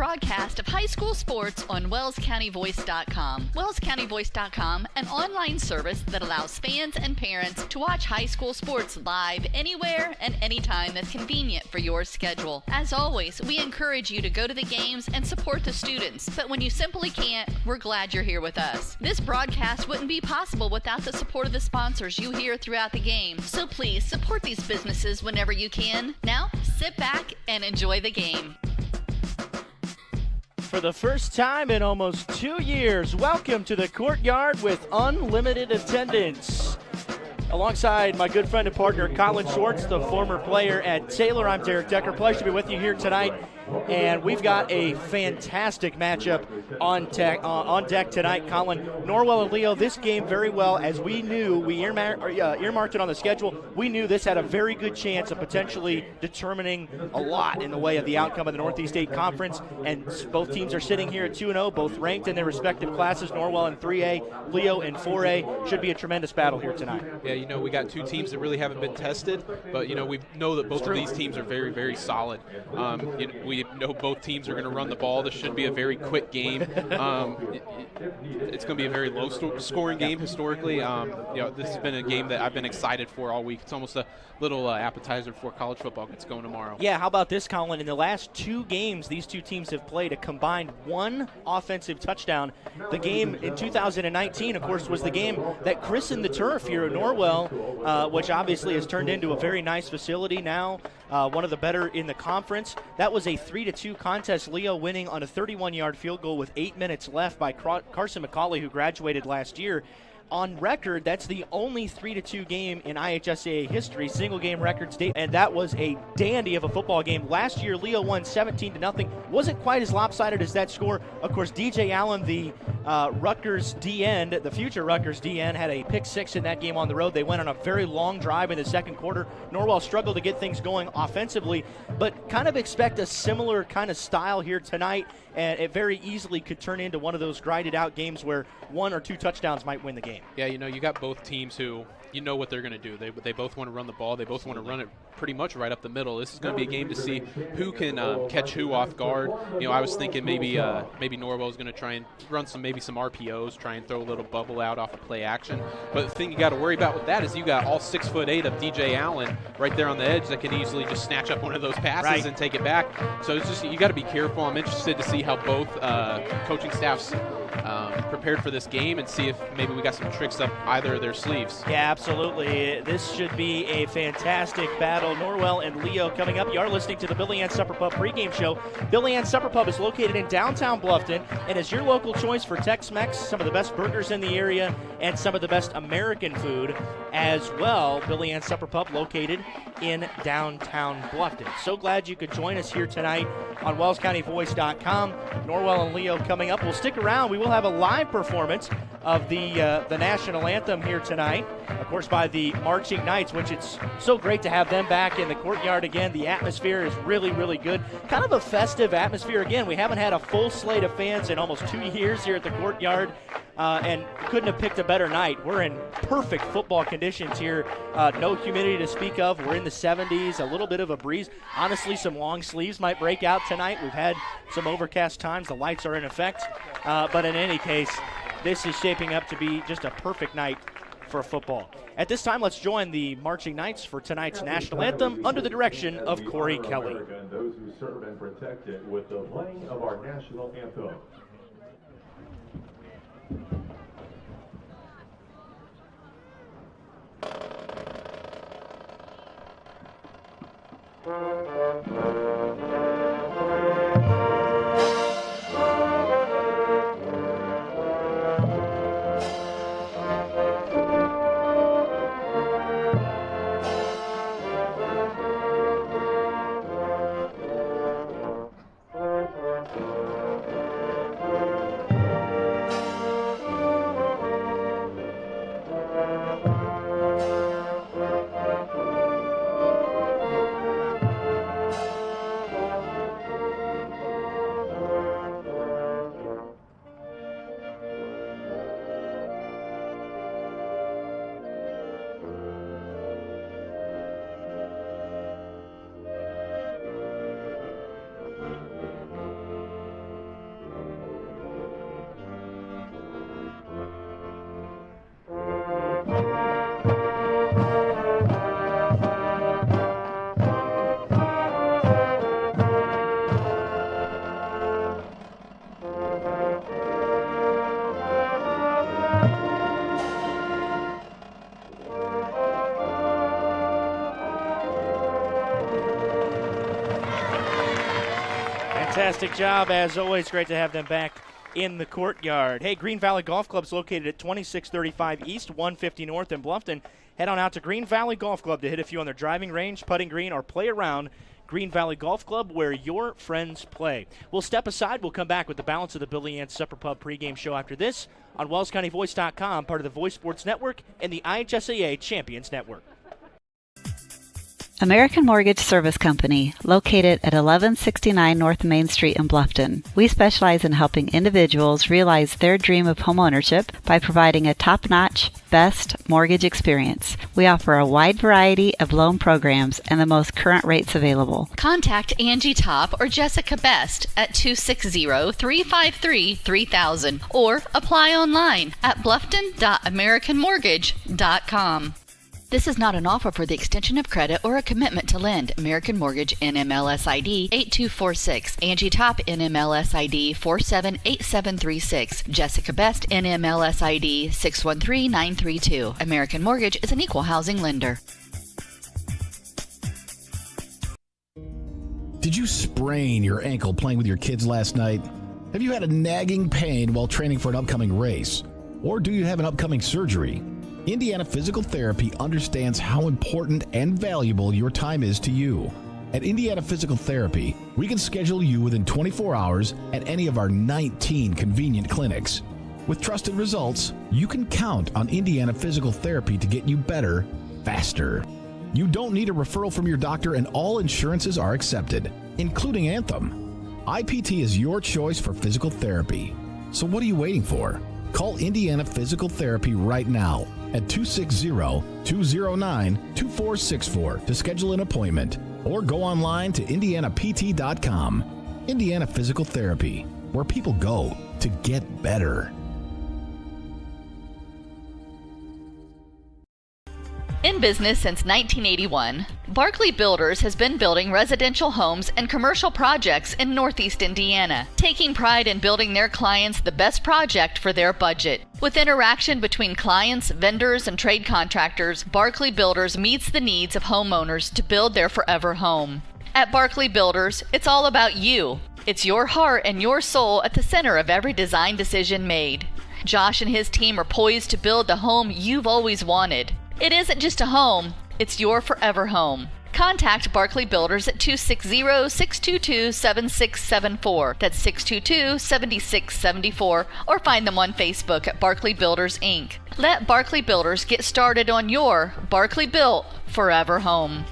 broadcast of high school sports on WellsCountyVoice.com. WellsCountyVoice.com, an online service that allows fans and parents to watch high school sports live anywhere and anytime that's convenient for your schedule. As always, we encourage you to go to the games and support the students, but when you simply can't, we're glad you're here with us. This broadcast wouldn't be possible without the support of the sponsors you hear throughout the game, so please support these businesses whenever you can. Now, sit back and enjoy the game. For the first time in almost 2 years, welcome to the Courtyard with unlimited attendance. Alongside my good friend and partner, Colin Schwartz, the former player at Taylor, I'm Derek Decker. Pleasure to be with you here tonight. And we've got a fantastic matchup on deck tonight, Colin. Norwell and Leo, this game very well, as we knew, we earmarked it on the schedule. We knew this had a very good chance of potentially determining a lot in the way of the outcome of the Northeast 8 Conference. And both teams are sitting here at 2-0, both ranked in their respective classes. Norwell in 3A, Leo in 4A. Should be a tremendous battle here tonight. Yeah, you know, we got two teams that really haven't been tested, but, you know, we know that both of these teams are very, very solid. We know both teams are going to run the ball. This should be a very quick game. It's going to be a very low-scoring game historically. You know, this has been a game that I've been excited for all week. It's almost a little appetizer before college football gets going tomorrow. Yeah, how about this, Colin? In the last 2 games, these two teams have played a combined 1 offensive touchdown. The game in 2019, of course, was the game that christened the turf here at Norwell, which obviously has turned into a very nice facility now, one of the better in the conference. That was a 3-2 contest, Leo winning on a 31-yard field goal with 8 minutes left by Carson McCauley, who graduated last year. On record, that's the only 3-2 game in IHSAA history, single game records date, and that was a dandy of a football game. Last year, Leo won 17-0. Wasn't quite as lopsided as that score. Of course, DJ Allen, the Rutgers D-end, the future Rutgers D-end, had a pick 6 in that game on the road. They went on a very long drive in the second quarter. Norwell struggled to get things going offensively, but kind of expect a similar kind of style here tonight, and it very easily could turn into one of those grinded out games where 1 or 2 touchdowns might win the game. Yeah, you know, you got both teams who, you know what they're going to do. They both want to run the ball. They both want to run it pretty much right up the middle. This is going to be a game to see who can catch who off guard. You know, I was thinking maybe Norwell is going to try and run some RPOs, try and throw a little bubble out off of play action. But the thing you got to worry about with that is you got all 6'8" of DJ Allen right there on the edge that can easily just snatch up one of those passes and take it back. So it's just, you got to be careful. I'm interested to see how both coaching staffs prepared for this game and see if maybe we got some tricks up either of their sleeves. Yeah, absolutely. This should be a fantastic battle. Norwell and Leo coming up. You are listening to the Billy Ann Supper Pub pregame show. Billy Ann Supper Pub is located in downtown Bluffton and is your local choice for Tex-Mex, some of the best burgers in the area, and some of the best American food as well. Billy Ann Supper Pub located in downtown Bluffton. So glad you could join us here tonight on WellsCountyVoice.com. Norwell and Leo coming up. We'll stick around. We will have a live performance of the national anthem here tonight, of course, by the Marching Knights, which it's so great to have them back in the Courtyard again. The atmosphere is really, really good. Kind of a festive atmosphere again. We haven't had a full slate of fans in almost 2 years here at the Courtyard, and couldn't have picked a better night. We're in perfect football conditions here. No humidity to speak of. We're in the 70s, a little bit of a breeze. Honestly, some long sleeves might break out tonight. We've had some overcast times. The lights are in effect. But in any case, this is shaping up to be just a perfect night for football. At this time, let's join the Marching Knights for tonight's national anthem under the direction of Corey Kelly. Those who serve and protect it with the playing of our national anthem. Fantastic job, as always. Great to have them back in the courtyard. Hey, Green Valley Golf Club is located at 2635 East, 150 North in Bluffton. Head on out to Green Valley Golf Club to hit a few on their driving range, putting green, or play around. Green Valley Golf Club, where your friends play. We'll step aside. We'll come back with the balance of the Billy Ann Supper Pub pregame show after this on WellsCountyVoice.com, part of the Voice Sports Network and the IHSAA Champions Network. American Mortgage Service Company, located at 1169 North Main Street in Bluffton. We specialize in helping individuals realize their dream of homeownership by providing a top-notch, best mortgage experience. We offer a wide variety of loan programs and the most current rates available. Contact Angie Top or Jessica Best at 260-353-3000 or apply online at bluffton.americanmortgage.com. This is not an offer for the extension of credit or a commitment to lend. American Mortgage, NMLS ID 8246. Angie Top, NMLS ID 478736. Jessica Best, NMLS ID 613932. American Mortgage is an equal housing lender. Did you sprain your ankle playing with your kids last night? Have you had a nagging pain while training for an upcoming race? Or do you have an upcoming surgery? Indiana Physical Therapy understands how important and valuable your time is to you. At Indiana Physical Therapy, we can schedule you within 24 hours at any of our 19 convenient clinics. With trusted results, you can count on Indiana Physical Therapy to get you better, faster. You don't need a referral from your doctor, and all insurances are accepted, including Anthem. IPT is your choice for physical therapy. So what are you waiting for? Call Indiana Physical Therapy right now at 260-209-2464 to schedule an appointment, or go online to indianapt.com. Indiana Physical Therapy, where people go to get better. In business since 1981, Barkley Builders has been building residential homes and commercial projects in Northeast Indiana, taking pride in building their clients the best project for their budget. With interaction between clients, vendors, and trade contractors, Barkley Builders meets the needs of homeowners to build their forever home. At Barkley Builders, it's all about you. It's your heart and your soul at the center of every design decision made. Josh and his team are poised to build the home you've always wanted. It isn't just a home, it's your forever home. Contact Barkley Builders at 260-622-7674. That's 622-7674. Or find them on Facebook at Barkley Builders, Inc. Let Barkley Builders get started on your Barkley Built forever home.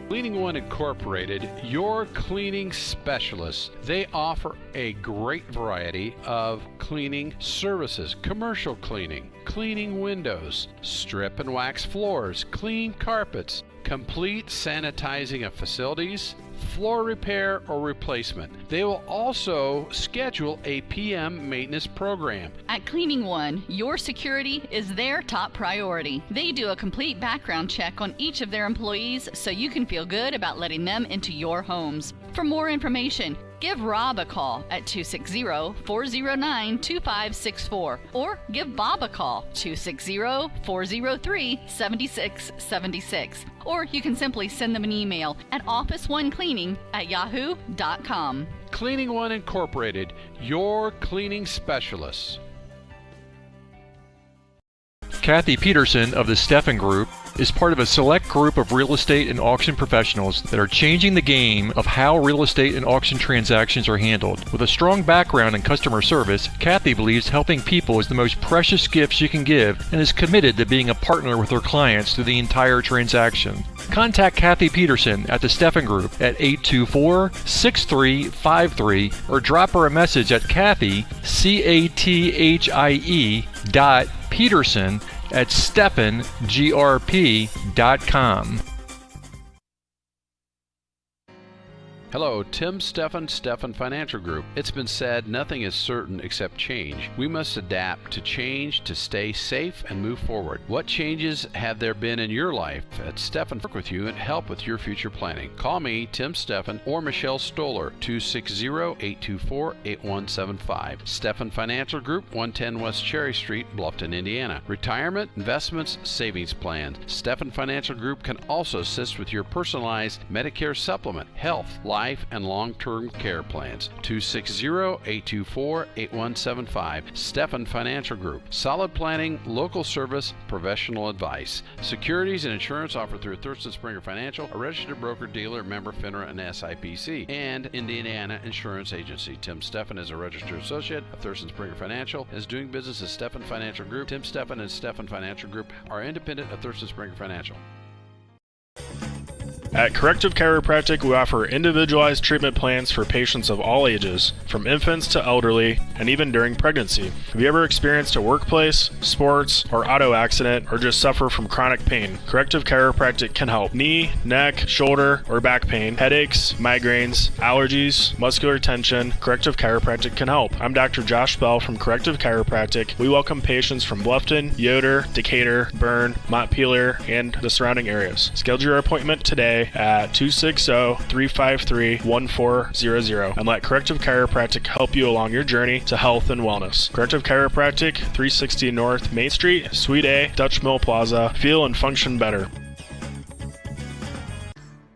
Cleaning One Incorporated, your cleaning specialists. They offer a great variety of cleaning services: commercial cleaning, cleaning windows, strip and wax floors, clean carpets, complete sanitizing of facilities, floor repair or replacement. They will also schedule a PM maintenance program. At Cleaning One, your security is their top priority. They do a complete background check on each of their employees so you can feel good about letting them into your homes. For more information, give Rob a call at 260-409-2564 or give Bob a call, 260-403-7676. Or you can simply send them an email at officeonecleaning@yahoo.com. Cleaning One Incorporated, your cleaning specialists. Kathy Peterson of the Steffen Group is part of a select group of real estate and auction professionals that are changing the game of how real estate and auction transactions are handled. With a strong background in customer service, Kathy believes helping people is the most precious gift she can give and is committed to being a partner with her clients through the entire transaction. Contact Kathy Peterson at the Steffen Group at 824-6353 or drop her a message at Kathy, Cathie.Peterson at SteffenGRP.com. Hello, Tim Steffen, Steffen Financial Group. It's been said nothing is certain except change. We must adapt to change to stay safe and move forward. What changes have there been in your life? At Steffen, work with you and help with your future planning. Call me, Tim Steffen, or Michelle Stoller, 260-824-8175. Steffen Financial Group, 110 West Cherry Street, Bluffton, Indiana. Retirement, investments, savings plans. Steffen Financial Group can also assist with your personalized Medicare supplement, health, life, and long-term care plans. 260-824-8175. Steffen Financial Group. Solid planning, local service, professional advice. Securities and insurance offered through Thurston Springer Financial, a registered broker-dealer, member FINRA and SIPC, and Indiana Insurance Agency. Tim Steffen is a registered associate of Thurston Springer Financial and is doing business as Steffen Financial Group. Tim Steffen and Steffen Financial Group are independent of Thurston Springer Financial. At Corrective Chiropractic, we offer individualized treatment plans for patients of all ages, from infants to elderly, and even during pregnancy. Have you ever experienced a workplace, sports, or auto accident, or just suffer from chronic pain? Corrective Chiropractic can help. Knee, neck, shoulder, or back pain, headaches, migraines, allergies, muscular tension. Corrective Chiropractic can help. I'm Dr. Josh Bell from Corrective Chiropractic. We welcome patients from Bluffton, Yoder, Decatur, Bern, Montpelier, and the surrounding areas. Schedule your appointment today at 260-353-1400 and let Corrective Chiropractic help you along your journey to health and wellness. Corrective Chiropractic, 360 North Main Street, Suite A, Dutch Mill Plaza. Feel and function better.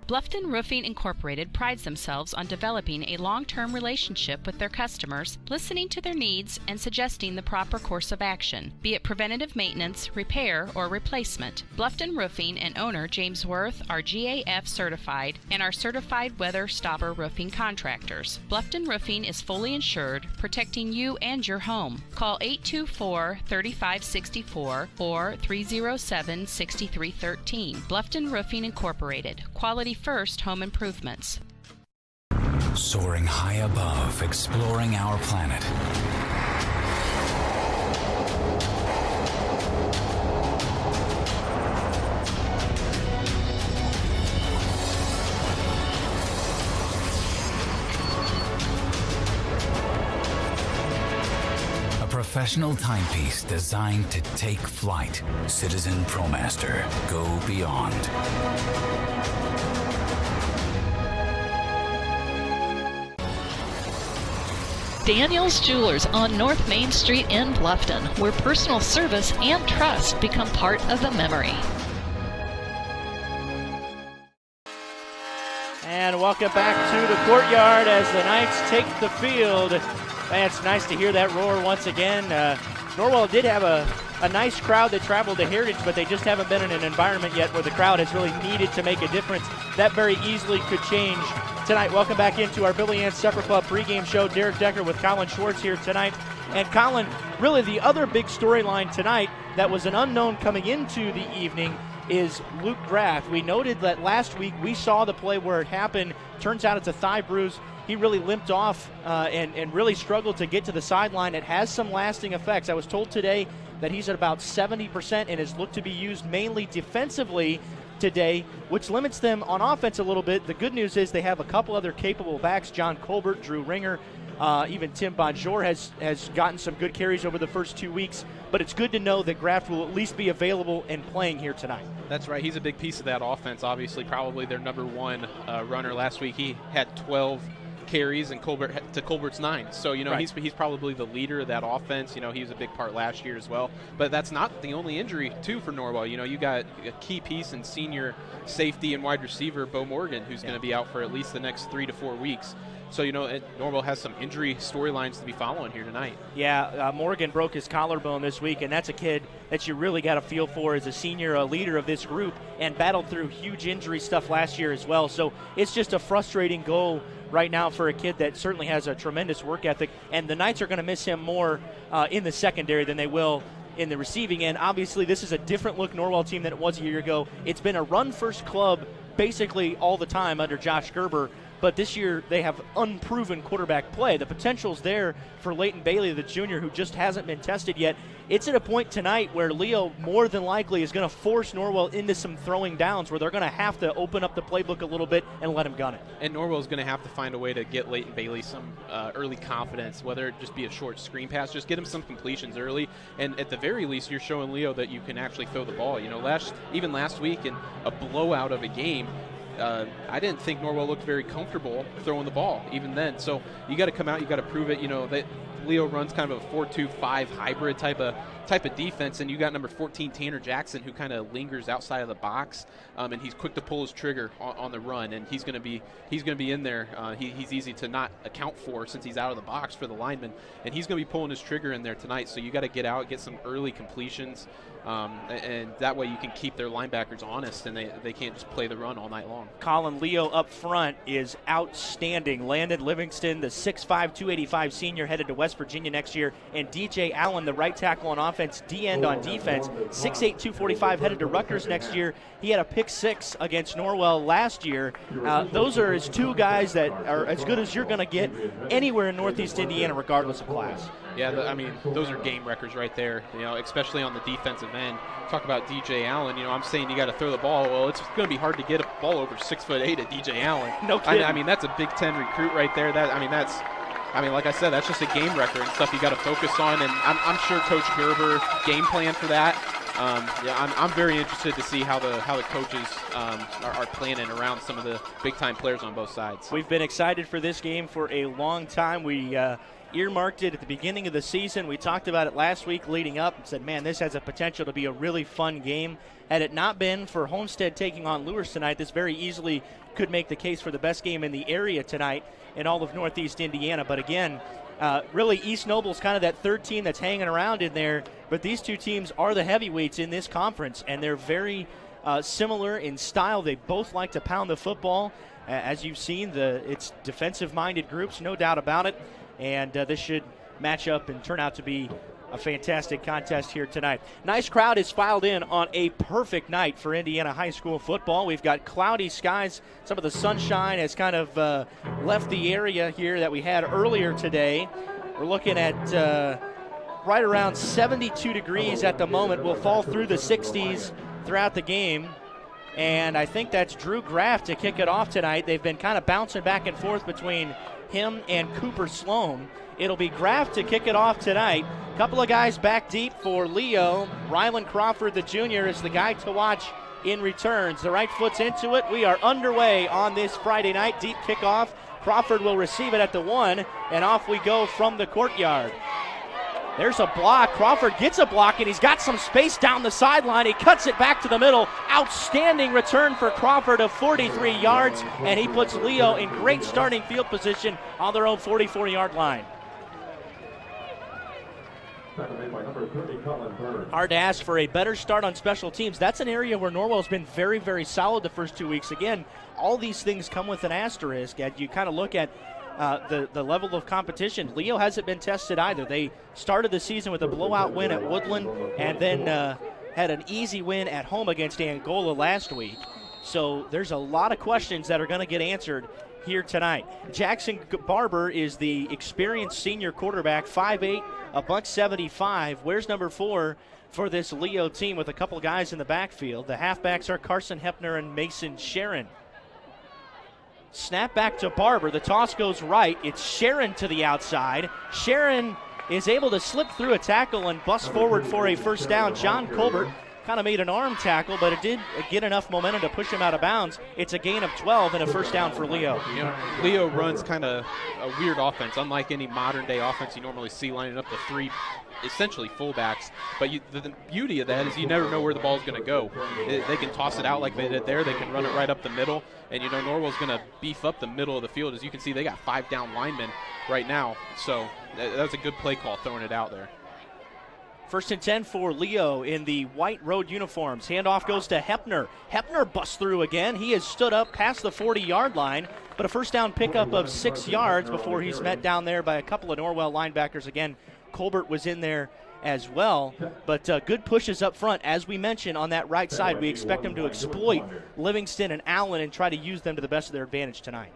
Bluffton Roofing Incorporated prides themselves on developing a long-term relationship with their customers, listening to their needs, and suggesting the proper course of action, be it preventative maintenance, repair, or replacement. Bluffton Roofing and owner James Worth are GAF certified and are certified weather stopper roofing contractors. Bluffton Roofing is fully insured, protecting you and your home. Call 824-3564 or 307-6313. Bluffton Roofing Incorporated. Quality first home improvements. Soaring high above, exploring our planet. A professional timepiece designed to take flight. Citizen ProMaster. Go beyond. Daniel's Jewelers on North Main Street in Bluffton, where personal service and trust become part of the memory. And welcome back to the courtyard as the Knights take the field. Man, it's nice to hear that roar once again. Norwell did have a nice crowd that traveled to Heritage, but they just haven't been in an environment yet where the crowd has really needed to make a difference. That very easily could change tonight. Welcome back into our Billy Ann Supper Club pregame show. Derek Decker with Colin Schwartz here tonight. And Colin, really the other big storyline tonight that was an unknown coming into the evening is Luke Graff. We noted that last week we saw the play where it happened. Turns out it's a thigh bruise. He really limped off and really struggled to get to the sideline. It has some lasting effects. I was told today that he's at about 70% and is looked to be used mainly defensively today, which limits them on offense a little bit. The good news is they have a couple other capable backs, John Colbert, Drew Ringer, even Tim Bonjour has gotten some good carries over the first 2 weeks, but it's good to know that Graff will at least be available and playing here tonight. That's right. He's a big piece of that offense, obviously probably their number one runner last week. He had 12 carries and Colbert's 9. So, right. he's probably the leader of that offense. He was a big part last year as well. But that's not the only injury, too, for Norwell. You got a key piece in senior safety and wide receiver Bo Morgan, who's going to be out for at least the next 3 to 4 weeks. So, Norwell has some injury storylines to be following here tonight. Yeah, Morgan broke his collarbone this week, and that's a kid that you really got to feel for as a senior, a leader of this group, and battled through huge injury stuff last year as well. So it's just a frustrating goal right now for a kid that certainly has a tremendous work ethic, and the Knights are going to miss him more in the secondary than they will in the receiving end. Obviously, this is a different look Norwell team than it was a year ago. It's been a run-first club basically all the time under Josh Gerber, but this year they have unproven quarterback play. The potential's there for Leighton Bailey, the junior, who just hasn't been tested yet. It's at a point tonight where Leo more than likely is going to force Norwell into some throwing downs where they're going to have to open up the playbook a little bit and let him gun it. And Norwell's going to have to find a way to get Leighton Bailey some early confidence, whether it just be a short screen pass, just get him some completions early. And at the very least, you're showing Leo that you can actually throw the ball. You know, last week in a blowout of a game, I didn't think Norwell looked very comfortable throwing the ball even then. So you got to come out, you got to prove it. You know that Leo runs kind of a 4-2-5 hybrid type of defense, and you got number 14 Tanner Jackson, who kind of lingers outside of the box, and he's quick to pull his trigger on the run, and he's going to be in there. He's easy to not account for since he's out of the box for the lineman, and he's going to be pulling his trigger in there tonight. So you got to get out, get some early completions, and that way you can keep their linebackers honest, and they can't just play the run all night long. Colin Leo up front is outstanding. Landon Livingston, the 6'5", 285 senior, headed to West Virginia next year, and DJ Allen, the right tackle on offense, D-end on defense, 6'8", 245, headed to Rutgers next year. He had a pick 6 against Norwell last year. Those are his two guys that are as good as you're going to get anywhere in Northeast Indiana, regardless of class. Yeah, I mean, those are game records right there, you know, especially on the defensive end. Talk about DJ Allen, you know, I'm saying you got to throw the ball. Well, it's going to be hard to get a ball over 6'8" at DJ Allen. No kidding. I mean, that's a Big Ten recruit right there. Like I said, that's just a game record and stuff you got to focus on, and I'm sure Coach Gerber game plan for that. I'm very interested to see how the coaches are planning around some of the big-time players on both sides. We've been excited for this game for a long time. We earmarked it at the beginning of the season. We talked about it last week leading up and said, man, this has a potential to be a really fun game. Had it not been for Homestead taking on Lewis tonight, this very easily could make the case for the best game in the area tonight in all of Northeast Indiana. But again, really East Noble's kind of that third team that's hanging around in there. But these two teams are the heavyweights in this conference, and they're very similar in style. They both like to pound the football. As you've seen, it's defensive-minded groups, no doubt about it. And this should match up and turn out to be a fantastic contest here tonight. Nice crowd is filed in on a perfect night for Indiana high school football. We've got cloudy skies. Some of the sunshine has kind of left the area here that we had earlier today. We're looking at right around 72 degrees at the moment. We'll fall through the 60s throughout the game. And I think that's Drew Graff to kick it off tonight. They've been kind of bouncing back and forth between him and Cooper Sloan. It'll be Graff to kick it off tonight. Couple of guys back deep for Leo. Rylan Crawford, the junior, is the guy to watch in returns. The right foot's into it. We are underway on this Friday night. Deep kickoff. Crawford will receive it at the 1, and off we go from the courtyard. There's a block. Crawford gets a block, and he's got some space down the sideline. He cuts it back to the middle. Outstanding return for Crawford of 43 yards, and he puts Leo in great starting field position on their own 44-yard line. Hard to ask for a better start on special teams. That's an area where Norwell's been very, very solid the first 2 weeks. Again, all these things come with an asterisk. As you kind of look at the level of competition, Leo hasn't been tested either. They started the season with a blowout win at Woodland and then had an easy win at home against Angola last week. So there's a lot of questions that are going to get answered here tonight. Jackson Barber is the experienced senior quarterback, 5'8", $175. Where's number 4 for this Leo team with a couple guys in the backfield? The halfbacks are Carson Hepner and Mason Sharon. Snap back to Barber. The toss goes right. It's Sharon to the outside. Sharon is able to slip through a tackle and bust forward for a first down. John Colbert kind of made an arm tackle, but it did get enough momentum to push him out of bounds. It's a gain of 12 and a first down for Leo. You know, Leo runs kind of a weird offense, unlike any modern-day offense you normally see lining up the 3 essentially fullbacks. But the beauty of that is you never know where the ball's going to go. They can toss it out like they did there. They can run it right up the middle. And, you know, Norwell's going to beef up the middle of the field. As you can see, they got 5 down linemen right now. So that was a good play call throwing it out there. First and 10 for Leo in the white road uniforms. Handoff goes to Hepner. Hepner busts through again. He has stood up past the 40-yard line, but a first down pickup of 6 yards before he's met down there by a couple of Norwell linebackers. Again, Colbert was in there as well, but good pushes up front. As we mentioned on that right side, we expect them to exploit Livingston and Allen and try to use them to the best of their advantage tonight.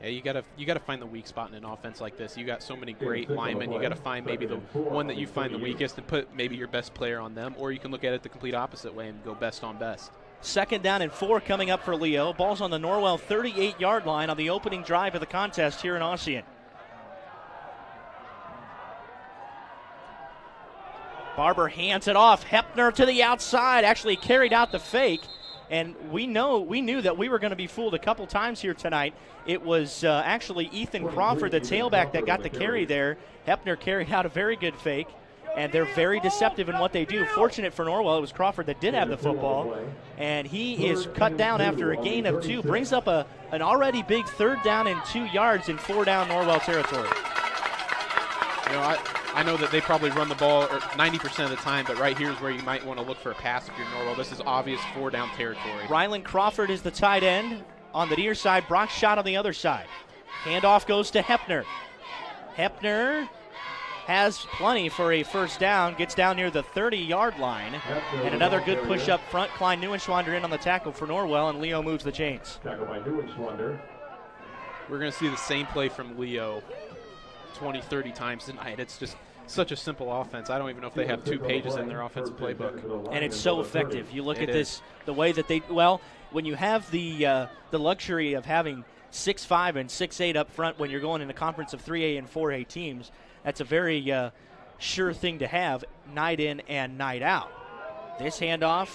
Yeah, you gotta find the weak spot in an offense like this. You got so many great linemen. You got to find maybe the one that you find the weakest and put maybe your best player on them, or you can look at it the complete opposite way and go best on best. 2nd down and 4 coming up for Leo. Ball's on the Norwell 38-yard line on the opening drive of the contest here in Ossian. Barber hands it off. Hepner to the outside, actually carried out the fake. And we knew that we were going to be fooled a couple times here tonight. It was actually Ethan Crawford, the tailback, that got the carry there. Hepner carried out a very good fake, and they're very deceptive in what they do. Fortunate for Norwell, it was Crawford that did have the football, and he is cut down after a gain of 2. Brings up an already big 3rd down and 2 yards in 4-down Norwell territory. You know, I know that they probably run the ball 90% of the time, but right here is where you might want to look for a pass if you're Norwell. This is obvious 4-down territory. Rylan Crawford is the tight end on the near side. Brock Schott on the other side. Handoff goes to Hepner. Hepner has plenty for a 1st down. Gets down near the 30-yard line. And another good push up front. Klein Neuenschwander in on the tackle for Norwell, and Leo moves the chains. We're going to see the same play from Leo 20, 30 times tonight. It's just such a simple offense. I don't even know if they have 2 pages in their offensive playbook. And it's so effective. You look at this, the way that they, when you have the luxury of having 6'5" and 6'8" up front when you're going in a conference of 3A and 4A teams, that's a very sure thing to have night in and night out. This handoff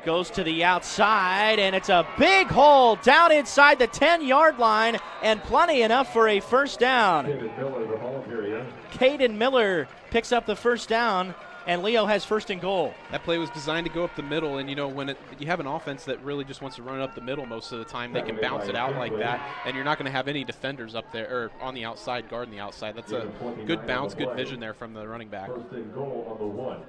goes to the outside, and it's a big hole down inside the 10-yard line, and plenty enough for a 1st down. Caden Miller picks up the 1st down, and Leo has 1st and goal. That play was designed to go up the middle, and you know when you have an offense that really just wants to run it up the middle most of the time, they can bounce it out like that, and you're not going to have any defenders up there or on the outside guarding the outside. That's a good bounce, good vision there from the running back. 1st and goal on the 1.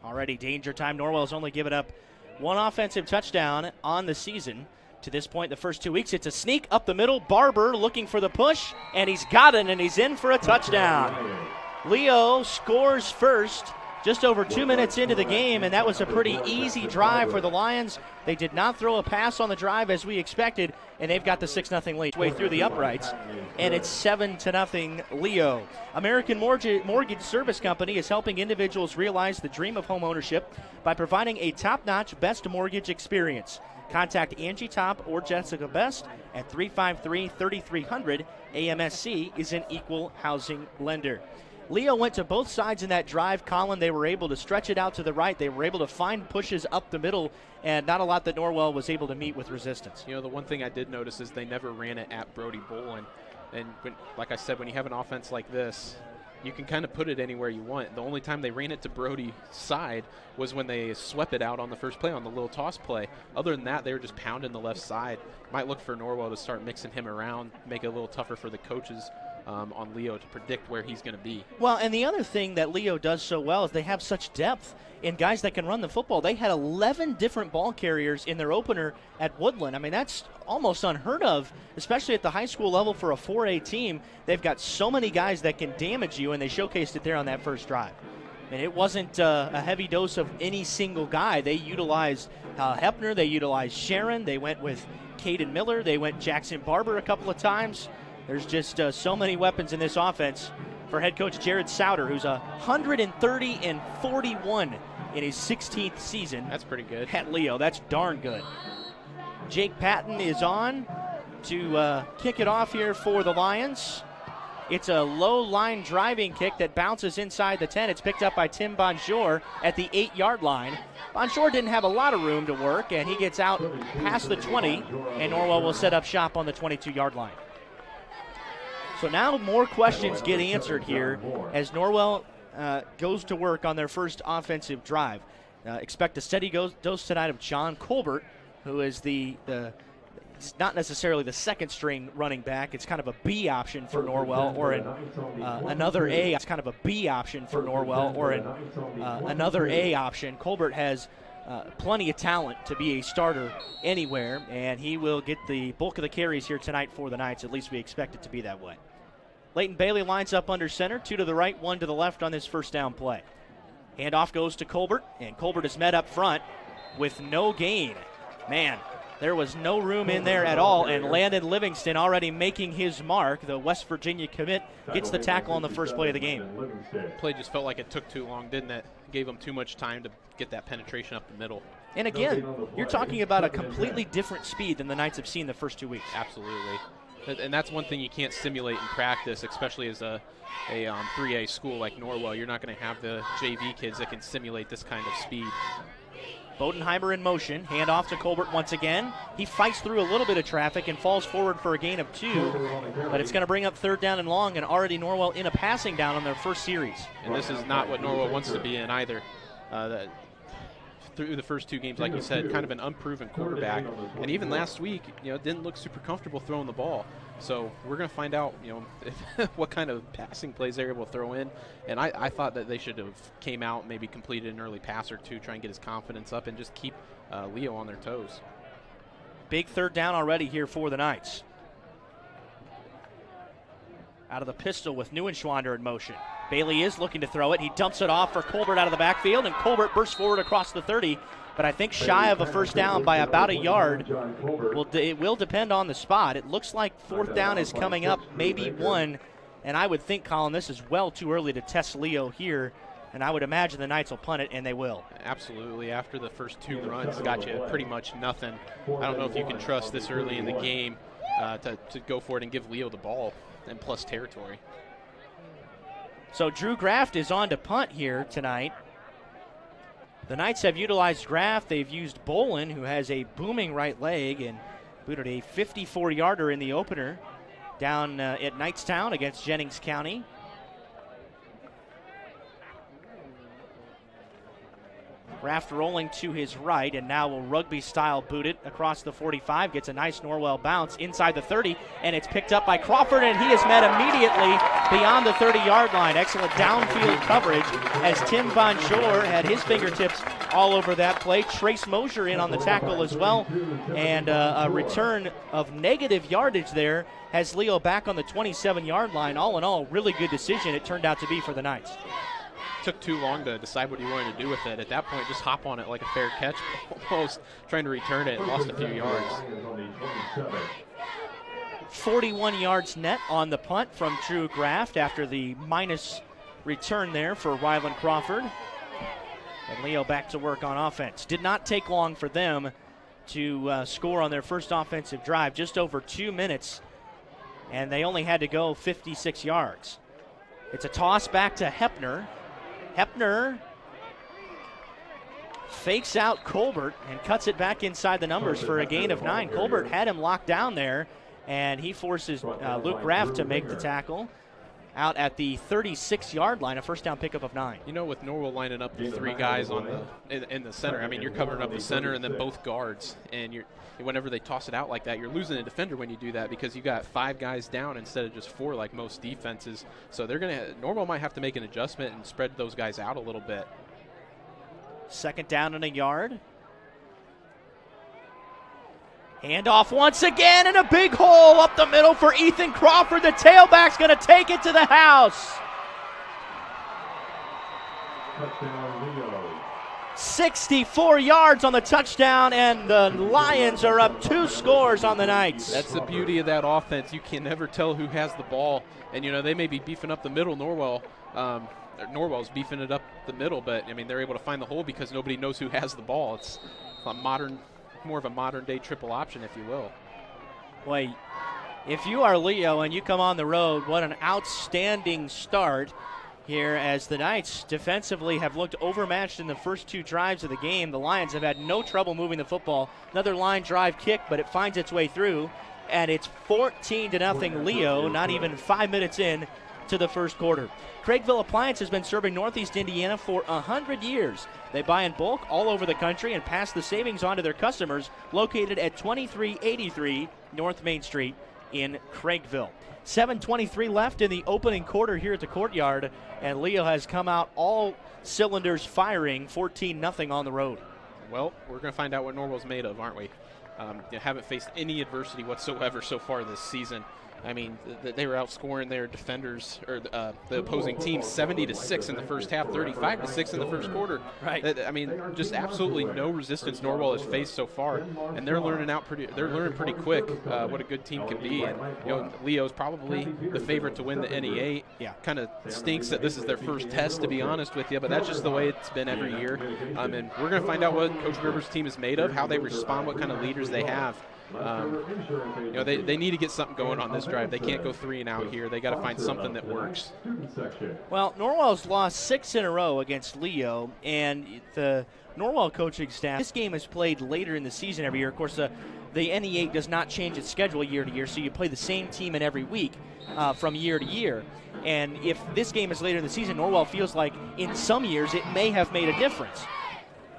Already danger time. Norwell's only given up 1 offensive touchdown on the season. To this point, the first 2 weeks, it's a sneak up the middle. Barber looking for the push, and he's got it, and he's in for a touchdown. Leo scores first just over 2 minutes into the game, and that was a pretty easy drive for the Lions. They did not throw a pass on the drive as we expected, and they've got the 6-0 lead way through the uprights, and it's 7-0 Leo. American Mortgage Service Company is helping individuals realize the dream of home ownership by providing a top-notch best mortgage experience. Contact Angie Top or Jessica Best at 353-3300. AMSC is an equal housing lender. Leo went to both sides in that drive, Colin. They were able to stretch it out to the right. They were able to find pushes up the middle, and not a lot that Norwell was able to meet with resistance. You know, the one thing I did notice is they never ran it at Brody Bolin. And like I said, when you have an offense like this, you can kind of put it anywhere you want. The only time they ran it to Brody's side was when they swept it out on the first play, on the little toss play. Other than that, they were just pounding the left side. Might look for Norwell to start mixing him around, make it a little tougher for the coaches on Leo to predict where he's going to be. Well, and the other thing that Leo does so well is they have such depth in guys that can run the football. They had 11 different ball carriers in their opener at Woodland. I mean, that's almost unheard of, especially at the high school level for a 4A team. They've got so many guys that can damage you, and they showcased it there on that first drive. And it wasn't a heavy dose of any single guy. They utilized Hepner. They utilized Sharon. They went with Caden Miller. They went Jackson Barber a couple of times. There's just so many weapons in this offense for head coach Jared Souter, who's 130-41 in his 16th season. That's pretty good. At Leo, that's darn good. Jake Patton is on to kick it off here for the Lions. It's a low line driving kick that bounces inside the 10. It's picked up by Tim Bonjour at the 8-yard line. Bonjour didn't have a lot of room to work, and he gets out past the 20, and Norwell will set up shop on the 22-yard line. So now more questions get answered here as Norwell goes to work on their first offensive drive. Expect a steady dose tonight of John Colbert, who is it's not necessarily the second string running back. It's kind of a B option for Norwell, or another A. It's kind of a B option for Norwell, or another A option. Colbert has plenty of talent to be a starter anywhere, and he will get the bulk of the carries here tonight for the Knights. At least we expect it to be that way. Leighton Bailey lines up under center, 2 to the right, 1 to the left on this first down play. Handoff goes to Colbert, and Colbert is met up front with no gain. Man, there was no room in there at all, and Landon Livingston already making his mark. The West Virginia commit gets the tackle on the first play of the game. Play just felt like it took too long, didn't it? Gave them too much time to get that penetration up the middle. And again, you're talking about a completely different speed than the Knights have seen the first 2 weeks. Absolutely. And that's one thing you can't simulate in practice, especially as a 3A school like Norwell. You're not going to have the JV kids that can simulate this kind of speed. Bodenheimer in motion, handoff to Colbert once again. He fights through a little bit of traffic and falls forward for a gain of 2, but it's going to bring up 3rd down and long, and already Norwell in a passing down on their first series. And this is not what Norwell wants to be in either. Through the first 2 games, like you said, kind of an unproven quarterback, and even last week, didn't look super comfortable throwing the ball. So we're going to find out, what kind of passing plays they're able to throw in. And I thought that they should have came out, maybe completed an early pass or 2, try and get his confidence up and just keep Leo on their toes. Big 3rd down already here for the Knights. Out of the pistol with Neuenschwander in motion. Bailey is looking to throw it. He dumps it off for Colbert out of the backfield, and Colbert bursts forward across the 30, but I think shy of a first down by about a yard. It will depend on the spot. It looks like 4th down is coming up, maybe 1, and I would think, Colin, this is well too early to test Leo here, and I would imagine the Knights will punt it, and they will. Absolutely. After the first 2 runs, got you pretty much nothing. I don't know if you can trust this early in the game to go for it and give Leo the ball and plus territory. So Drew Graft is on to punt here tonight. The Knights have utilized Graft. They've used Bolin, who has a booming right leg, and booted a 54-yarder in the opener down at Knightstown against Jennings County. Graft rolling to his right, and now will rugby-style boot it across the 45. Gets a nice Norwell bounce inside the 30, and it's picked up by Crawford, and he is met immediately beyond the 30-yard line. Excellent downfield coverage as Tim Bonjour had his fingertips all over that play. Trace Mosier in on the tackle as well, and a return of negative yardage there has Leo back on the 27-yard line. All in all, really good decision it turned out to be for the Knights. Took too long to decide what he wanted to do with it. At that point, just hop on it like a fair catch, almost trying to return it and lost a few yards. 41 yards net on the punt from Drew Graft after the minus return there for Ryland Crawford. And Leo back to work on offense. Did not take long for them to score on their first offensive drive, just over 2 minutes, and they only had to go 56 yards. It's a toss back to Hepner. Hepner fakes out Colbert and cuts it back inside the numbers for a gain of 9. Colbert had him locked down there, and he forces Luke Graff to make the tackle out at the 36-yard line, a first down pickup of 9. With Norwell lining up the 3 guys in the center, I mean, you're covering up the center and then both guards, and whenever they toss it out like that, you're losing a defender when you do that because you got 5 guys down instead of just 4 like most defenses. So Norwell might have to make an adjustment and spread those guys out a little bit. 2nd down and a yard. Handoff once again, and a big hole up the middle for Ethan Crawford. The tailback's going to take it to the house. 64 yards on the touchdown, and the Lions are up 2 scores on the Knights. That's the beauty of that offense. You can never tell who has the ball. And, they may be beefing up the middle, Norwell's beefing it up the middle, but, they're able to find the hole because nobody knows who has the ball. It's more of a modern-day triple option, if you will. Boy, if you are Leo and you come on the road, what an outstanding start here as the Knights defensively have looked overmatched in the first 2 drives of the game. The Lions have had no trouble moving the football. Another line drive kick, but it finds its way through, and it's 14-0 Leo, not even 5 minutes in to the first quarter. Craigville Appliance has been serving Northeast Indiana for 100 years. They buy in bulk all over the country and pass the savings on to their customers, located at 2383 North Main Street in Craigville. 7:23 left in the opening quarter here at the Courtyard, and Leo has come out all cylinders firing, 14-0 on the road. Well, we're going to find out what Norwell's made of, aren't we? Haven't faced any adversity whatsoever so far this season. I mean, they were outscoring their defenders, or the opposing team, 70-6 in the first half, 35-6 in the first quarter. Right. I mean, just absolutely no resistance Norwell has faced so far, and they're learning pretty quick what a good team can be. And Leo's probably the favorite to win the NE8. Yeah. Kind of stinks that this is their first test, to be honest with you, but that's just the way it's been every year. And we're going to find out what Coach Rivers' team is made of, how they respond, what kind of leaders they have. They need to get something going on this drive. They can't go 3 and out here. They got to find something that works. Well, Norwell's lost 6 in a row against Leo, and the Norwell coaching staff, this game is played later in the season every year. Of course, the NE8 does not change its schedule year to year, so you play the same team in every week from year to year. And if this game is later in the season, Norwell feels like in some years it may have made a difference.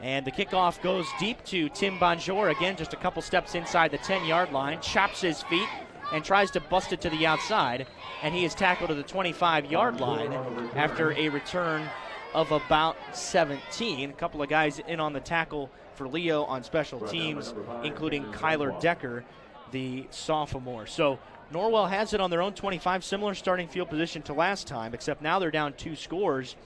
And the kickoff goes deep to Tim Bonjour. Again, just a couple steps inside the 10-yard line, chops his feet and tries to bust it to the outside. And he is tackled to the 25-yard line after a return of about 17. A couple of guys in on the tackle for Leo on special teams, including Kyler Decker, the sophomore. So Norwell has it on their own 25, similar starting field position to last time, except now they're down 2 scores.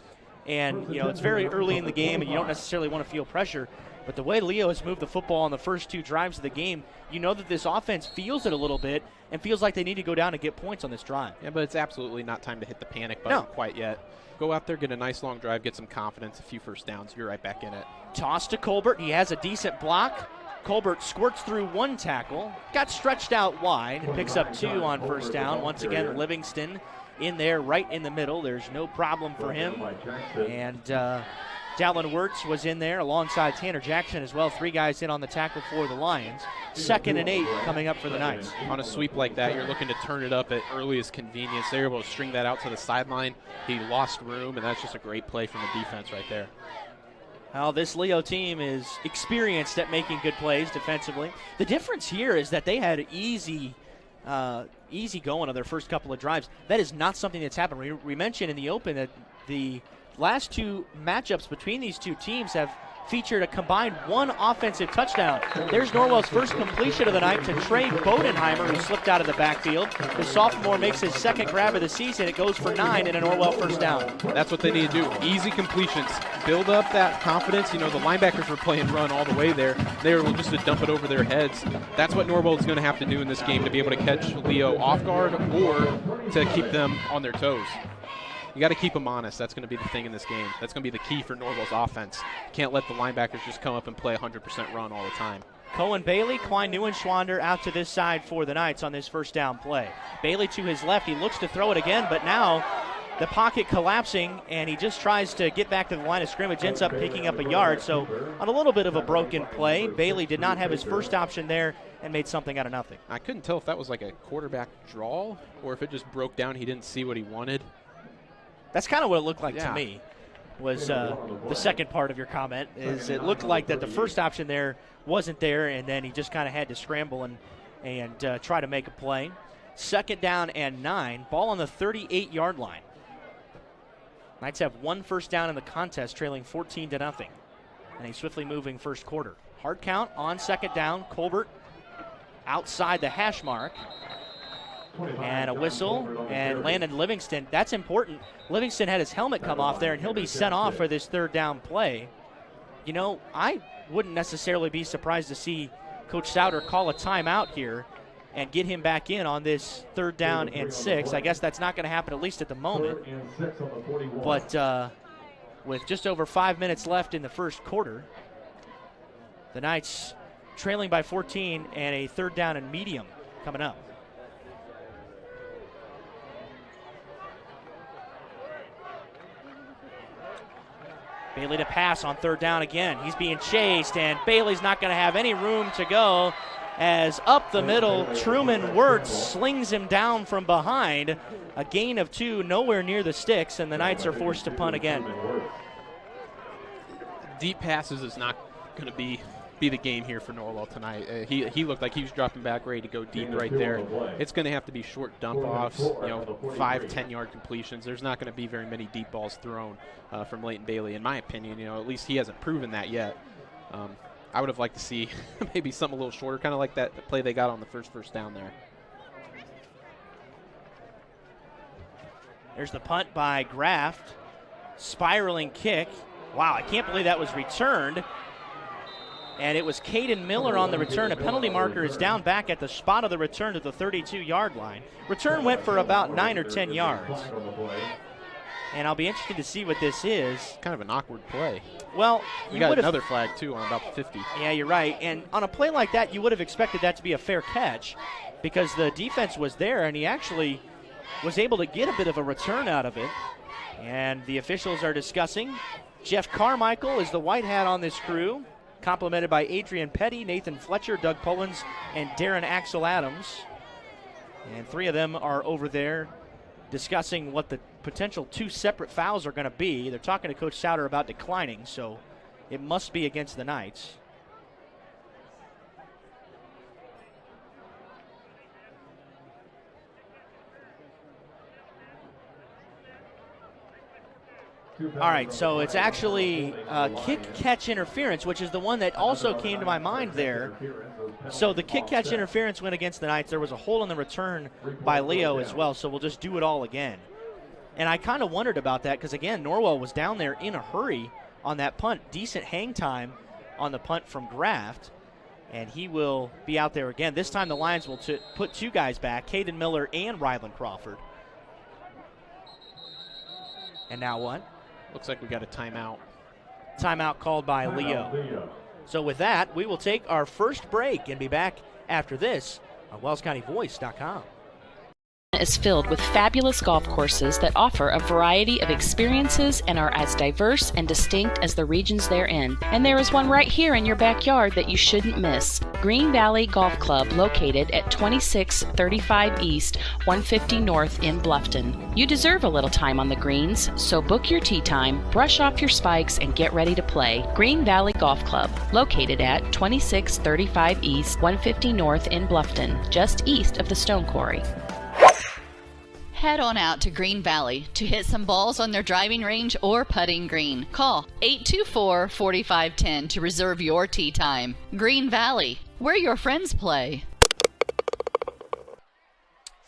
And, it's very early in the game, and you don't necessarily want to feel pressure. But the way Leo has moved the football on the first 2 drives of the game, you know that this offense feels it a little bit and feels like they need to go down and get points on this drive. Yeah, but it's absolutely not time to hit the panic button quite yet. Go out there, get a nice long drive, get some confidence, a few first downs. You're right back in it. Toss to Colbert. He has a decent block. Colbert squirts through 1 tackle, got stretched out wide, and picks up 2 on first down. Once again, Livingston in there right in the middle. There's no problem for him. And Dallin Wirtz was in there alongside Tanner Jackson as well. 3 guys in on the tackle for the Lions. 2nd and 8 coming up for the Knights. On a sweep like that, you're looking to turn it up at earliest convenience. They're able to string that out to the sideline. He lost room, and that's just a great play from the defense right there. Well, this Leo team is experienced at making good plays defensively. The difference here is that they had easy going on their first couple of drives. That is not something that's happened. We mentioned in the open that the last 2 matchups between these 2 teams have featured a combined 1 offensive touchdown. There's Norwell's first completion of the night to Trey Bodenheimer, who slipped out of the backfield. The sophomore makes his 2nd grab of the season. It goes for 9 and a Norwell first down. That's what they need to do. Easy completions. Build up that confidence. The linebackers were playing run all the way there. They were just to dump it over their heads. That's what Norwell is going to have to do in this game to be able to catch Leo off guard or to keep them on their toes. You got to keep them honest. That's going to be the thing in this game. That's going to be the key for Norwell's offense. Can't let the linebackers just come up and play 100% run all the time. Cohen Bailey, Klein Neuenschwander out to this side for the Knights on this first down play. Bailey to his left. He looks to throw it again, but now the pocket collapsing, and he just tries to get back to the line of scrimmage, ends up picking up a yard. So on a little bit of a broken play, Bailey did not have his first option there and made something out of nothing. I couldn't tell if that was like a quarterback draw or if it just broke down. He didn't see what he wanted. That's kind of what it looked like to me, was the second part of your comment, is it looked like that the first option there wasn't there, and then he just kind of had to scramble and try to make a play. 2nd down and 9, ball on the 38-yard line. Knights have 1 first down in the contest, trailing 14-0, and a swiftly moving first quarter. Hard count on 2nd down. Colbert outside the hash mark. And a whistle, and Landon Livingston. That's important. Livingston had his helmet come off there, and he'll be sent off for this 3rd down play. I wouldn't necessarily be surprised to see Coach Souter call a timeout here and get him back in on this 3rd down and 6. I guess that's not going to happen, at least at the moment. But with just over 5 minutes left in the first quarter, the Knights trailing by 14 and a 3rd down and medium coming up. Bailey to pass on 3rd down again. He's being chased, and Bailey's not going to have any room to go as up the middle, Truman Wirtz slings him down from behind. A gain of 2, nowhere near the sticks, and the Knights are forced to punt again. Deep passes is not going to be the game here for Norwell tonight. He looked like he was dropping back ready to go deep right there. It's going to have to be short dump-offs, 5-10-yard completions. There's not going to be very many deep balls thrown from Leighton Bailey, in my opinion. At least he hasn't proven that yet. I would have liked to see maybe something a little shorter, kind of like that play they got on the first down there. There's the punt by Graft. Spiraling kick. Wow, I can't believe that was returned. And it was Caden Miller on the return. A penalty marker is down back at the spot of the return to the 32-yard line. Return went for about 9 or 10 yards. And I'll be interested to see what this is. Kind of an awkward play. Well, you got another flag, too, on about the 50. Yeah, you're right. And on a play like that, you would have expected that to be a fair catch because the defense was there, and he actually was able to get a bit of a return out of it. And the officials are discussing. Jeff Carmichael is the white hat on this crew, complimented by Adrian Petty, Nathan Fletcher, Doug Pullins, and Darren Axel Adams. And 3 of them are over there discussing what the potential 2 separate fouls are going to be. They're talking to Coach Souter about declining, so it must be against the Knights. All right, so it's actually kick-catch interference, which is the one that also came to my mind there. So the kick-catch interference went against the Knights. There was a hold on the return by Leo as well, so we'll just do it all again. And I kind of wondered about that because, again, Norwell was down there in a hurry on that punt. Decent hang time on the punt from Graft, and he will be out there again. This time the Lions will put 2 guys back, Caden Miller and Rylan Crawford. And now what? Looks like we got a timeout. Timeout called by Leo. So with that, we will take our first break and be back after this on WellsCountyVoice.com. Is filled with fabulous golf courses that offer a variety of experiences and are as diverse and distinct as the regions they're in. And there is one right here in your backyard that you shouldn't miss. Green Valley Golf Club, located at 2635 East, 150 North in Bluffton. You deserve a little time on the greens, so book your tee time, brush off your spikes, and get ready to play. Green Valley Golf Club, located at 2635 East, 150 North in Bluffton, just east of the Stone Quarry. Head on out to Green Valley to hit some balls on their driving range or putting green. Call 824-4510 to reserve your tee time. Green Valley, where your friends play.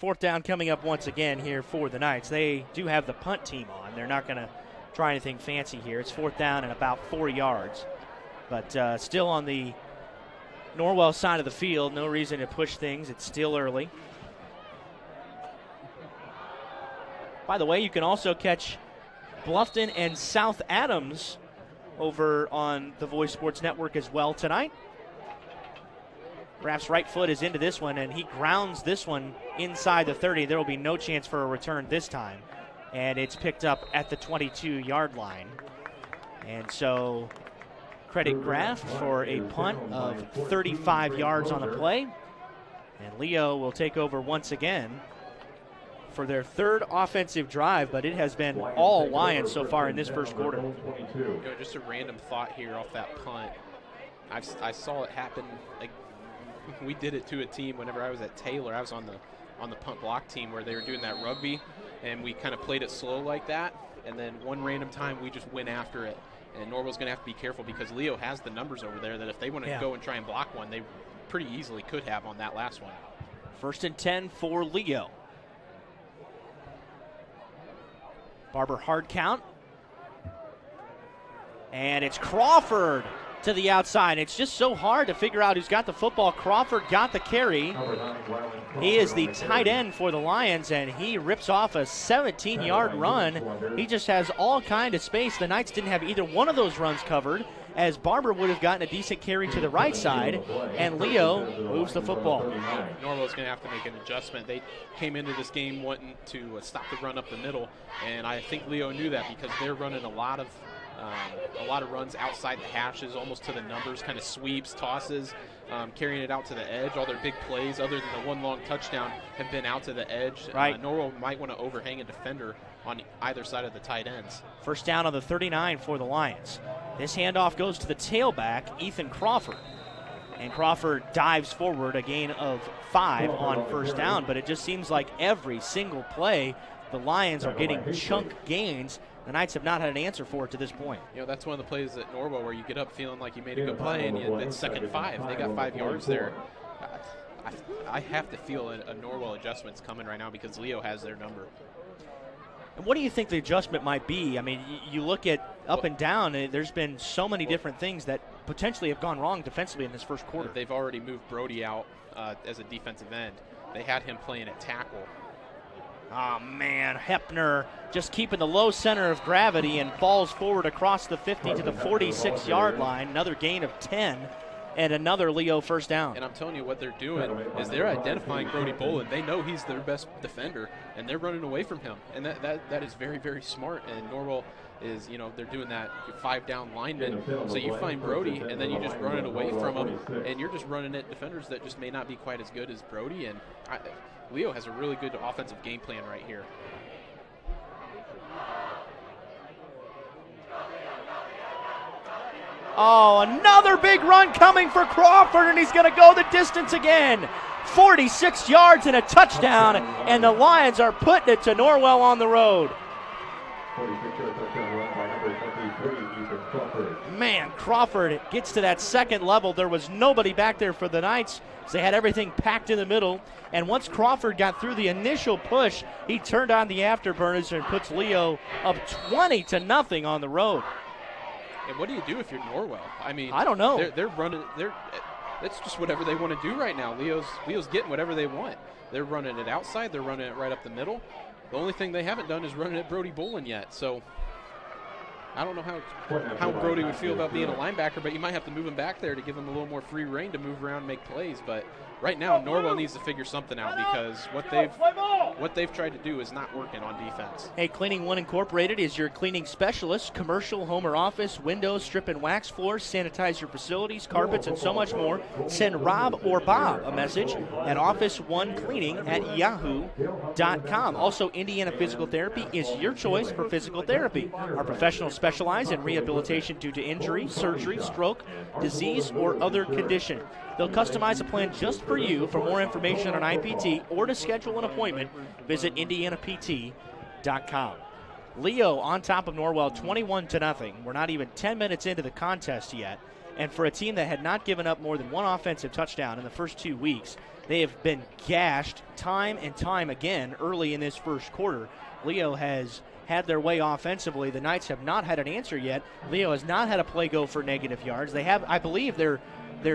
4th down coming up once again here for the Knights. They do have the punt team on. They're not going to try anything fancy here. It's 4th down and about 4 yards. But still on the Norwell side of the field. No reason to push things. It's still early. By the way, you can also catch Bluffton and South Adams over on the Voice Sports Network as well tonight. Raff's right foot is into this one, and he grounds this one inside the 30. There will be no chance for a return this time. And it's picked up at the 22-yard line. And so credit Graff for a punt of 35 yards on the play. And Leo will take over once again for their 3rd offensive drive, but it has been all Lions so far in this first quarter. Just a random thought here off that punt. I saw it happen. Like, we did it to a team whenever I was at Taylor. I was on the punt block team where they were doing that rugby, and we kind of played it slow like that. And then one random time we just went after it. And Norwell's going to have to be careful because Leo has the numbers over there that if they want to go and try and block one, they pretty easily could have on that last one. 1st and 10 for Leo. Barber hard count. And it's Crawford to the outside. It's just so hard to figure out who's got the football. Crawford got the carry. He is the tight end for the Lions, and he rips off a 17-yard run. He just has all kind of space. The Knights didn't have either one of those runs covered, as Barber would have gotten a decent carry to the right side, and Leo moves the football. Norwell's going to have to make an adjustment. They came into this game wanting to stop the run up the middle, and I think Leo knew that because they're running a lot of runs outside the hashes, almost to the numbers, kind of sweeps, tosses, carrying it out to the edge. All their big plays, other than the one long touchdown, have been out to the edge. Right. Norwell might want to overhang a defender on either side of the tight ends. 1st down on the 39 for the Lions. This handoff goes to the tailback, Ethan Crawford. And Crawford dives forward, a gain of 5 on 1st down, but it just seems like every single play the Lions are getting chunk gains. The Knights have not had an answer for it to this point. You know, that's one of the plays at Norwell where you get up feeling like you made a good play, and it's 2nd and 5. They got 5 yards there. I have to feel a Norwell adjustment's coming right now because Leo has their number. What do you think the adjustment might be? I mean, you look at up and down, there's been so many different things that potentially have gone wrong defensively in this first quarter. They've already moved Brody out as a defensive end. They had him playing at tackle. Oh, man, Hepner just keeping the low center of gravity and falls forward across the 50 to the 46-yard line. Another gain of 10 and another Leo first down. And I'm telling you what they're doing is they're identifying Brody Bolin. They know he's their best defender, and they're running away from him. And that is very, very smart. And Norwell is, they're doing that 5-down lineman. So you find Brody, and then you just run it away from him, and you're just running at defenders that just may not be quite as good as Brody. And Leo has a really good offensive game plan right here. Oh, another big run coming for Crawford, and he's going to go the distance again. 46 yards and a touchdown, and the Lions are putting it to Norwell on the road. Man, Crawford gets to that second level. There was nobody back there for the Knights. They had everything packed in the middle, and once Crawford got through the initial push, he turned on the afterburners and puts Leo up 20-0 on the road. And what do you do if you're Norwell? I mean, I don't know. They're running. That's just whatever they want to do right now. Leo's getting whatever they want. They're running it outside. They're running it right up the middle. The only thing they haven't done is running at Brody Bolin yet. So I don't know how Brody would feel about being a linebacker, but you might have to move him back there to give him a little more free reign to move around and make plays. But right now, Norwell needs to figure something out because what they've tried to do is not working on defense. Hey, Cleaning One Incorporated is your cleaning specialist. Commercial, home or office, windows, strip and wax floors, sanitize your facilities, carpets, and so much more. Send Rob or Bob a message at office1cleaning@yahoo.com. Also, Indiana Physical Therapy is your choice for physical therapy. Our professionals specialize in rehabilitation due to injury, surgery, stroke, disease, or other condition. They'll customize a plan just for you. For more information on IPT or to schedule an appointment, visit indianapt.com. Leo on top of Norwell 21-0. We're not even 10 minutes into the contest yet. And for a team that had not given up more than one offensive touchdown in the first 2 weeks, they have been gashed time and time again early in this first quarter. Leo has had their way offensively. The Knights have not had an answer yet. Leo has not had a play go for negative yards. They have, I believe, their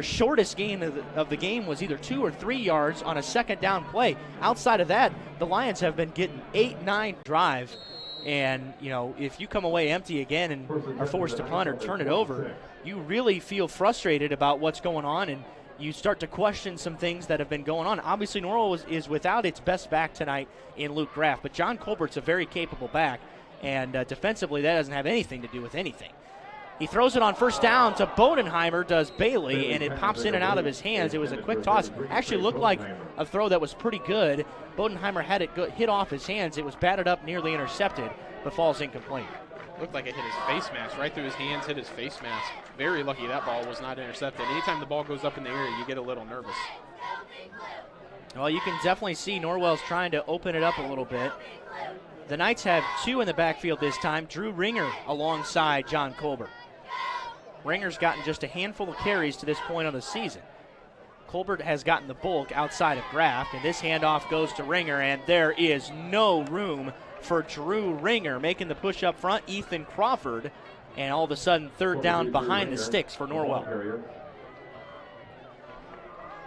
shortest gain of the game was either 2 or 3 yards on a second down play. Outside of that, the Lions have been getting 8-9 drive. And, if you come away empty again and are forced to punt or turn it over, you really feel frustrated about what's going on, and you start to question some things that have been going on. Obviously, Norwell is without its best back tonight in Luke Graff, but John Colbert's a very capable back, and defensively that doesn't have anything to do with anything. He throws it on first down to Bodenheimer, does Bailey, and it pops in and out of his hands. It was a quick toss. Actually looked like a throw that was pretty good. Bodenheimer had it hit off his hands. It was batted up, nearly intercepted, but falls incomplete. Looked like it hit his face mask, right through his hands, hit his face mask. Very lucky that ball was not intercepted. Anytime the ball goes up in the air, you get a little nervous. Well, you can definitely see Norwell's trying to open it up a little bit. The Knights have 2 in the backfield this time. Drew Ringer alongside John Colbert. Ringer's gotten just a handful of carries to this point on the season. Colbert has gotten the bulk outside of Graff, and this handoff goes to Ringer, and there is no room for Drew Ringer. Making the push up front, Ethan Crawford, and all of a sudden third down behind the sticks for Norwell.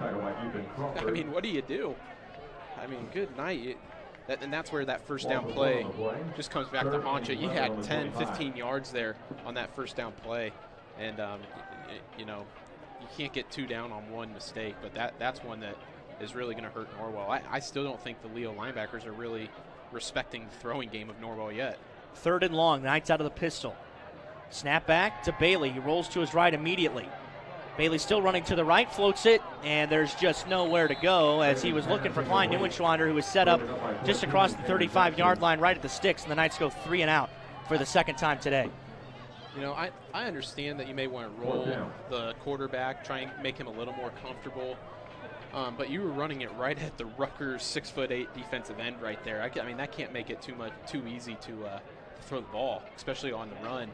I mean, what do you do? I mean, good night. And that's where that first down play just comes back to haunt you. You had 10, 15 yards there on that first down play. And, you can't get 2 down on one mistake, but that's one that is really going to hurt Norwell. I still don't think the Leo linebackers are really respecting the throwing game of Norwell yet. 3rd and long, Knights out of the pistol. Snap back to Bailey. He rolls to his right immediately. Bailey still running to the right, floats it, and there's just nowhere to go as he was looking for Klein Neuenschwander, who was set up just across the 35-yard line right at the sticks, and the Knights go 3 and out for the second time today. I understand that you may want to roll the quarterback, try and make him a little more comfortable, but you were running it right at the Rutgers 6'8" defensive end right there. I mean, that can't make it too easy to throw the ball, especially on the run.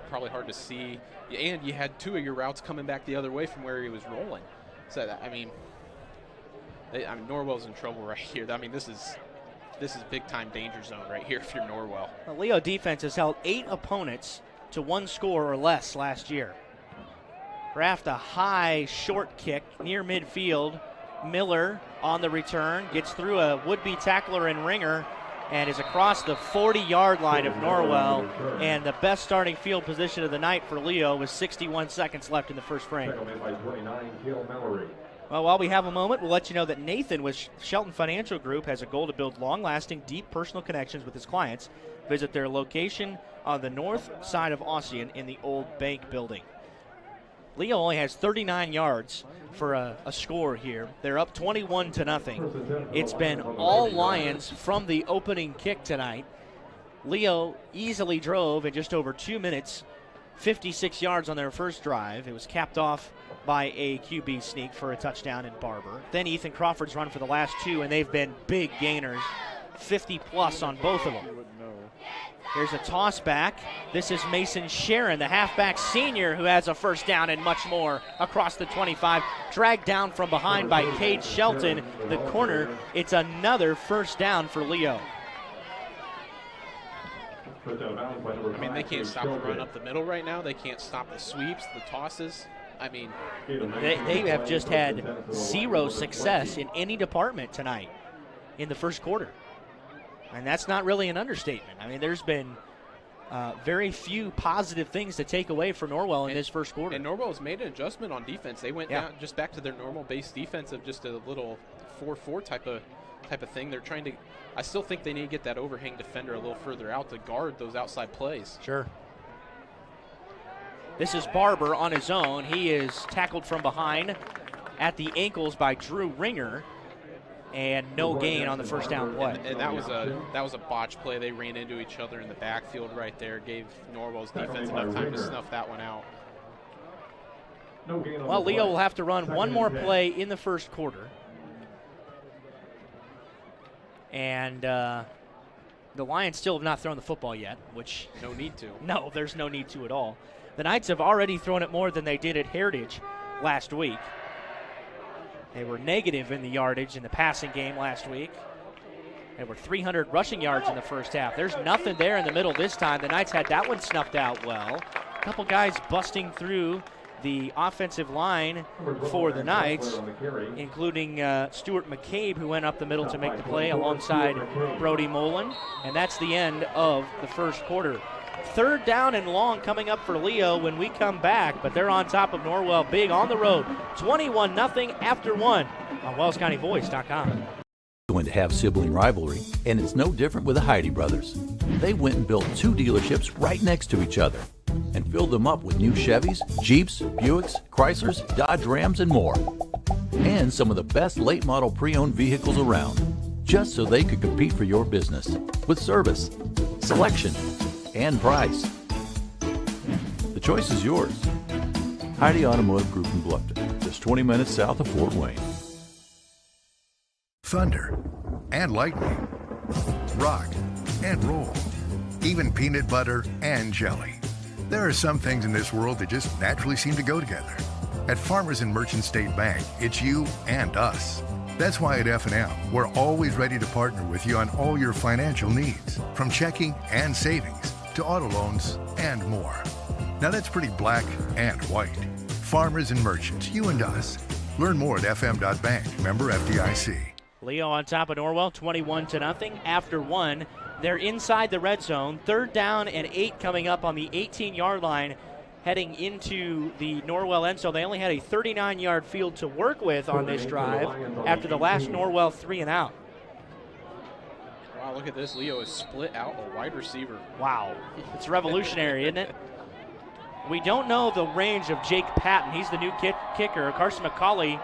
Probably hard to see. And you had 2 of your routes coming back the other way from where he was rolling. So, Norwell's in trouble right here. I mean, this is this is big-time danger zone right here if you're Norwell. The Leo defense has held 8 opponents to 1 score or less last year. Raft a high short kick near midfield. Miller on the return, gets through a would-be tackler and ringer, and is across the 40-yard line of Norwell. And the best starting field position of the night for Leo with 61 seconds left in the first frame. Well, while we have a moment, we'll let you know that Nathan with Shelton Financial Group has a goal to build long-lasting, deep personal connections with his clients. Visit their location on the north side of Ossian in the old bank building. Leo only has 39 yards for a score here. They're up 21-0. It's been all Lions from the opening kick tonight. Leo easily drove in just over 2 minutes, 56 yards on their first drive. It was capped off by a QB sneak for a touchdown in Barber. Then Ethan Crawford's run for the last 2, and they've been big gainers, 50-plus on both of them. Here's a toss back. This is Mason Sharon, the halfback senior, who has a first down and much more across the 25. Dragged down from behind by Cade Shelton, the corner. It's another first down for Leo. I mean, they can't stop the run up the middle right now. They can't stop the sweeps, the tosses. I mean, they have just had 0 success in any department tonight in the first quarter. And that's not really an understatement. I mean, there's been very few positive things to take away for Norwell in this first quarter. And Norwell has made an adjustment on defense. They went down just back to their normal base defense of just a little 4-4 type of thing. They're trying to – I still think they need to get that overhang defender a little further out to guard those outside plays. Sure. This is Barber on his own. He is tackled from behind at the ankles by Drew Ringer. And no gain on the first down play. And that was a botch play. They ran into each other in the backfield right there. Gave Norwell's defense enough time to snuff that one out. Well, Leo will have to run one more play in the first quarter. And the Lions still have not thrown the football yet, which... No need to. No, there's no need to at all. The Knights have already thrown it more than they did at Heritage last week. They were negative in the yardage in the passing game last week. They were 300 rushing yards in the first half. There's nothing there in the middle this time. The Knights had that one snuffed out well. A couple guys busting through the offensive line for the Knights, including Stuart McCabe, who went up the middle to make the play alongside Brody Mullen. And that's the end of the first quarter. 3rd down and long coming up for Leo when we come back, but they're on top of Norwell big on the road. 21-0 after 1 on WellsCountyVoice.com. Going to have sibling rivalry, and it's no different with the Heidi brothers. They went and built 2 dealerships right next to each other and filled them up with new Chevys, Jeeps, Buicks, Chryslers, Dodge Rams, and more. And some of the best late model pre-owned vehicles around, just so they could compete for your business with service, selection, and price. The choice is yours. Heidi Automotive Group in Bluffton, just 20 minutes south of Fort Wayne. Thunder and lightning, rock and roll, even peanut butter and jelly. There are some things in this world that just naturally seem to go together. At Farmers and Merchant State Bank, it's you and us. That's why at F&M, we're always ready to partner with you on all your financial needs, from checking and savings to auto loans and more. Now that's pretty black and white. Farmers and Merchants, you and us. Learn more at fm.bank, member FDIC. Leo on top of Norwell, 21-0 after 1. They're inside the red zone. 3rd down and 8 coming up on the 18-yard line, heading into the Norwell end zone. They only had a 39-yard field to work with on this drive after the last Norwell 3-and-out. Wow, look at this. Leo has split out a wide receiver. Wow. It's revolutionary, isn't it? We don't know the range of Jake Patton. He's the new kicker. Carson McCauley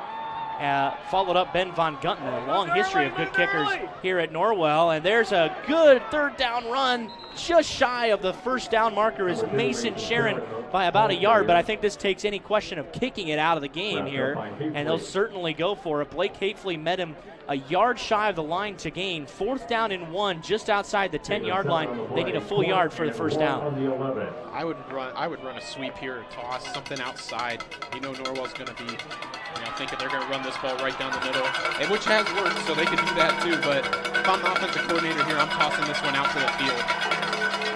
followed up Ben Von Gunten, a long history of good kickers here at Norwell. And there's a good 3rd down run. Just shy of the first down marker is Mason Sharon by about a yard, but I think this takes any question of kicking it out of the game here, and they'll certainly go for it. Blake Hafley met him a yard shy of the line to gain. 4th down and 1, just outside the 10-yard line. They need a full yard for the first down. I would run a sweep here, a toss, something outside. You know Norwell's going to be thinking they're going to run this ball right down the middle, and which has worked, so they can do that too. But if I'm the offensive coordinator here, I'm tossing this one out to the field.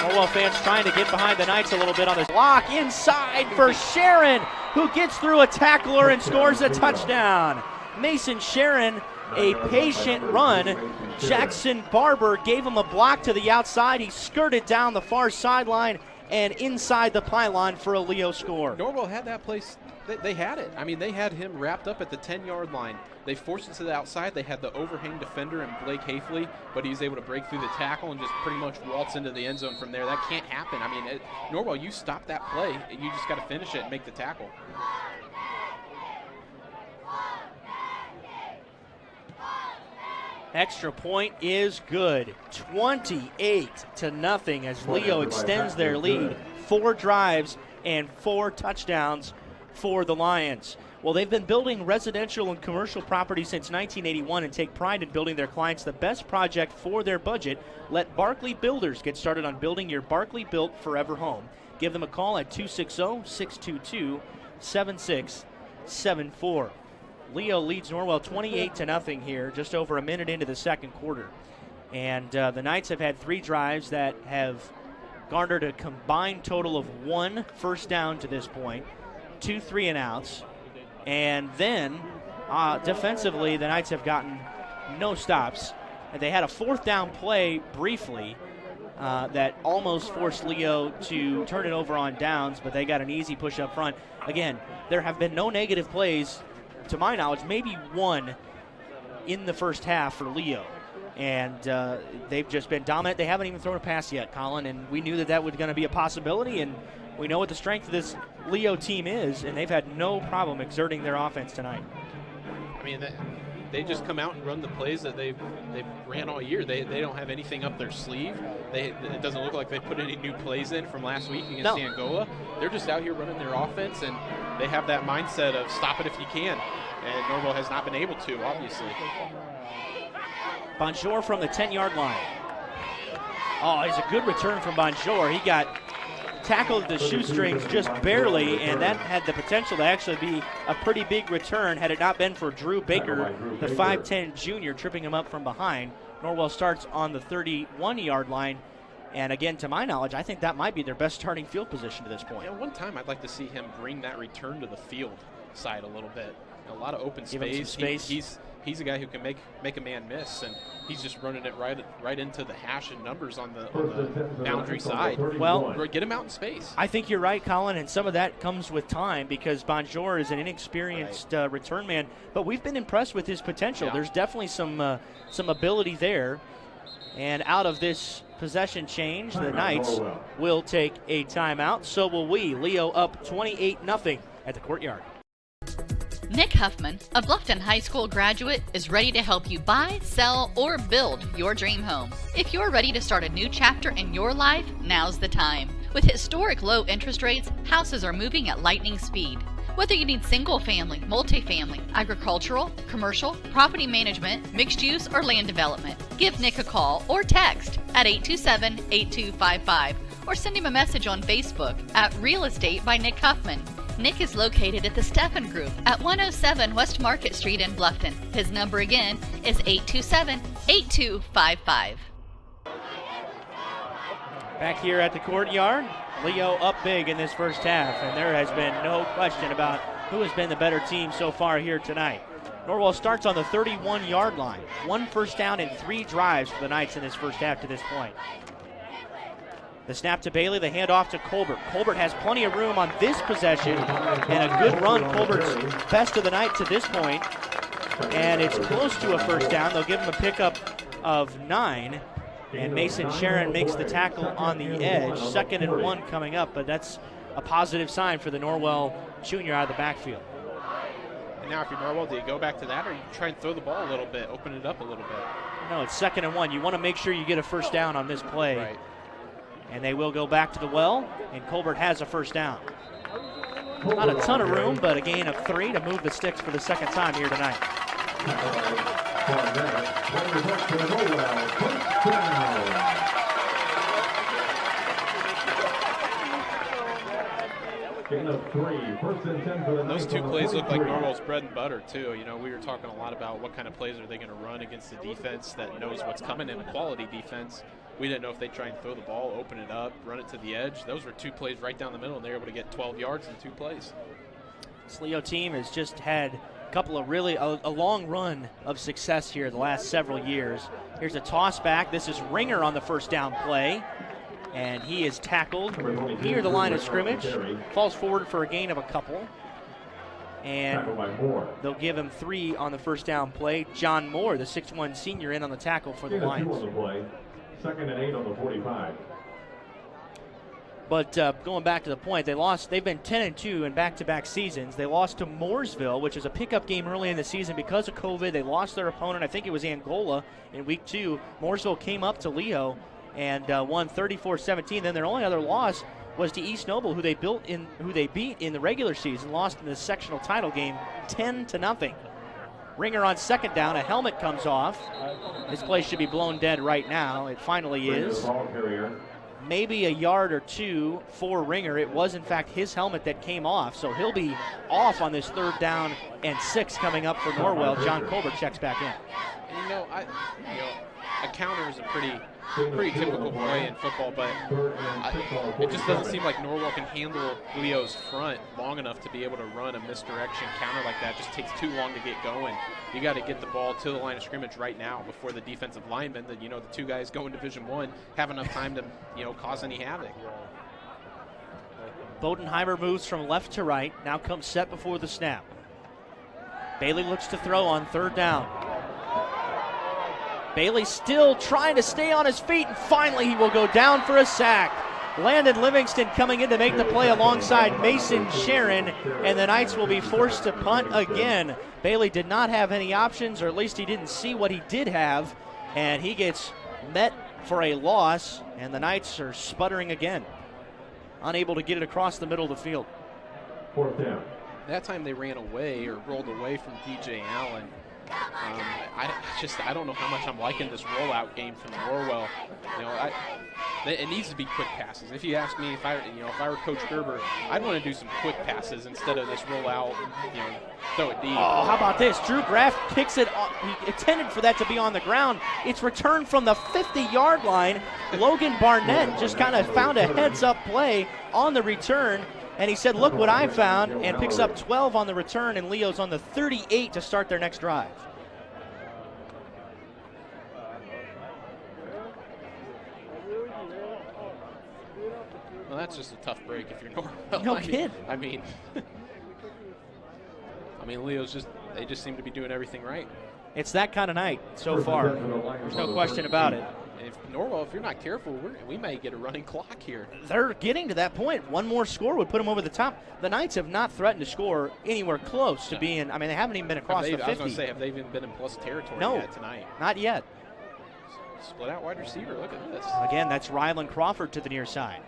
Norwell fans trying to get behind the Knights a little bit on this block. Inside for Sharon, who gets through a tackler and scores a touchdown. Mason Sharon, a patient run. Jackson Barber gave him a block to the outside. He skirted down the far sideline and inside the pylon for a Leo score. Norwell had that place. They had it. I mean, they had him wrapped up at the 10-yard line. They forced it to the outside. They had the overhang defender and Blake Hafley, but he was able to break through the tackle and just pretty much waltz into the end zone from there. That can't happen. I mean, Norwell, you stop that play, you just got to finish it and make the tackle. Extra point is good. 28-0 as Leo extends their lead. 4 drives and 4 touchdowns for the Lions. Well, they've been building residential and commercial property since 1981 and take pride in building their clients the best project for their budget. Let Barkley Builders get started on building your Barkley Built Forever home. Give them a call at 260-622-7674. Leo leads Norwell 28-0 here, just over a minute into the second quarter. And the Knights have had 3 drives that have garnered a combined total of 1 first down to this point, 2 3-and-outs. And then defensively, the Knights have gotten no stops. And they had a 4th down play briefly that almost forced Leo to turn it over on downs, but they got an easy push up front. Again, there have been no negative plays, to my knowledge, maybe 1 in the first half for Leo. And they've just been dominant. They haven't even thrown a pass yet, Colin, and we knew that was going to be a possibility, and we know what the strength of this Leo team is, and they've had no problem exerting their offense tonight. I mean, they just come out and run the plays that they've ran all year. They don't have anything up their sleeve. It doesn't look like they put any new plays in from last week against Angola. They're just out here running their offense, and they have that mindset of stop it if you can. And Norwell has not been able to, obviously. Bonjour from the 10-yard line. Oh, it's a good return from Bonjour. He got tackled at the shoestrings just barely, and that had the potential to actually be a pretty big return had it not been for Drew Baker, the 5'10 junior, tripping him up from behind. Norwell starts on the 31-yard line, and again, to my knowledge, I think that might be their best starting field position to this point. Yeah, one time I'd like to see him bring that return to the field side a little bit. A lot of open space. He's a guy who can make a man miss, and he's just running it right into the hash and numbers on the boundary side. Well, get him out in space. I think you're right, Colin, and some of that comes with time because Bonjour is an inexperienced return man, but we've been impressed with his potential. Yeah. There's definitely some ability there. And out of this possession change, the Knights will take a timeout. So will we. Leo up 28-0 at the Courtyard. Nick Huffman, a Bluffton High School graduate, is ready to help you buy, sell, or build your dream home. If you're ready to start a new chapter in your life, now's the time. With historic low interest rates, houses are moving at lightning speed. Whether you need single-family, multifamily, agricultural, commercial, property management, mixed use, or land development, give Nick a call or text at 827-8255 or send him a message on Facebook at Real Estate by Nick Huffman. Nick is located at the Steffen Group at 107 West Market Street in Bluffton. His number again is 827-8255. Back here at the Courtyard, Leo up big in this first half, and there has been no question about who has been the better team so far here tonight. Norwell starts on the 31-yard line. 1 first down and 3 drives for the Knights in this first half to this point. The snap to Bailey, the handoff to Colbert. Colbert has plenty of room on this possession, and a good run. Colbert's best of the night to this point, and it's close to a first down. They'll give him a pickup of 9, and Mason Sharon makes the tackle on the edge. 2nd and 1 coming up, but that's a positive sign for the Norwell junior out of the backfield. And now if you're Norwell, do you go back to that, or you try and throw the ball a little bit, open it up a little bit? No, it's 2nd and 1. You want to make sure you get a first down on this play. Right. And they will go back to the well, and Colbert has a first down. Not a ton of room, but a gain of 3 to move the sticks for the second time here tonight. Gain of 3, first and 10 for the And those Knights two on the plays look like 43. Norwell's bread and butter, too. You know, we were talking a lot about what kind of plays are they going to run against the defense that knows what's coming in, a quality defense. We didn't know if they'd try and throw the ball, open it up, run it to the edge. Those were 2 plays right down the middle, and they were able to get 12 yards in 2 plays. This Leo team has just had a couple of really, a long run of success here the last several years. Here's a toss back. This is Ringer on the first down play. And he is tackled near the line of scrimmage. Falls forward for a gain of a couple. And they'll give him 3 on the first down play. John Moore, the 6'1 senior, in on the tackle for the Lions. 2 on the play. 2nd and 8 on the 45. But going back to the point, they've been 10-2 in back-to-back seasons. They lost to Mooresville, which is a pickup game early in the season because of COVID. They lost their opponent, I think it was Angola, in week 2. Mooresville came up to Leo and won 34-17. Then their only other loss was to East Noble, who they beat in the regular season, lost in the sectional title game 10-0. Ringer on second down, a helmet comes off. This play should be blown dead right now. It finally is. Maybe a yard or 2 for Ringer. It was in fact his helmet that came off, so he'll be off on this 3rd down and 6 coming up for Norwell. John Colbert checks back in. And a counter is a pretty typical play in football, but it just doesn't seem like Norwell can handle Leo's front long enough to be able to run a misdirection counter like that. It just takes too long to get going. You got to get the ball to the line of scrimmage right now before the defensive linemen, the 2 guys go in Division I, have enough time to cause any havoc. Bodenheimer moves from left to right, now comes set before the snap. Bailey looks to throw on 3rd down. Bailey still trying to stay on his feet, and finally he will go down for a sack. Landon Livingston coming in to make the play alongside Mason Sharon, and the Knights will be forced to punt again. Bailey did not have any options, or at least he didn't see what he did have, and he gets met for a loss, and the Knights are sputtering again, unable to get it across the middle of the field. 4th down. That time they ran away or rolled away from DJ Allen. I don't know how much I'm liking this rollout game from Norwell. It needs to be quick passes. If you ask me, if I were Coach Gerber, I'd want to do some quick passes instead of this rollout, throw it deep. Oh, how about this? Drew Graff kicks it. He intended for that to be on the ground. It's returned from the 50-yard line. Logan Barnett just kind of found a heads-up play on the return. And he said, look what I found, and picks up 12 on the return, and Leo's on the 38 to start their next drive. Well, that's just a tough break if you're Norwell. No kid. I mean, Leo's they just seem to be doing everything right. It's that kind of night so far. There's no question about it. If Norwell, if you're not careful, we may get a running clock here. They're getting to that point. One more score would put them over the top. The Knights have not threatened to score anywhere close to being, they haven't even been across the 50. I was going to say, have they even been in plus territory yet tonight? Not yet. Split out wide receiver, look at this. Again, that's Rylan Crawford to the near side.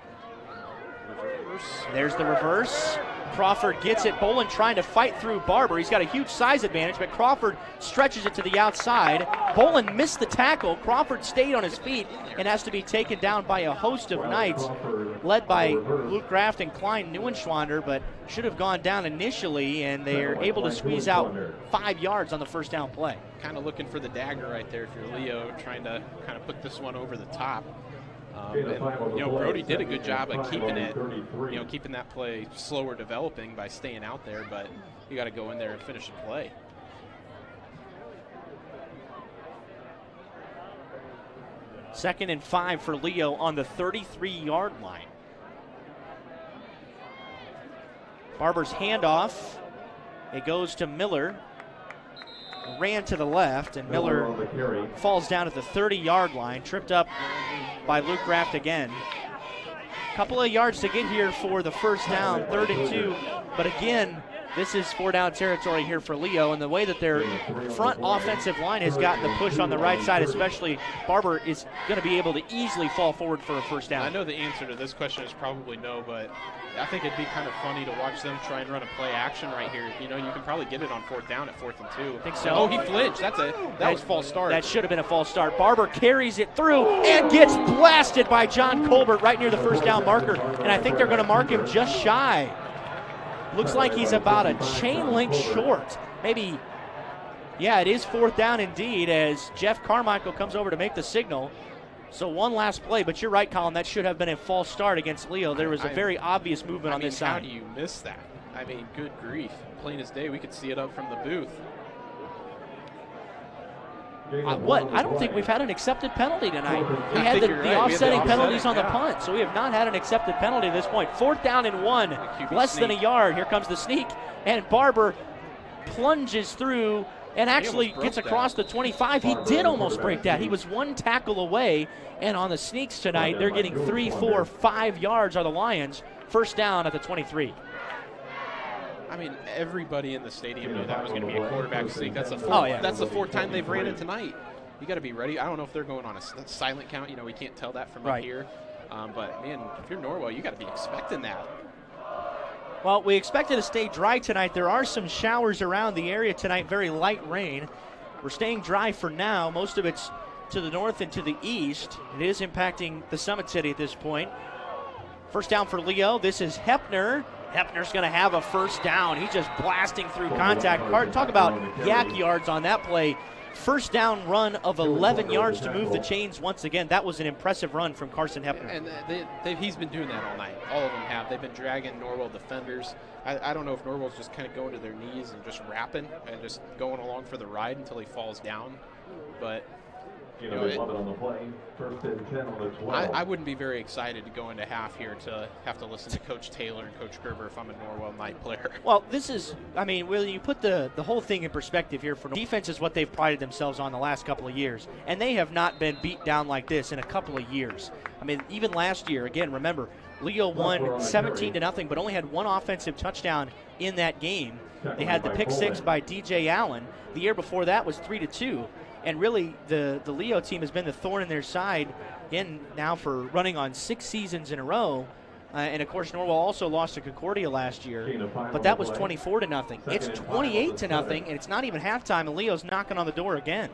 Reverse. There's the reverse. Crawford gets it. Bolin trying to fight through Barber. He's got a huge size advantage, but Crawford stretches it to the outside. Bolin missed the tackle. Crawford stayed on his feet and has to be taken down by a host of Knights, led by Luke Graft and Klein Neuenschwander, but should have gone down initially, and they're able to squeeze out 5 yards on the first down play. Kind of looking for the dagger right there if you're Leo, trying to kind of put this one over the top. Brody did a good job of keeping it, keeping that play slower developing by staying out there, but you got to go in there and finish the play. Second and 5 for Leo on the 33-yard line. Barber's handoff. It goes to Miller. Ran to the left, and Miller falls down at the 30-yard line, tripped up by Luke Graft again. Couple of yards to get here for the first down, 3rd and 2, but again, this is 4-down territory here for Leo, and the way that their front offensive line has gotten the push on the right side, especially Barber, is going to be able to easily fall forward for a first down. I know the answer to this question is probably no, but I think it'd be kind of funny to watch them try and run a play action right here. You can probably get it on 4th down at 4th and 2. I think so. Oh, he flinched. That was false start. That should have been a false start. Barber carries it through and gets blasted by John Colbert right near the first down marker, and I think they're going to mark him just shy. Looks like he's about a chain link short. Maybe, yeah, it is 4th down indeed as Jeff Carmichael comes over to make the signal. So one last play, but you're right, Colin, that should have been a false start against Leo. There was a very obvious movement on this side. How do you miss that? I mean, good grief. Plain as day, we could see it up from the booth. I don't think we've had an accepted penalty tonight. We had the offsetting penalties on the punt, so we have not had an accepted penalty at this point. 4th down and 1, less than a yard. Here comes the sneak, and Barber plunges through and actually gets across the 25. He did almost break that. He was 1 tackle away, and on the sneaks tonight, they're getting 3, 4, 5 yards are the Lions. 1st down at the 23. I mean, everybody in the stadium knew that was going to be a quarterback sneak. That's the 4th time they've ran it tonight. You got to be ready. I don't know if they're going on a silent count. You know, we can't tell that from up here. But, man, if you're Norwell, you got to be expecting that. Well, we expect it to stay dry tonight. There are some showers around the area tonight, very light rain. We're staying dry for now. Most of it's to the north and to the east. It is impacting the Summit City at this point. 1st down for Leo. This is Hepner. Hepner's going to have a 1st down. He's just blasting through contact. Talk about yak yards on that play. 1st down run of 11 yards to move the chains once again. That was an impressive run from Carson Hepner. And he's been doing that all night. All of them have. They've been dragging Norwell defenders. I don't know if Norwell's just kind of going to their knees and just rapping and just going along for the ride until he falls down. But you know, I wouldn't be very excited to go into half here to have to listen to Coach Taylor and Coach Gerber if I'm a Norwell Knight player. Well, this is, I mean, when you put the whole thing in perspective here, for defense is what they've prided themselves on the last couple of years, and they have not been beat down like this in a couple of years. I mean, even last year, again, remember, Leo won 17-0, but only had 1 offensive touchdown in that game. They had the pick 6 by DJ Allen. The year before that was 3-2. And really, the Leo team has been the thorn in their side, again, now for running on 6 seasons in a row. And, of course, Norwell also lost to Concordia last year, but that was 24-0. It's 28-0, and it's not even halftime, and Leo's knocking on the door again.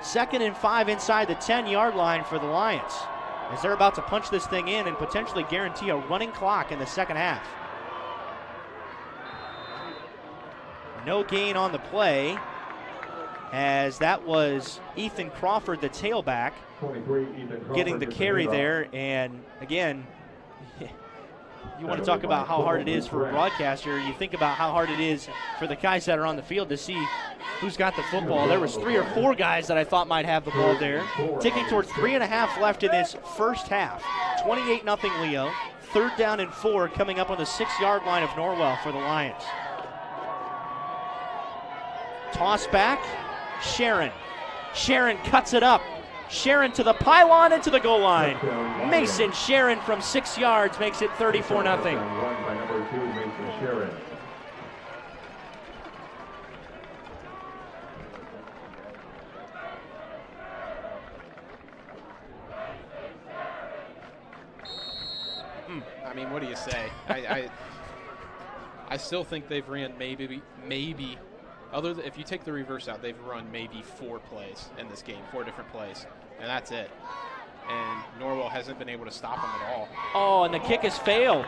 2nd and 5 inside the 10-yard line for the Lions, as they're about to punch this thing in and potentially guarantee a running clock in the second half. No gain on the play, as that was Ethan Crawford, the tailback, getting the carry there. And again, you want to talk about how hard it is for a broadcaster. You think about how hard it is for the guys that are on the field to see who's got the football. There was 3 or 4 guys that I thought might have the ball there. Ticking towards 3.5 left in this first half. 28-0 Leo. 3rd down and 4 coming up on the 6-yard line of Norwell for the Lions. Toss back. Sharon cuts it up. Sharon to the pylon and to the goal line. Mason Sharon from 6 yards makes it 34-0. I mean, what do you say? I still think they've ran maybe. Other than if you take the reverse out, they've run maybe 4 plays in this game, 4 different plays, and that's it. And Norwell hasn't been able to stop them at all. Oh, and the kick has failed.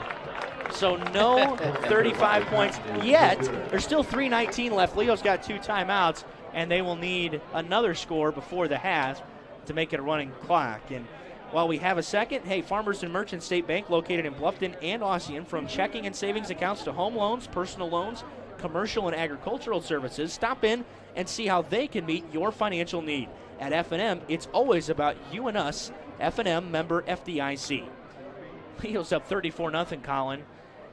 So no 35 points yet. There's still 3:19 left. Leo's got 2 timeouts, and they will need another score before the half to make it a running clock. And while we have a second, hey, Farmers and Merchant State Bank, located in Bluffton and Ossian, from checking and savings accounts to home loans, personal loans, commercial and agricultural services. Stop in and see how they can meet your financial need. At F&M, it's always about you and us. F&M, member FDIC. Leo's up 34-0, Colin.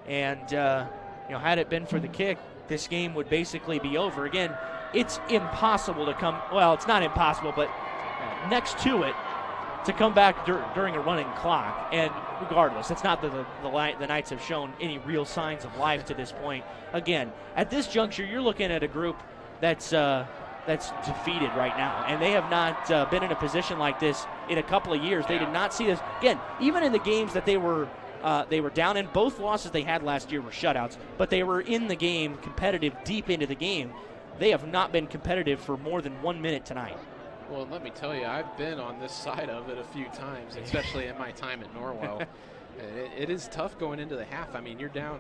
And, had it been for the kick, this game would basically be over. Again, it's impossible to come, well, it's not impossible, but next to it, to come back during a running clock. And regardless, it's not that the Knights have shown any real signs of life to this point. Again, at this juncture, you're looking at a group that's defeated right now, and they have not been in a position like this in a couple of years. They did not see this. Again, even in the games that they were down in, both losses they had last year were shutouts, but they were in the game, competitive deep into the game. They have not been competitive for more than 1 minute tonight. Well, let me tell you, I've been on this side of it a few times, especially in my time at Norwell. It is tough going into the half. I mean, you're down.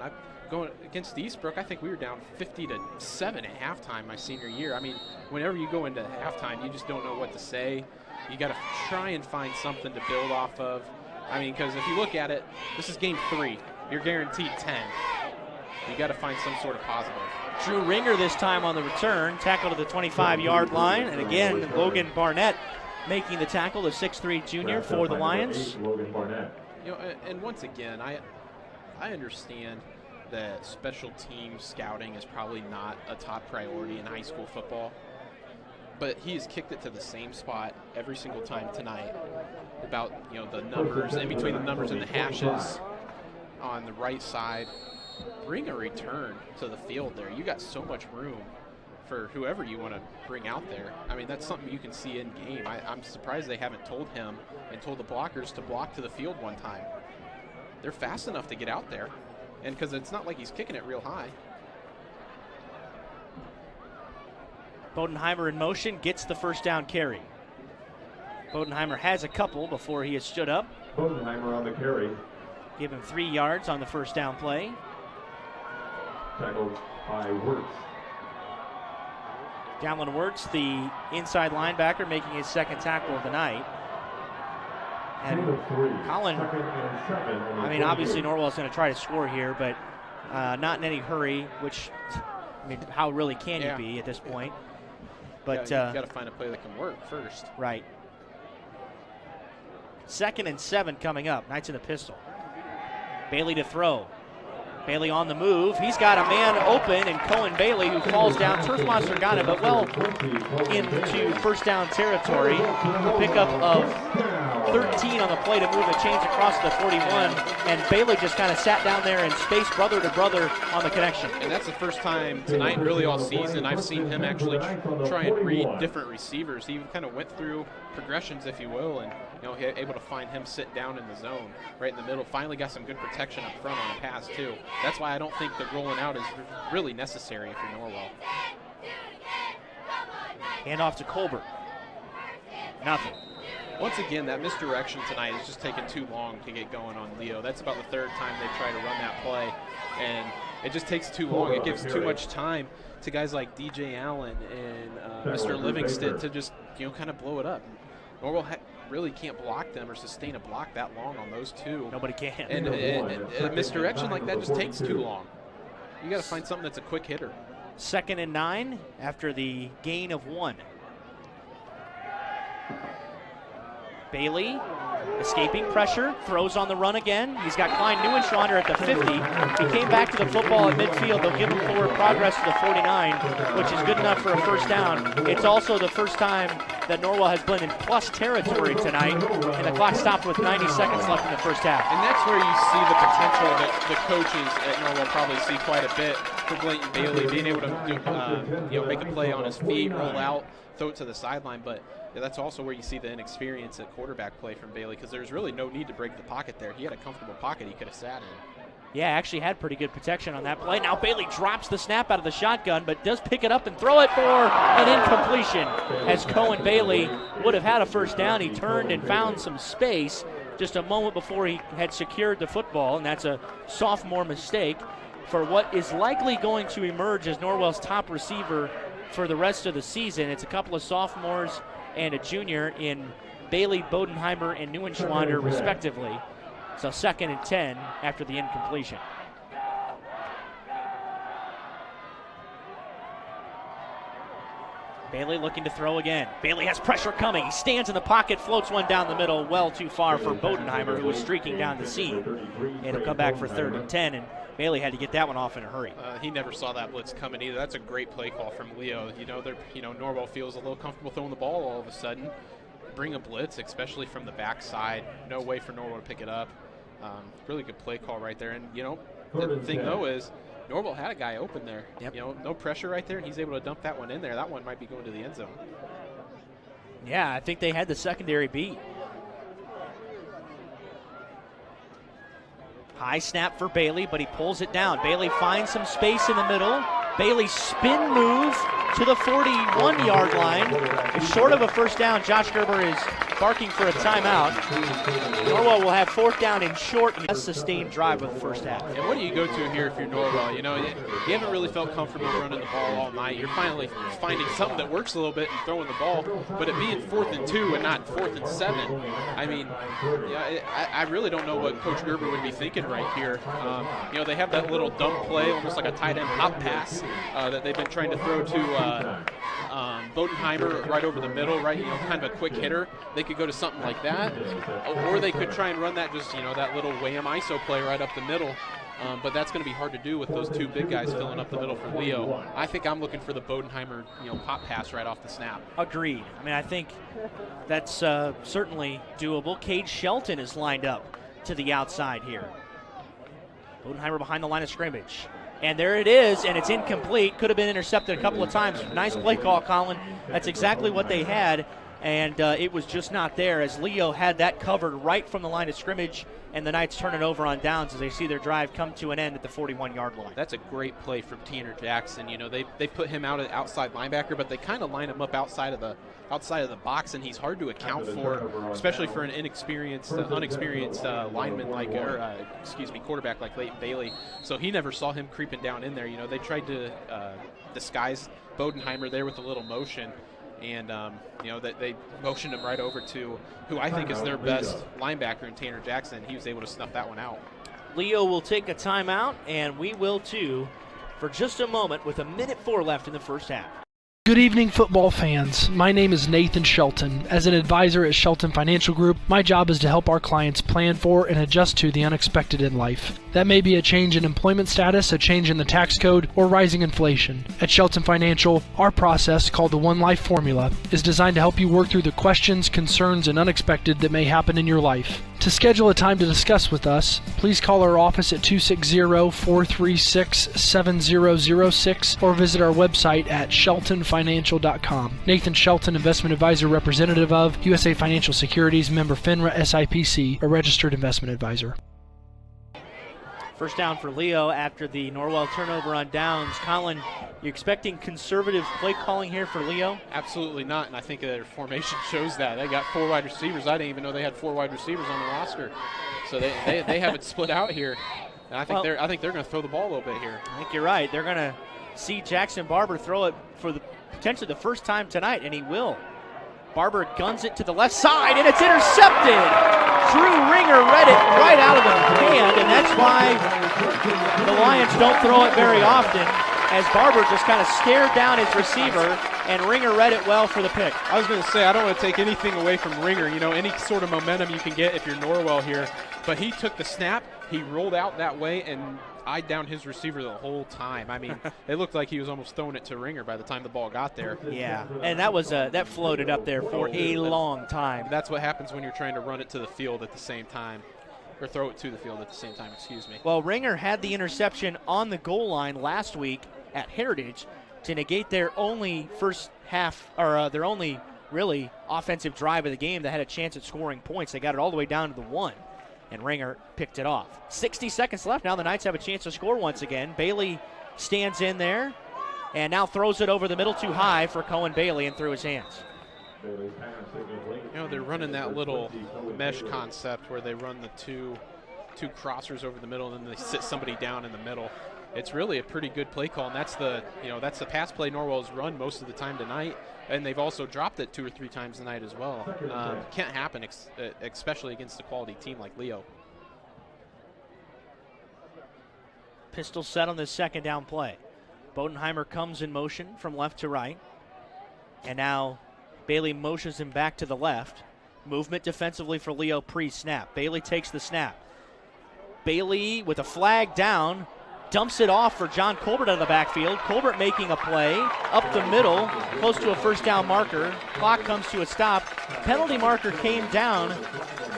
going against Eastbrook, I think we were down 50-7 at halftime my senior year. I mean, whenever you go into halftime, you just don't know what to say. You got to try and find something to build off of. I mean, because if you look at it, this is game 3. You're guaranteed 10. You got to find some sort of positive. Drew Ringer this time on the return, tackle to the 25-yard line, and again, Logan Barnett making the tackle, the 6'3" junior for the Lions. Logan Barnett. You know, and once again, I understand that special team scouting is probably not a top priority in high school football, but he has kicked it to the same spot every single time tonight. About, you know, the numbers, in between the numbers and the hashes on the right side. Bring a return to the field there. You got so much room for whoever you want to bring out there. I mean, that's something you can see in game. I'm surprised they haven't told him and told the blockers to block to the field one time. They're fast enough to get out there, and because it's not like he's kicking it real high. Bodenheimer in motion, gets the first down carry. Bodenheimer has a couple before he has stood up. Bodenheimer on the carry. Give him 3 yards on the first down play. Tackled by Wirtz. Dallin Wirtz, the inside linebacker, making his second tackle of the night. And Colin, I mean, obviously Norwell's going to try to score here, but not in any hurry, which, I mean, how really can you be at this point? But you got to find a play that can work first. Right. 2nd and 7 coming up. Knights in the pistol. Bailey to throw. Bailey on the move. He's got a man open, and Cohen Bailey, who falls down. Turf Monster got him, but well into first down territory. The pickup of 13 on the play to move a chains across the 41, and Bailey just kind of sat down there and spaced brother to brother on the connection. And that's the first time tonight, really all season, I've seen him actually try and read different receivers. He kind of went through progressions, if you will, and able to find him sit down in the zone right in the middle. Finally got some good protection up front on the pass too. That's why I don't think the rolling out is really necessary if you're Norwell. Hand off to Colbert. Nothing. Once again, that misdirection tonight is just taking too long to get going on Leo. That's about the 3rd time they try to run that play, and it just takes too long. It gives too much time to guys like DJ Allen and Mr. Livingston to just kind of blow it up. Norwell really can't block them or sustain a block that long on those two. Nobody can. And a misdirection like that just takes too long. You got to find something that's a quick hitter. 2nd and 9 after the gain of 1. Bailey escaping pressure, throws on the run again. He's got Klein Neuenschwander at the 50. He came back to the football at midfield. They'll give him forward progress to the 49, which is good enough for a first down. It's also the first time that Norwell has been in plus territory tonight, and the clock stopped with 90 seconds left in the first half. And that's where you see the potential that the coaches at Norwell probably see quite a bit for Blayton Bailey, being able to make a play on his feet, roll out, throw it to the sideline, but that's also where you see the inexperience at quarterback play from Bailey, because there's really no need to break the pocket there. He had a comfortable pocket he could have sat in. Yeah, actually had pretty good protection on that play. Now Bailey drops the snap out of the shotgun, but does pick it up and throw it for an incompletion. As Cohen Bailey would have had a first down, he turned and found some space just a moment before he had secured the football, and that's a sophomore mistake for what is likely going to emerge as Norwell's top receiver for the rest of the season. It's a couple of sophomores and a junior in Bailey, Bodenheimer, and Neuenschwander, respectively. So 2nd and 10 after the incompletion. Bailey looking to throw again. Bailey has pressure coming. He stands in the pocket, floats one down the middle, well too far for Bodenheimer, who was streaking down the seam. It'll come back for 3rd and 10, and Bailey had to get that one off in a hurry. He never saw that blitz coming either. That's a great play call from Leo. Norwell feels a little comfortable throwing the ball all of a sudden. Bring a blitz, especially from the backside. No way for Norwell to pick it up. Really good play call right there. And, the thing, though, is Norwell had a guy open there. Yep. No pressure right there, and he's able to dump that one in there. That one might be going to the end zone. Yeah, I think they had the secondary beat. High snap for Bailey, but he pulls it down. Bailey finds some space in the middle. Bailey spin move to the 41-yard line. It's short of a first down. Josh Gerber is barking for a timeout. Norwell will have 4th down and short, and a sustained drive with the first half. And what do you go to here if you're Norwell? You know, you haven't really felt comfortable running the ball all night. You're finally finding something that works a little bit and throwing the ball, but it being 4th and 2 and not 4th and 7, I mean, I really don't know what Coach Gerber would be thinking right here. You know, they have that little dump play, almost like a tight end pop pass that they've been trying to throw to Bodenheimer right over the middle, right? You know, kind of a quick hitter. They could go to something like that, or they could try and run that just, you know, that little wham ISO play right up the middle. But that's going to be hard to do with those two big guys filling up the middle for Leo. I think I'm looking for the Bodenheimer, you know, pop pass right off the snap. Agreed. I mean, I think that's certainly doable. Cade Shelton is lined up to the outside here. Bodenheimer behind the line of scrimmage. And there it is, and it's incomplete. Could have been intercepted a couple of times. Nice play call, Colin. That's exactly what they had, and it was just not there as Leo had that covered right from the line of scrimmage, and the Knights turn it over on downs as they see their drive come to an end at the 41-yard line. That's a great play from Tanner Jackson. You know, they put him out at outside linebacker, but they kind of line him up outside of the box, and he's hard to account for, especially for an unexperienced lineman quarterback like Leighton Bailey. So he never saw him creeping down in there. You know, they tried to disguise Bodenheimer there with a little motion, and you know, that they motioned him right over to who I think is their best linebacker in Tanner Jackson. He was able to snuff that one out. Leo will take a timeout, and we will too, for just a moment with 1:04 left in the first half. Good evening, football fans. My name is Nathan Shelton. As an advisor at Shelton Financial Group, my job is to help our clients plan for and adjust to the unexpected in life. That may be a change in employment status, a change in the tax code, or rising inflation. At Shelton Financial, our process, called the One Life Formula, is designed to help you work through the questions, concerns, and unexpected that may happen in your life. To schedule a time to discuss with us, please call our office at 260-436-7006 or visit our website at sheltonfinancial.com. Nathan Shelton, Investment Advisor Representative of USA Financial Securities, member FINRA SIPC, a registered investment advisor. First down for Leo after the Norwell turnover on downs. Colin, you expecting conservative play calling here for Leo? Absolutely not, and I think their formation shows that. They got 4 wide receivers. I didn't even know they had 4 wide receivers on the roster. So they have it split out here. And I think they're going to throw the ball a little bit here. I think you're right. They're going to see Jackson Barber throw it for potentially the first time tonight, and he will. Barber guns it to the left side, and it's intercepted. Drew Ringer read it right out of the hand, and that's why the Lions don't throw it very often, as Barber just kind of stared down his receiver, and Ringer read it well for the pick. I was going to say, I don't want to take anything away from Ringer. You know, any sort of momentum you can get if you're Norwell here. But he took the snap, he rolled out that way, and eyed down his receiver the whole time. I mean, it looked like he was almost throwing it to Ringer by the time the ball got there. Yeah, and that was that floated up there for a long time. That's what happens when you're trying to run it to the field at the same time, or throw it to the field at the same time, excuse me. Well, Ringer had the interception on the goal line last week at Heritage to negate their only their only really offensive drive of the game that had a chance at scoring points. They got it all the way down to the 1. And Ringer picked it off. 60 seconds left. Now the Knights have a chance to score once again. Bailey stands in there and now throws it over the middle too high for Cohen Bailey and through his hands. You know, they're running that little mesh concept where they run the two crossers over the middle and then they sit somebody down in the middle. It's really a pretty good play call, and that's the pass play Norwell's run most of the time tonight, and they've also dropped it 2 or 3 times tonight as well. Can't happen, especially against a quality team like Leo. Pistol set on this second down play. Bodenheimer comes in motion from left to right, and now Bailey motions him back to the left. Movement defensively for Leo pre-snap. Bailey takes the snap. Bailey with a flag down, dumps it off for John Colbert out of the backfield. Colbert making a play up the middle, close to a first down marker. Clock comes to a stop. Penalty marker came down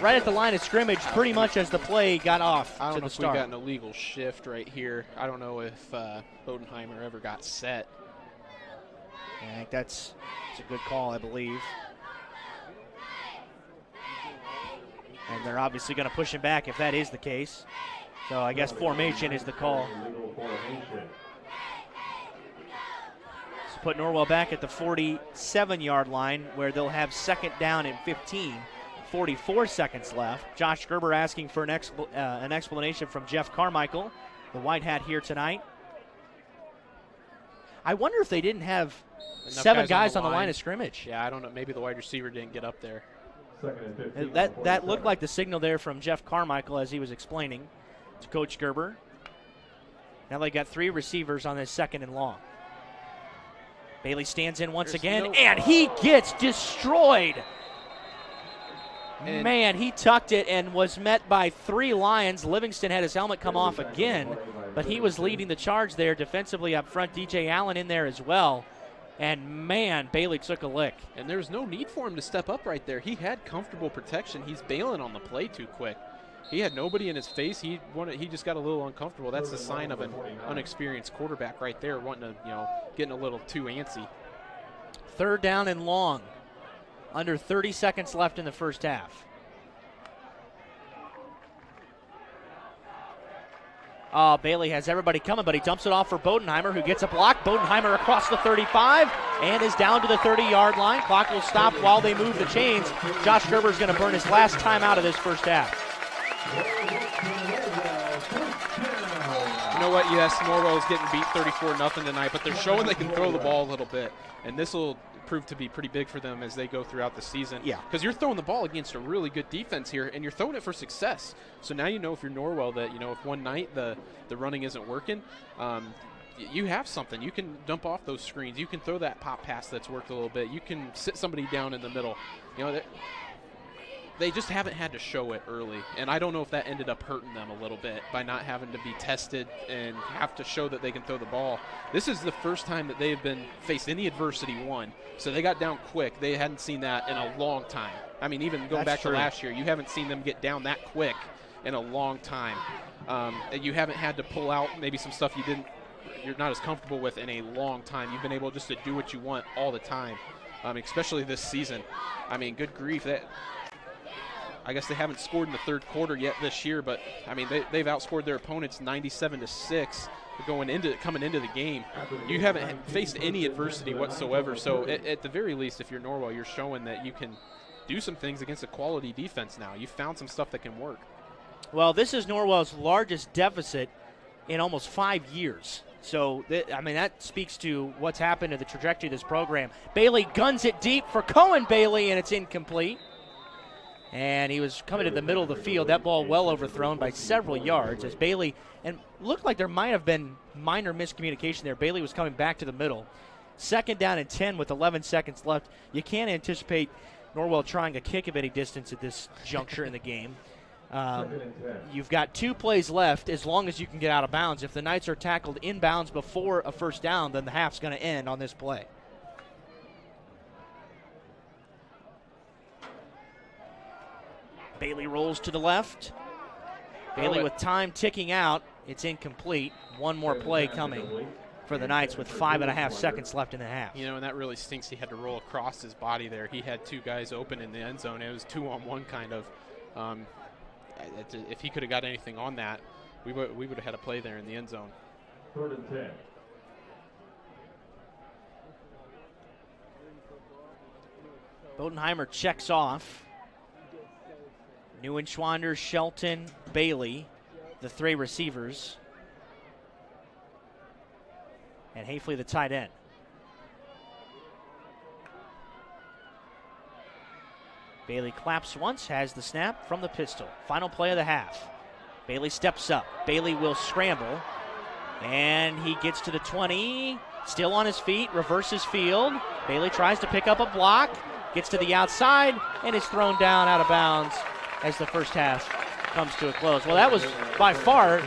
right at the line of scrimmage pretty much as the play got off I don't to know the if we start. got an illegal shift right here. I don't know if Bodenheimer ever got set. Yeah, I think that's a good call, I believe. And they're obviously going to push him back if that is the case. So I guess formation is the call. put Norwell back at the 47-yard line where they'll have second down and 15. 44 seconds left. Josh Gerber asking for an explanation from Jeff Carmichael, the white hat here tonight. I wonder if they didn't have Enough 7 guys on the line of scrimmage. Yeah, I don't know. Maybe the wide receiver didn't get up there. That looked like the signal there from Jeff Carmichael as he was explaining to Coach Gerber. Now they got 3 receivers on this second and long. Bailey stands in once again, and he gets destroyed. Man, he tucked it and was met by 3 Lions. Livingston had his helmet come off again, but he was leading the charge there defensively up front. DJ Allen in there as well. And, man, Bailey took a lick. And there's no need for him to step up right there. He had comfortable protection. He's bailing on the play too quick. He had nobody in his face. He just got a little uncomfortable. That's the sign of an unexperienced quarterback right there, wanting to, getting a little too antsy. 3rd down and long. Under 30 seconds left in the first half. Bailey has everybody coming, but he dumps it off for Bodenheimer, who gets a block. Bodenheimer across the 35 and is down to the 30-yard line. Clock will stop while they move the chains. Josh Gerber is going to burn his last time out of this first half. You know what? Yes, Norwell is getting beat 34-0 tonight, but they're showing they can throw the ball a little bit, and this will prove to be pretty big for them as they go throughout the season. Yeah. Because you're throwing the ball against a really good defense here, and you're throwing it for success. So now you know if you're Norwell that, if one night the running isn't working, you have something. You can dump off those screens. You can throw that pop pass that's worked a little bit. You can sit somebody down in the middle. They just haven't had to show it early, and I don't know if that ended up hurting them a little bit by not having to be tested and have to show that they can throw the ball. This is the first time that they've been faced any adversity so they got down quick. They hadn't seen that in a long time. I mean, even going back to last year, you haven't seen them get down that quick in a long time. You haven't had to pull out maybe some stuff you're not as comfortable with in a long time. You've been able just to do what you want all the time, especially this season. I mean, good grief. I guess they haven't scored in the third quarter yet this year, but I mean they've outscored their opponents 97-6 coming into the game. You haven't faced any adversity whatsoever. So at the very least, if you're Norwell, you're showing that you can do some things against a quality defense now. You found some stuff that can work. Well, this is Norwell's largest deficit in almost 5 years. So, that speaks to what's happened to the trajectory of this program. Bailey guns it deep for Cohen Bailey, and it's incomplete. And he was coming to the middle of the field. That ball well overthrown by several yards as Bailey, and looked like there might have been minor miscommunication there. Bailey was coming back to the middle. 2nd down and 10 with 11 seconds left. You can't anticipate Norwell trying a kick of any distance at this juncture in the game. You've got 2 plays left as long as you can get out of bounds. If the Knights are tackled inbounds before a first down, then the half's going to end on this play. Bailey rolls to the left. Bailey with time ticking out. It's incomplete. One more play coming for the Knights with 5.5 seconds left in the half. And that really stinks. He had to roll across his body there. He had 2 guys open in the end zone. It was 2-on-1 kind of. If he could have got anything on that, we would have had a play there in the end zone. 3rd and 10. Bodenheimer checks off. Neuenschwander, Shelton, Bailey, the 3 receivers. And Hafley, the tight end. Bailey claps once, has the snap from the pistol. Final play of the half. Bailey steps up. Bailey will scramble. And he gets to the 20. Still on his feet, reverses field. Bailey tries to pick up a block. Gets to the outside and is thrown down out of bounds as the first half comes to a close. Well, that was by far,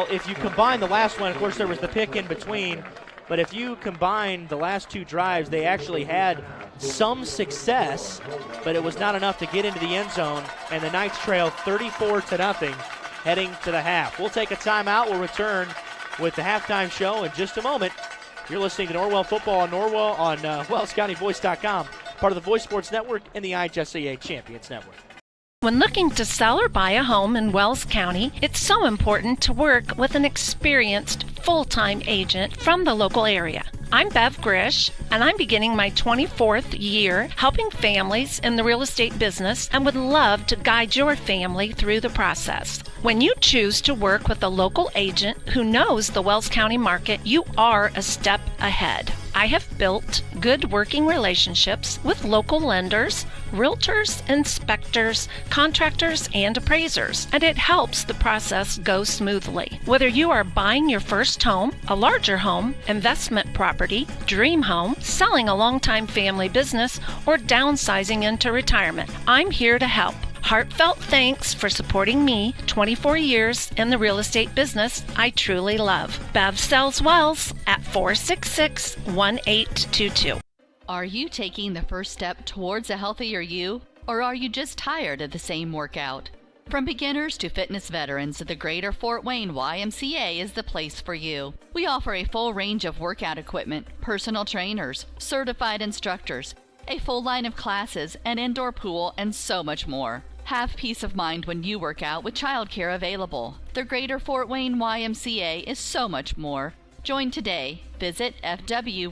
if you combine the last one, of course there was the pick in between, but if you combine the last 2 drives, they actually had some success, but it was not enough to get into the end zone, and the Knights trail 34-0 heading to the half. We'll take a timeout. We'll return with the halftime show in just a moment. You're listening to Norwell Football on WellsCountyVoice.com, part of the Voice Sports Network and the IHSAA Champions Network. When looking to sell or buy a home in Wells County, it's so important to work with an experienced full-time agent from the local area. I'm Bev Grish, and I'm beginning my 24th year helping families in the real estate business and would love to guide your family through the process. When you choose to work with a local agent who knows the Wells County market, you are a step ahead. I have built good working relationships with local lenders, realtors, inspectors, contractors, and appraisers, and it helps the process go smoothly. Whether you are buying your first home, a larger home, investment property, dream home, selling a long-time family business, or downsizing into retirement, I'm here to help. Heartfelt thanks for supporting me 24 years in the real estate business I truly love. Bev sells Wells at 466-1822. Are you taking the first step towards a healthier you? Or are you just tired of the same workout? From beginners to fitness veterans, the Greater Fort Wayne YMCA is the place for you. We offer a full range of workout equipment, personal trainers, certified instructors, a full line of classes, an indoor pool, and so much more. Have peace of mind when you work out with childcare available. The Greater Fort Wayne YMCA is so much more. Join today. Visit fwymca.org.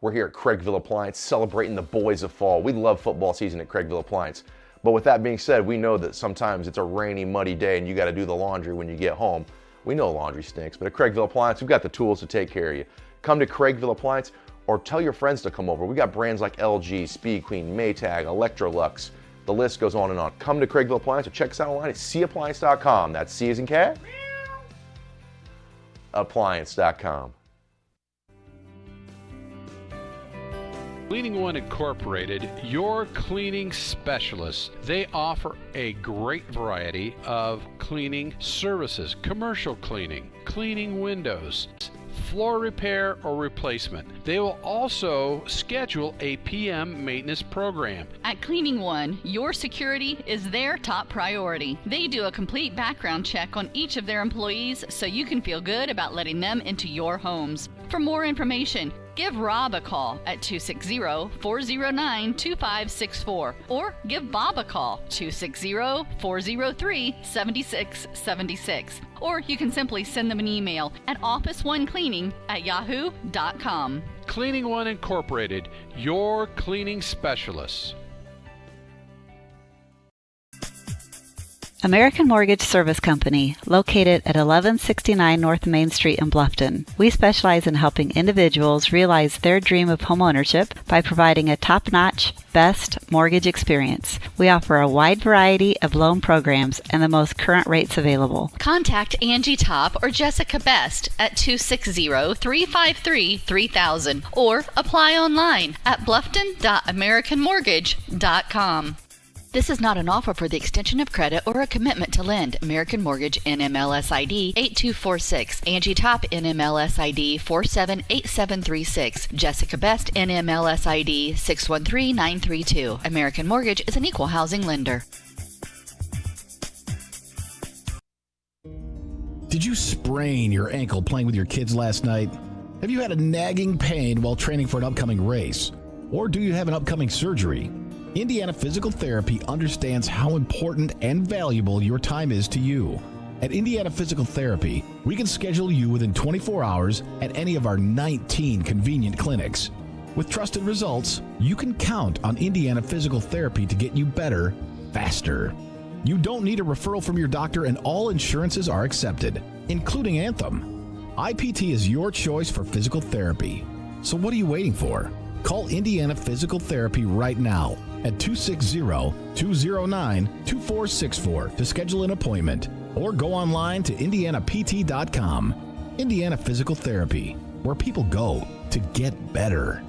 We're here at Craigville Appliance celebrating the boys of fall. We love football season at Craigville Appliance. But with that being said, we know that sometimes it's a rainy, muddy day and you got to do the laundry when you get home. We know laundry stinks, but at Craigville Appliance, we've got the tools to take care of you. Come to Craigville Appliance or tell your friends to come over. We got brands like LG, Speed Queen, Maytag, Electrolux. The list goes on and on. Come to Craigville Appliance or check us out online at cappliance.com. That's C as in cat, appliance.com. Cleaning One Incorporated, your cleaning specialists. They offer a great variety of cleaning services, commercial cleaning, cleaning windows, floor repair or replacement. They will also schedule a PM maintenance program. At Cleaning One, your security is their top priority. They do a complete background check on each of their employees so you can feel good about letting them into your homes. For more information, give Rob a call at 260-409-2564 or give Bob a call, 260-403-7676. Or you can simply send them an email at officeonecleaning@yahoo.com. Cleaning One Incorporated, your cleaning specialists. American Mortgage Service Company, located at 1169 North Main Street in Bluffton. We specialize in helping individuals realize their dream of homeownership by providing a top-notch, best mortgage experience. We offer a wide variety of loan programs and the most current rates available. Contact Angie Top or Jessica Best at 260-353-3000 or apply online at bluffton.americanmortgage.com. This is not an offer for the extension of credit or a commitment to lend. American Mortgage, NMLS ID 8246. Angie Top, NMLS ID 478736. Jessica Best, NMLS ID 613932. American Mortgage is an equal housing lender. Did you sprain your ankle playing with your kids last night? Have you had a nagging pain while training for an upcoming race? Or do you have an upcoming surgery? Indiana Physical Therapy understands how important and valuable your time is to you. At Indiana Physical Therapy, we can schedule you within 24 hours at any of our 19 convenient clinics. With trusted results, you can count on Indiana Physical Therapy to get you better, faster. You don't need a referral from your doctor and all insurances are accepted, including Anthem. IPT is your choice for physical therapy. So what are you waiting for? Call Indiana Physical Therapy right now at 260-209-2464 to schedule an appointment or go online to indianapt.com. Indiana Physical Therapy, where people go to get better.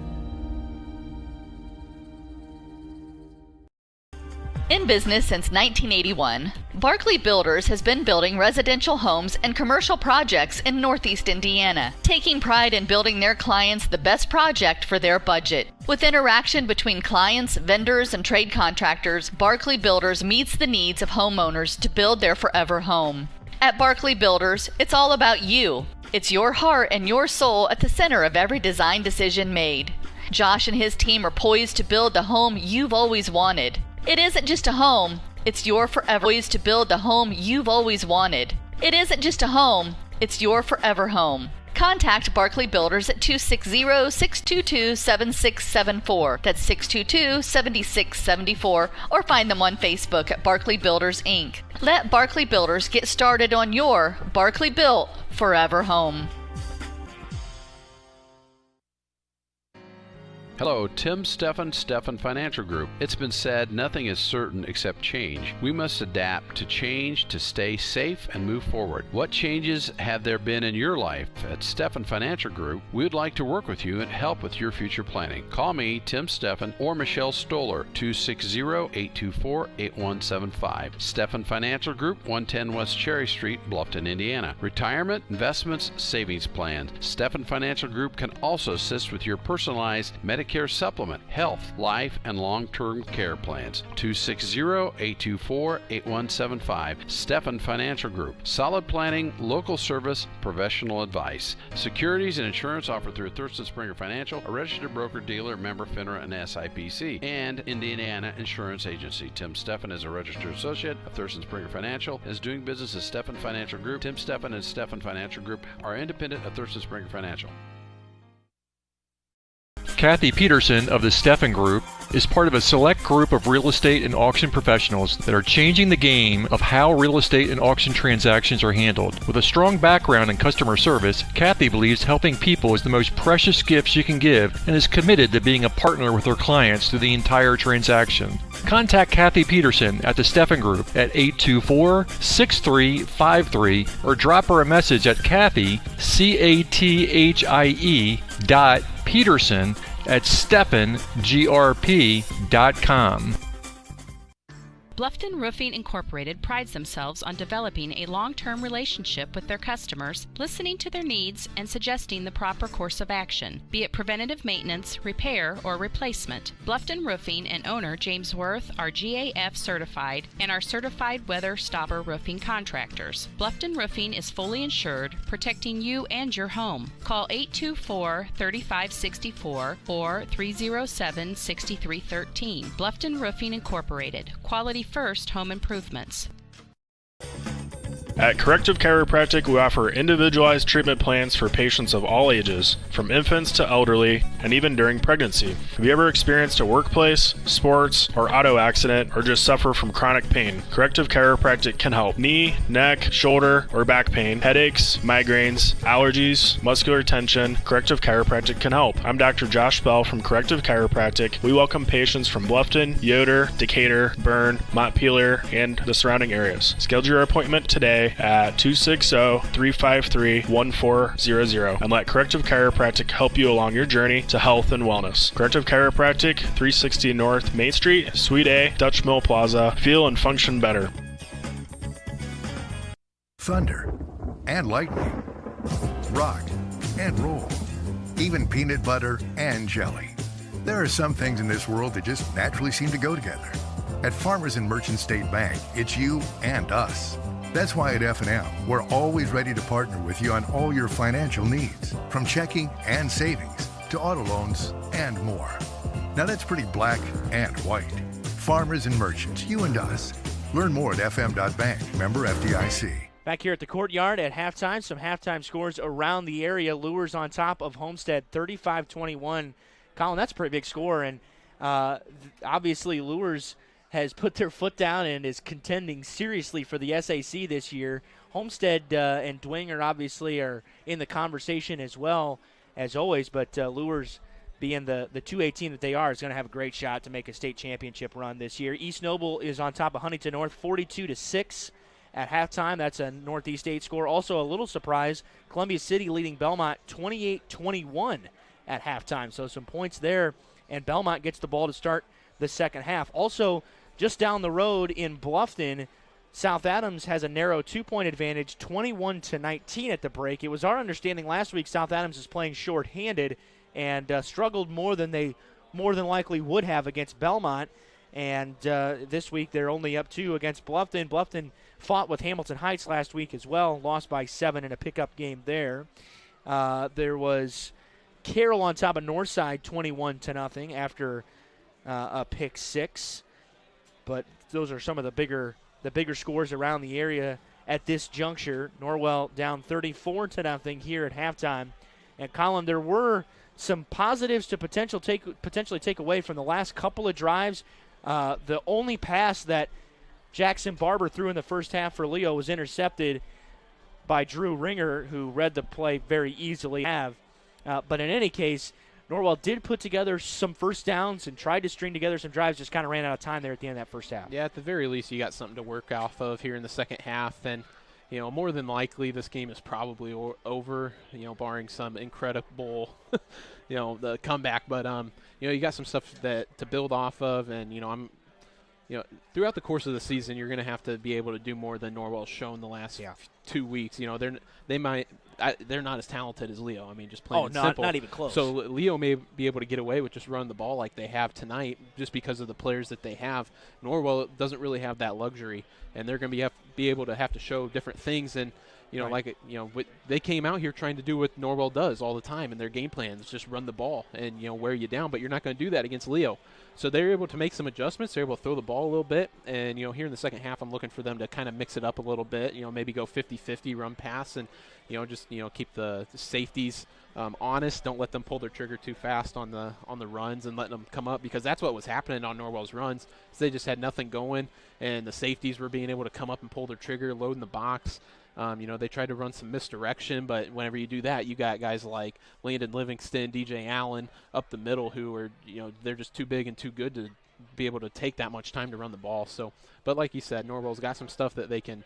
In business since 1981, Barkley Builders has been building residential homes and commercial projects in Northeast Indiana, taking pride in building their clients the best project for their budget. With interaction between clients, vendors, and trade contractors, Barkley Builders meets the needs of homeowners to build their forever home. At Barkley Builders, it's all about you. It's your heart and your soul at the center of every design decision made. Josh and his team are poised to build the home you've always wanted. It isn't just a home, it's your forever. Poised to build the home you've always wanted. It isn't just a home, it's your forever home. Come Contact Barkley Builders at 260-622-7674. That's 622-7674. Or find them on Facebook at Barkley Builders, Inc. Let Barkley Builders get started on your Barkley Built Forever home. Hello, Tim Steffen Financial Group. It's been said nothing is certain except change. We must adapt to change to stay safe and move forward. What changes have there been in your life? At Steffen Financial Group, we would like to work with you and help with your future planning. Call me, Tim Steffen, or Michelle Stoller, 260-824-8175. Steffen Financial Group, 110 West Cherry Street, Bluffton, Indiana. Retirement, investments, savings plans. Steffen Financial Group can also assist with your personalized Medicare supplement, health, life, and long-term care plans. 260-824-8175. Steffen Financial Group. Solid planning, local service, professional advice. Securities and insurance offered through Thurston Springer Financial, a registered broker-dealer, member FINRA and SIPC, and Indiana Insurance Agency. Tim Steffen is a registered associate of Thurston Springer Financial and is doing business as Steffen Financial Group. Tim Steffen and Steffen Financial Group are independent of Thurston Springer Financial. Kathy Peterson of the Steffen Group is part of a select group of real estate and auction professionals that are changing the game of how real estate and auction transactions are handled. With a strong background in customer service, Kathy believes helping people is the most precious gift she can give and is committed to being a partner with her clients through the entire transaction. Contact Kathy Peterson at the Steffen Group at 824-6353 or drop her a message at Kathy, CATHIE.Peterson@SteffenGRP.com. Bluffton Roofing Incorporated prides themselves on developing a long-term relationship with their customers, listening to their needs and suggesting the proper course of action, be it preventative maintenance, repair, or replacement. Bluffton Roofing and owner James Worth are GAF certified and are certified weather stopper roofing contractors. Bluffton Roofing is fully insured, protecting you and your home. Call 824-3564 or 307-6313. Bluffton Roofing Incorporated. Quality first home improvements. At Corrective Chiropractic, we offer individualized treatment plans for patients of all ages, from infants to elderly, and even during pregnancy. Have you ever experienced a workplace, sports, or auto accident, or just suffer from chronic pain? Corrective Chiropractic can help. Knee, neck, shoulder, or back pain, headaches, migraines, allergies, muscular tension, Corrective Chiropractic can help. I'm Dr. Josh Bell from Corrective Chiropractic. We welcome patients from Bluffton, Yoder, Decatur, Bern, Montpelier, and the surrounding areas. Schedule your appointment today at 260-353-1400 and let Corrective Chiropractic help you along your journey to health and wellness. Corrective Chiropractic, 360 North Main Street, Suite A, Dutch Mill Plaza. Feel and function better. Thunder and lightning, rock and roll, even peanut butter and jelly. There are some things in this world that just naturally seem to go together. At Farmers and Merchant State Bank, it's you and us. That's why at F&M, we're always ready to partner with you on all your financial needs, from checking and savings to auto loans and more. Now that's pretty black and white. Farmers and Merchants, you and us. Learn more at fm.bank, member FDIC. Back here at the courtyard at halftime, some halftime scores around the area. Lures on top of Homestead, 35-21. Colin, that's a pretty big score, and obviously Lures has put their foot down and is contending seriously for the SAC this year. Homestead and Dwenger obviously are in the conversation as well, as always, but Lures, being the 2A team that they are, is going to have a great shot to make a state championship run this year. East Noble is on top of Huntington North, 42-6 at halftime. That's a Northeast 8 score. Also a little surprise, Columbia City leading Belmont 28-21 at halftime. So some points there, and Belmont gets the ball to start the second half. Also, just down the road in Bluffton, South Adams has a narrow 2-point advantage, 21-19 at the break. It was our understanding last week South Adams is playing short-handed and struggled more than they more than likely would have against Belmont. And this week they're only up 2 against Bluffton. Bluffton fought with Hamilton Heights last week as well, lost by 7 in a pickup game there. There was Carroll on top of Northside, 21-0 after a pick 6. But those are some of the bigger scores around the area at this juncture. Norwell down 34-0 here at halftime. And Colin, there were some positives to potentially take away from the last couple of drives. The only pass that Jackson Barber threw in the first half for Leo was intercepted by Drew Ringer, who read the play very easily. But in any case, Norwell did put together some first downs and tried to string together some drives, just kind of ran out of time there at the end of that first half. Yeah, at the very least, you got something to work off of here in the second half. And, more than likely, this game is probably over, barring some incredible, the comeback. But, you got some stuff to build off of. And, throughout the course of the season, you're going to have to be able to do more than Norwell's shown the last 2 weeks. They're not as talented as Leo. I mean, just plain simple. Not even close. So Leo may be able to get away with just running the ball like they have tonight, just because of the players that they have. Norwell doesn't really have that luxury, and they're going to be able to have to show different things. And they came out here trying to do what Norwell does all the time, and their game plan is just run the ball and wear you down. But you're not going to do that against Leo. So they're able to make some adjustments. They're able to throw the ball a little bit. And, here in the second half, I'm looking for them to kind of mix it up a little bit, maybe go 50-50 run pass and, just keep the safeties honest. Don't let them pull their trigger too fast on the runs and let them come up, because that's what was happening on Norwell's runs. Is they just had nothing going, and the safeties were being able to come up and pull their trigger, load in the box. They tried to run some misdirection, but whenever you do that, you got guys like Landon Livingston, DJ Allen up the middle who are, they're just too big and too good to be able to take that much time to run the ball. So, but like you said, Norwell's got some stuff that they can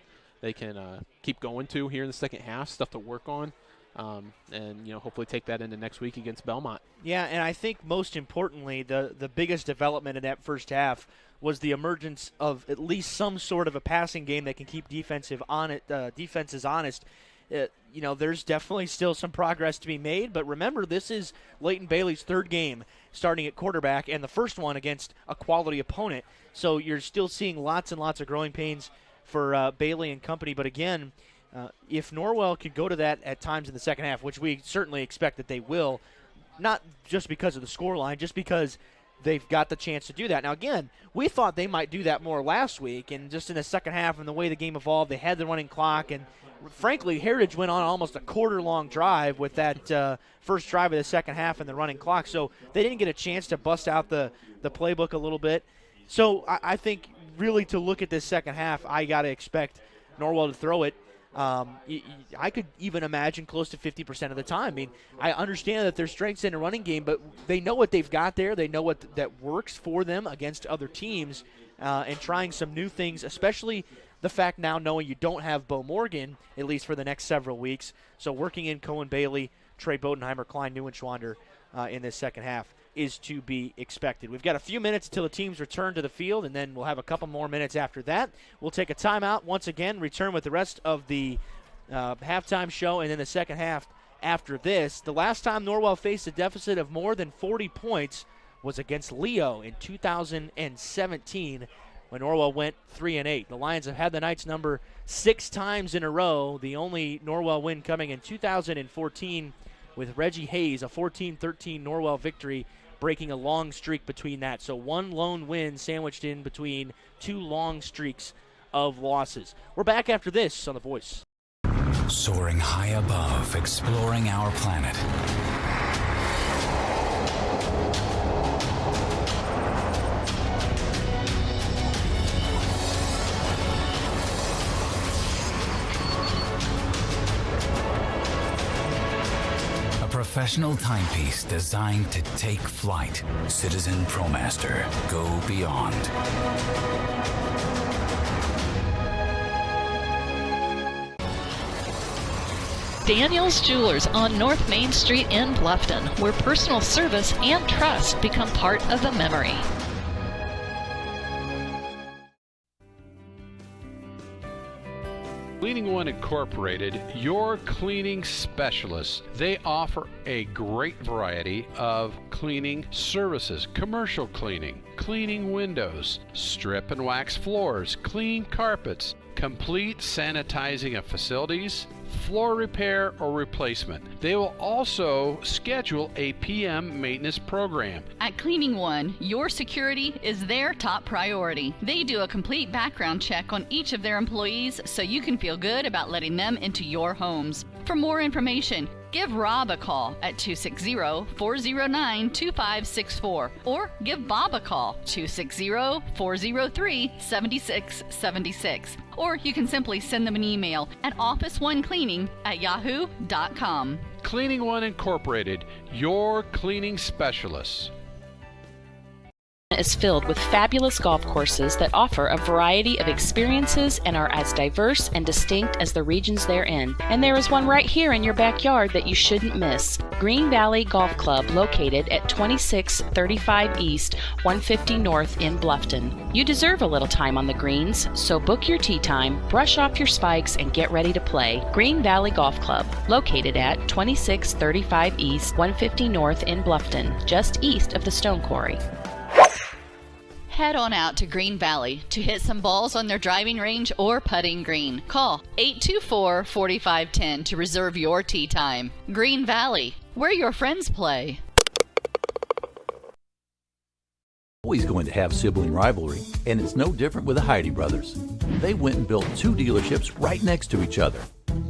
keep going to here in the second half, stuff to work on, and hopefully take that into next week against Belmont. Yeah, and I think most importantly, the biggest development in that first half was the emergence of at least some sort of a passing game that can keep defenses honest. There's definitely still some progress to be made, but remember, this is Leighton Bailey's third game starting at quarterback, and the first one against a quality opponent. So you're still seeing lots and lots of growing pains for Bailey and company. But again, if Norwell could go to that at times in the second half, which we certainly expect that they will, not just because of the scoreline, just because they've got the chance to do that. Now, again, we thought they might do that more last week, and just in the second half and the way the game evolved, they had the running clock, and frankly, Heritage went on almost a quarter-long drive with that first drive of the second half and the running clock, so they didn't get a chance to bust out the playbook a little bit. So I think really to look at this second half, I got to expect Norwell to throw it. I could even imagine close to 50% of the time. I mean, I understand that there's strengths in a running game, but they know what they've got there. They know what that works for them against other teams, and trying some new things, especially the fact now knowing you don't have Bo Morgan, at least for the next several weeks. So working in Cohen Bailey, Trey Bodenheimer, Klein Neuenschwander in this second half is to be expected. We've got a few minutes until the teams return to the field, and then we'll have a couple more minutes after that. We'll take a timeout once again, return with the rest of the halftime show, and then the second half after this. The last time Norwell faced a deficit of more than 40 points was against Leo in 2017 when Norwell went 3-8. The Lions have had the Knights number 6 times in a row, the only Norwell win coming in 2014 with Reggie Hayes, a 14-13 Norwell victory, breaking a long streak between that. So one lone win sandwiched in between 2 long streaks of losses. We're back after this on The Voice. Soaring high above, exploring our planet. Professional timepiece designed to take flight. Citizen ProMaster. Go beyond. Daniel's Jewelers on North Main Street in Bluffton, where personal service and trust become part of the memory. Cleaning One Incorporated, your cleaning specialists. They offer a great variety of cleaning services, commercial cleaning, cleaning windows, strip and wax floors, clean carpets, complete sanitizing of facilities, floor repair, or replacement. They will also schedule a PM maintenance program. At Cleaning One, your security is their top priority. They do a complete background check on each of their employees so you can feel good about letting them into your homes. For more information, give Rob a call at 260-409-2564 or give Bob a call, 260-403-7676. Or you can simply send them an email at officeonecleaning@yahoo.com. Cleaning One Incorporated, your cleaning specialists. Is filled with fabulous golf courses that offer a variety of experiences and are as diverse and distinct as the regions they're in. And there is one right here in your backyard that you shouldn't miss. Green Valley Golf Club, located at 2635 East, 150 North in Bluffton. You deserve a little time on the greens, so book your tee time, brush off your spikes, and get ready to play. Green Valley Golf Club, located at 2635 East, 150 North in Bluffton, just east of the Stone Quarry. Head on out to Green Valley to hit some balls on their driving range or putting green. Call 824-4510 to reserve your tee time. Green Valley, where your friends play. Always going to have sibling rivalry, and it's no different with the Heidi brothers. They went and built 2 dealerships right next to each other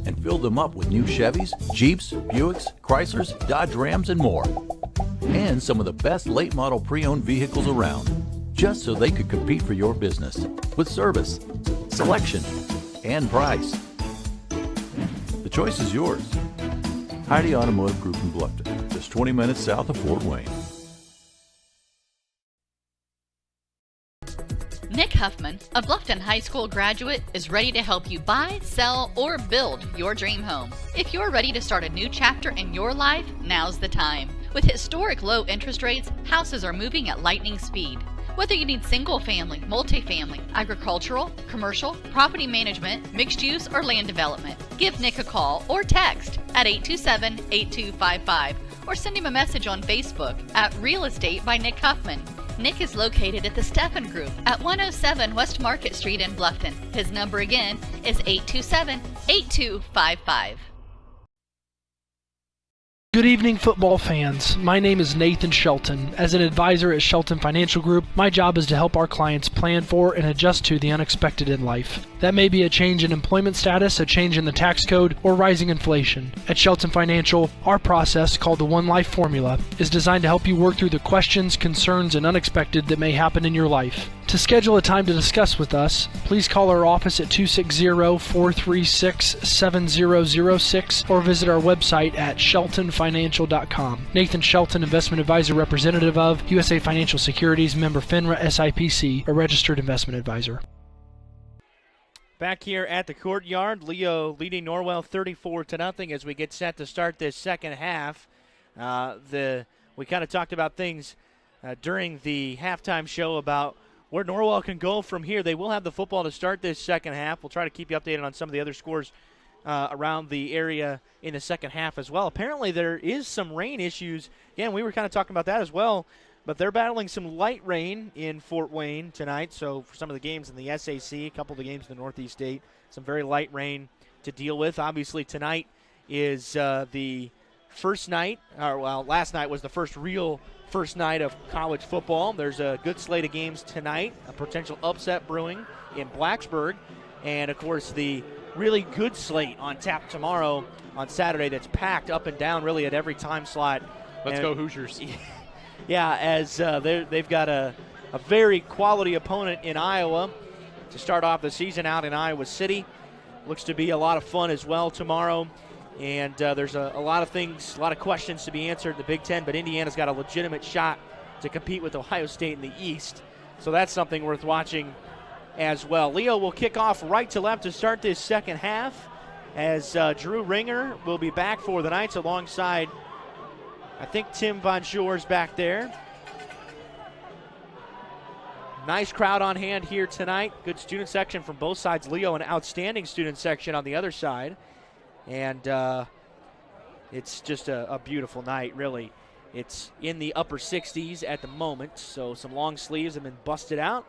and filled them up with new Chevys, Jeeps, Buicks, Chryslers, Dodge Rams, and more. And some of the best late model pre-owned vehicles around, just so they could compete for your business with service, selection, and price. The choice is yours. Heidi Automotive Group in Bluffton, just 20 minutes south of Fort Wayne. Nick Huffman, a Bluffton High School graduate, is ready to help you buy, sell, or build your dream home. If you're ready to start a new chapter in your life, now's the time. With historic low interest rates, houses are moving at lightning speed. Whether you need single-family, multifamily, agricultural, commercial, property management, mixed use, or land development, give Nick a call or text at 827-8255 or send him a message on Facebook at Real Estate by Nick Huffman. Nick is located at the Stephan Group at 107 West Market Street in Bluffton. His number again is 827-8255. Good evening, football fans. My name is Nathan Shelton. As an advisor at Shelton Financial Group, my job is to help our clients plan for and adjust to the unexpected in life. That may be a change in employment status, a change in the tax code, or rising inflation. At Shelton Financial, our process, called the One Life Formula, is designed to help you work through the questions, concerns, and unexpected that may happen in your life. To schedule a time to discuss with us, please call our office at 260-436-7006 or visit our website at sheltonfinancial.com. Nathan Shelton, investment advisor representative of USA Financial Securities, member FINRA SIPC, a registered investment advisor. Back here at the courtyard, Leo leading Norwell 34-0 as we get set to start this second half. We kind of talked about things during the halftime show about where Norwell can go from here. They will have the football to start this second half. We'll try to keep you updated on some of the other scores around the area in the second half as well. Apparently there is some rain issues. Again, we were kind of talking about that as well, but they're battling some light rain in Fort Wayne tonight. So for some of the games in the SAC, a couple of the games in the Northeast State, some very light rain to deal with. Obviously tonight is the first night, last night was the first night of college football. There's a good slate of games tonight, a potential upset brewing in Blacksburg, and of course the really good slate on tap tomorrow on Saturday that's packed up and down really at every time slot. Let's go Hoosiers. Yeah, as they've got a very quality opponent in Iowa to start off the season out in Iowa City. Looks to be a lot of fun as well tomorrow. And there's a lot of things, a lot of questions to be answered in the Big Ten, but Indiana's got a legitimate shot to compete with Ohio State in the East. So that's something worth watching as well. Leo will kick off right to left to start this second half as Drew Ringer will be back for the Knights alongside, I think, Tim Von Joer's back there. Nice crowd on hand here tonight. Good student section from both sides. Leo, an outstanding student section on the other side. And it's just a beautiful night, really. It's in the upper 60s at the moment, so some long sleeves have been busted out.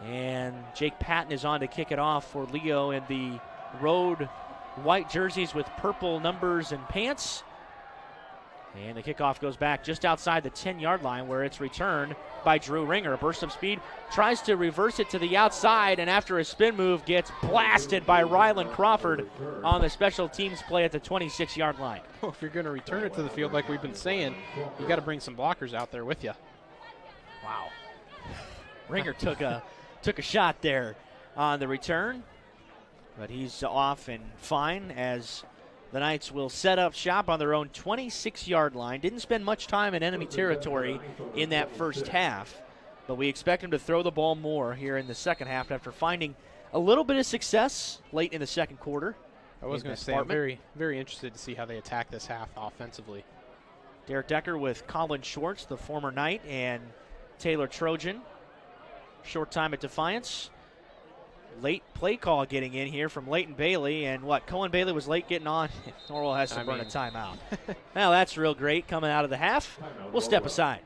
And Jake Patton is on to kick it off for Leo in the road white jerseys with purple numbers and pants. And the kickoff goes back just outside the 10-yard line where it's returned by Drew Ringer. A burst of speed, tries to reverse it to the outside, and after a spin move gets blasted by Rylan Crawford on the special teams play at the 26-yard line. Well, if you're going to return it to the field like we've been saying, you got to bring some blockers out there with you. Wow. Ringer took a shot there on the return, but he's off and fine as the Knights will set up shop on their own 26-yard line. Didn't spend much time in enemy territory in that first half, but we expect them to throw the ball more here in the second half after finding a little bit of success late in the second quarter. I was going to say, I'm very, very interested to see how they attack this half offensively. Derek Decker with Colin Schwartz, the former Knight, and Taylor Trojan. Short time at Defiance. Late play call getting in here from Leighton Bailey, and Cohen Bailey was late getting on. Norwell has to burn a timeout. Well, that's real great coming out of the half. We'll step aside.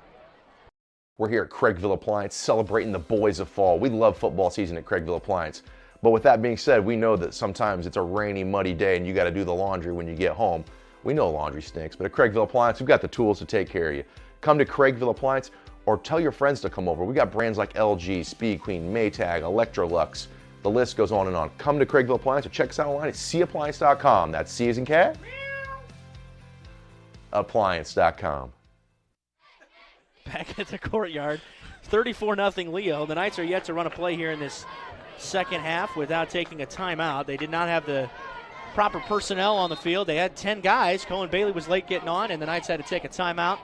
We're here at Craigville Appliance celebrating the boys of fall. We love football season at Craigville Appliance. But with that being said, we know that sometimes it's a rainy, muddy day and you got to do the laundry when you get home. We know laundry stinks, but at Craigville Appliance, we've got the tools to take care of you. Come to Craigville Appliance or tell your friends to come over. We got brands like LG, Speed Queen, Maytag, Electrolux. The list goes on and on. Come to Craigville Appliance or check us out online at cappliance.com. That's C as in cat. Appliance.com. Back at the courtyard, 34-0 Leo. The Knights are yet to run a play here in this second half without taking a timeout. They did not have the proper personnel on the field. They had 10 guys. Cohen Bailey was late getting on, and the Knights had to take a timeout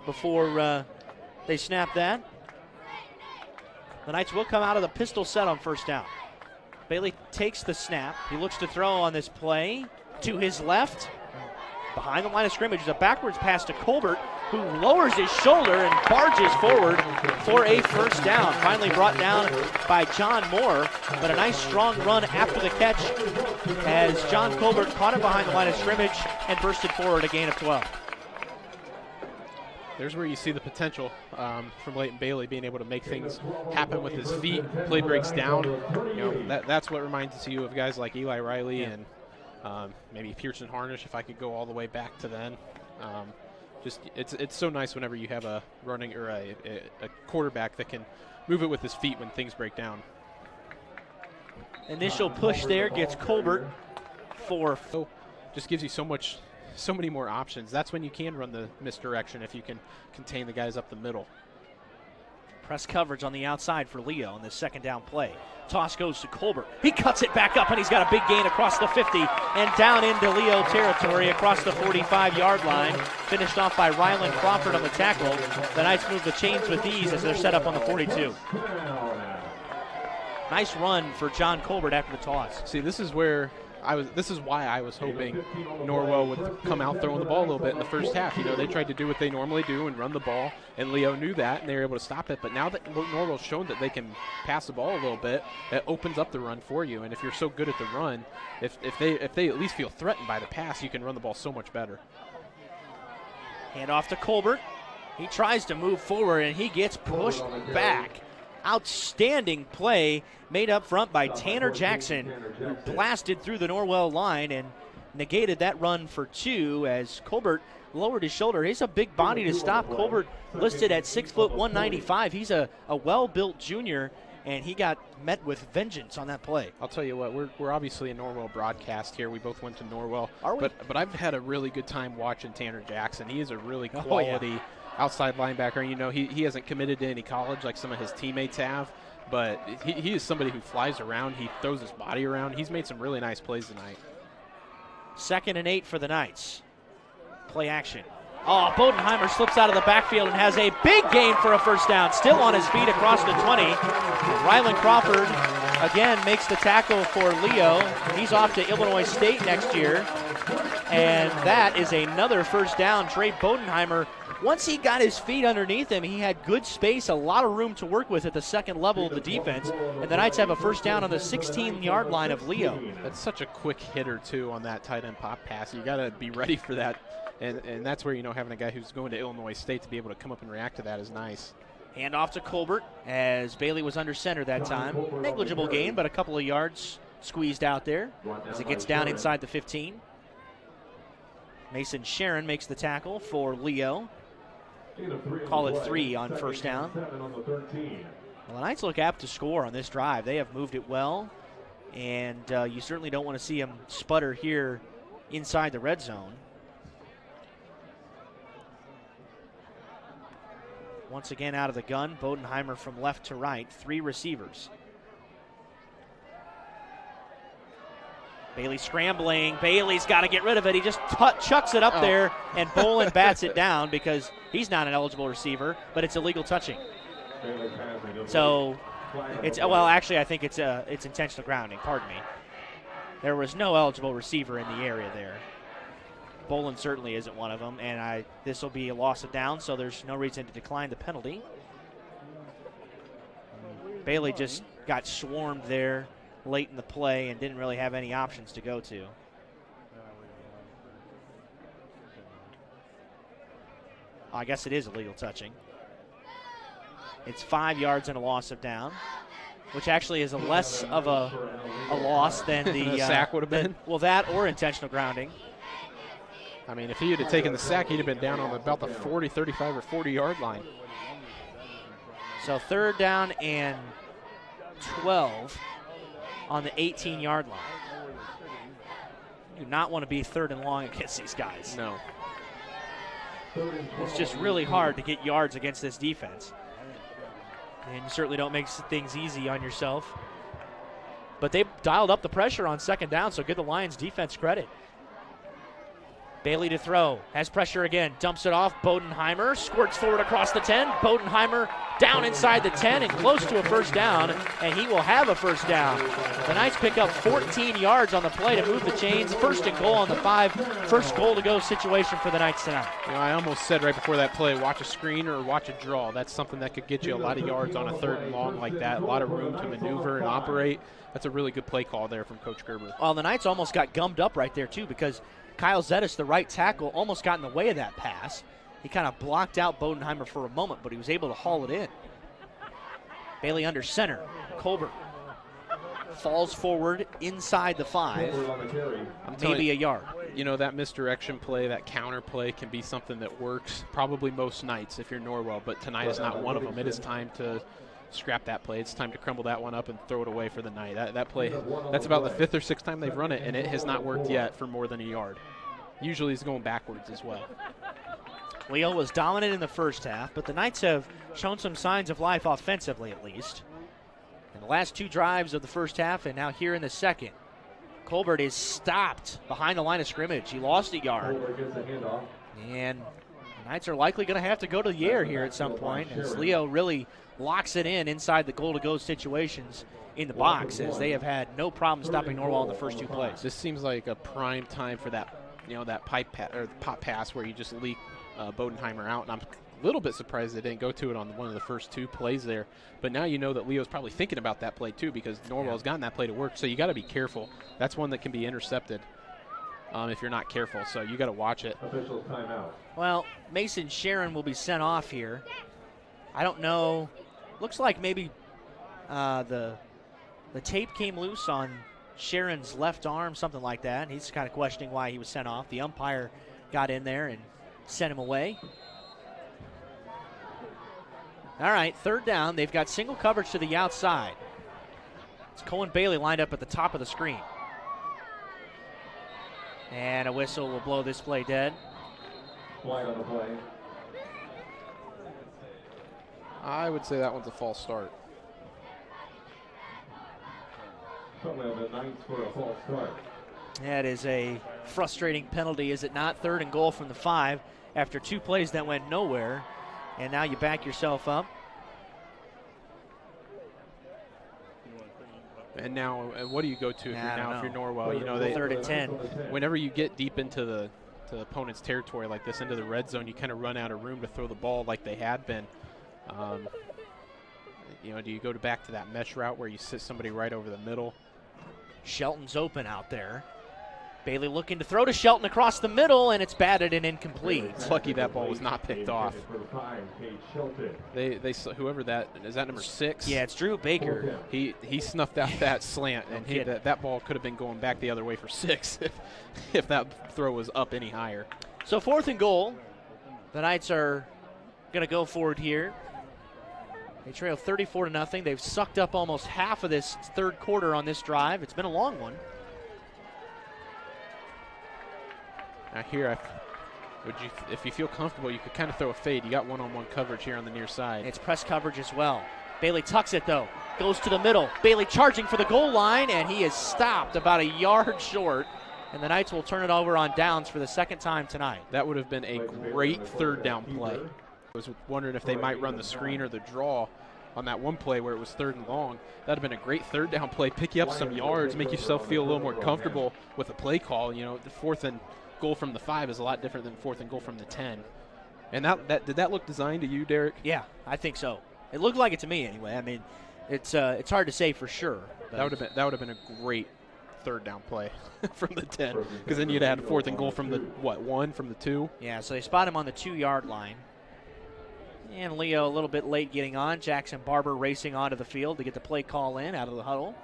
before they snapped that. The Knights will come out of the pistol set on first down. Bailey takes the snap. He looks to throw on this play to his left. Behind the line of scrimmage is a backwards pass to Colbert, who lowers his shoulder and barges forward for a first down. Finally brought down by John Moore, but a nice strong run after the catch as John Colbert caught it behind the line of scrimmage and bursted forward, a gain of 12. There's where you see the potential from Leighton Bailey being able to make things happen with his feet. Play breaks down. That's what reminds you of guys like Eli Riley and maybe Pearson Harnish, if I could go all the way back to then. It's so nice whenever you have a running or a quarterback that can move it with his feet when things break down. Initial push there gets Colbert for. Just gives you so many more options. That's when you can run the misdirection if you can contain the guys up the middle. Press coverage on the outside for Leo in the second down play. Toss goes to Colbert. He cuts it back up, and he's got a big gain across the 50 and down into Leo territory across the 45-yard line. Finished off by Rylan Crawford on the tackle. The Knights move the chains with ease as they're set up on the 42. Nice run for John Colbert after the toss. See, this is why I was hoping Norwell would come out throwing the ball a little bit in the first half. They tried to do what they normally do and run the ball, and Leo knew that, and they were able to stop it. But now that Norwell's shown that they can pass the ball a little bit, it opens up the run for you. And if you're so good at the run, if they at least feel threatened by the pass, you can run the ball so much better. Hand off to Colbert. He tries to move forward, and he gets pushed back. Outstanding play made up front by Tanner Jackson, who blasted through the Norwell line and negated that run for 2 as Colbert lowered his shoulder. He's a big body to stop. Colbert listed at 6 foot 195. He's a well-built junior, and he got met with vengeance on that play. I'll tell you what, we're obviously a Norwell broadcast here. We both went to Norwell. Are we? But I've had a really good time watching Tanner Jackson. He is a really quality outside linebacker. He hasn't committed to any college like some of his teammates have, but he is somebody who flies around. He throws his body around. He's made some really nice plays tonight. 2nd and 8 for the Knights. Play action. Oh, Bodenheimer slips out of the backfield and has a big gain for a first down. Still on his feet across the 20. Rylan Crawford again makes the tackle for Leo. He's off to Illinois State next year. And that is another first down. Trey Bodenheimer, once he got his feet underneath him, he had good space, a lot of room to work with at the second level of the defense. And the Knights have a first down on the 16-yard line of Leo. That's such a quick hitter, too, on that tight end pop pass. You got to be ready for that. And that's where, having a guy who's going to Illinois State to be able to come up and react to that is nice. Hand off to Colbert as Bailey was under center that time. Negligible gain, but a couple of yards squeezed out there as it gets down inside the 15. Mason Sharon makes the tackle for Leo. Call it 3 on first down. Well, the Knights look apt to score on this drive. They have moved it well, and you certainly don't want to see them sputter here inside the red zone. Once again out of the gun, Bodenheimer from left to right, 3 receivers. Bailey scrambling. Bailey's got to get rid of it. He just chucks it up there, and Bolin bats it down because he's not an eligible receiver, but it's illegal touching. So it's, well, actually, I think it's intentional grounding. Pardon me. There was no eligible receiver in the area there. Bolin certainly isn't one of them, and this will be a loss of down, so there's no reason to decline the penalty. Bailey just got swarmed there late in the play and didn't really have any options to go to. I guess it is illegal touching. It's 5 yards and a loss of down, which actually is a less of a loss than the sack would have been. Well, that or intentional grounding. I mean, if he had taken the sack, he'd have been down on about the 40, 35, or 40-yard line. So 3rd down and 12 on the 18-yard line. You do not want to be 3rd and long against these guys. No. It's just really hard to get yards against this defense. And you certainly don't make things easy on yourself. But they dialed up the pressure on 2nd down, so give the Lions defense credit. Bailey to throw, has pressure again, dumps it off. Bodenheimer squirts forward across the 10. Bodenheimer down inside the 10 and close to a first down, and he will have a first down. The Knights pick up 14 yards on the play to move the chains. 1st and goal on the 5. First goal to go situation for the Knights tonight. You know, I almost said right before that play, watch a screen or watch a draw. That's something that could get you a lot of yards on a 3rd and long like that. A lot of room to maneuver and operate. That's a really good play call there from Coach Gerber. Well, the Knights almost got gummed up right there too, because Kyle Zettis, the right tackle, almost got in the way of that pass. He kind of blocked out Bodenheimer for a moment, but he was able to haul it in. Bailey under center. Colbert falls forward inside the 5, maybe a yard. You know, that misdirection play, that counter play can be something that works probably most nights if you're Norwell, but tonight is not one of them. It is time to scrap that play. It's time to crumble that one up and throw it away for the night. That play, that's about the 5th or 6th time they've run it, and it has not worked yet for more than a yard. Usually it's going backwards as well. Leo was dominant in the first half, but the Knights have shown some signs of life offensively at least. In the last 2 drives of the first half and now here in the second, Colbert is stopped behind the line of scrimmage. He lost a yard. And the Knights are likely going to have to go to the air here at some point as Leo really locks it in inside the goal-to-go situations in the box, as they have had no problem stopping Norwell in the first 2 plays. This seems like a prime time for that, you know, that pop pass where you just leak Bodenheimer out, and I'm a little bit surprised they didn't go to it on one of the first 2 plays there. But now you know that Leo's probably thinking about that play too, because Norwell's gotten that play to work. So you got to be careful. That's one that can be intercepted if you're not careful. So you got to watch it. Official timeout. Well, Mason Sharon will be sent off here. I don't know. Looks like maybe the tape came loose on Sharon's left arm, something like that. He's kind of questioning why he was sent off. The umpire got in there and sent him away. All right, 3rd down. They've got single coverage to the outside. It's Cohen Bailey lined up at the top of the screen. And a whistle will blow this play dead. Flag on the play. I would say that one's a false start. Certainly on the Knights for a false start. That is a frustrating penalty, is it not? 3rd and goal from the 5 after 2 plays that went nowhere. And now you back yourself up. And now, what do you go to if you're Norwell? You know, 3rd and 10. Whenever you get deep into the opponent's territory like this, into the red zone, you kind of run out of room to throw the ball like they had been. You know, do you go back to that mesh route where you sit somebody right over the middle? Shelton's open out there. Bailey looking to throw to Shelton across the middle, and it's batted and incomplete. It's lucky that ball was not picked off. They whoever that is, that number 6? Yeah, it's Drew Baker. He snuffed out that slant, and that ball could have been going back the other way for 6 if that throw was up any higher. So 4th and goal. The Knights are going to go forward here. They trail 34-0. They've sucked up almost half of this third quarter on this drive. It's been a long one. Now here, if you feel comfortable, you could kind of throw a fade. You got one-on-one coverage here on the near side. It's press coverage as well. Bailey tucks it, though. Goes to the middle. Bailey charging for the goal line, and he is stopped about a yard short. And the Knights will turn it over on downs for the second time tonight. That would have been a great third down play. I was wondering if they might run the screen or the draw on that one play where it was 3rd and long. That would have been a great third down play. Pick you up some yards, make yourself feel a little more comfortable with the play call. You know, the 4th and goal from the 5 is a lot different than 4th and goal from the 10. And that did that look designed to you, Derek? Yeah, I think so. It looked like it to me anyway. I mean, it's hard to say for sure. That would have been a great third down play from the 10, because then you'd had a 4th and goal from the 1 from the 2. Yeah, so they spot him on the 2-yard line. And Leo a little bit late getting on. Jackson Barber racing onto the field to get the play call in out of the huddle.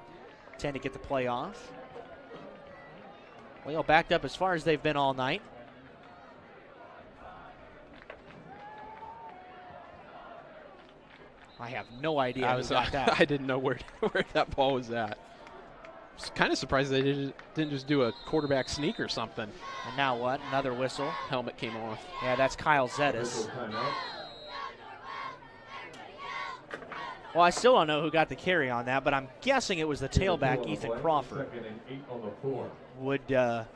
10 to get the play off. Leo backed up as far as they've been all night. I have no idea who got that. I didn't know where that ball was at. I was kind of surprised they didn't just do a quarterback sneak or something. And now what? Another whistle. Helmet came off. Yeah, that's Kyle Zettis. Well, I still don't know who got the carry on that, but I'm guessing it was the tailback, Ethan Crawford. Would kind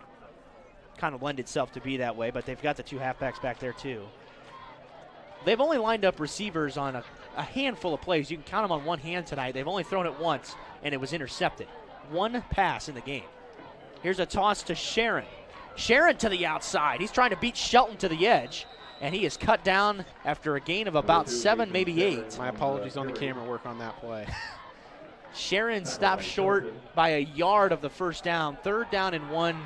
of lend itself to be that way, but they've got the 2 halfbacks back there too. They've only lined up receivers on a handful of plays. You can count them on one hand tonight. They've only thrown it once, and it was intercepted. 1 pass in the game. Here's a toss to Sharon. Sharon to the outside. He's trying to beat Shelton to the edge, and he is cut down after a gain of about 7, maybe 8. My apologies on the camera work on that play. Sharon stopped short by a yard of the first down. 3rd down and 1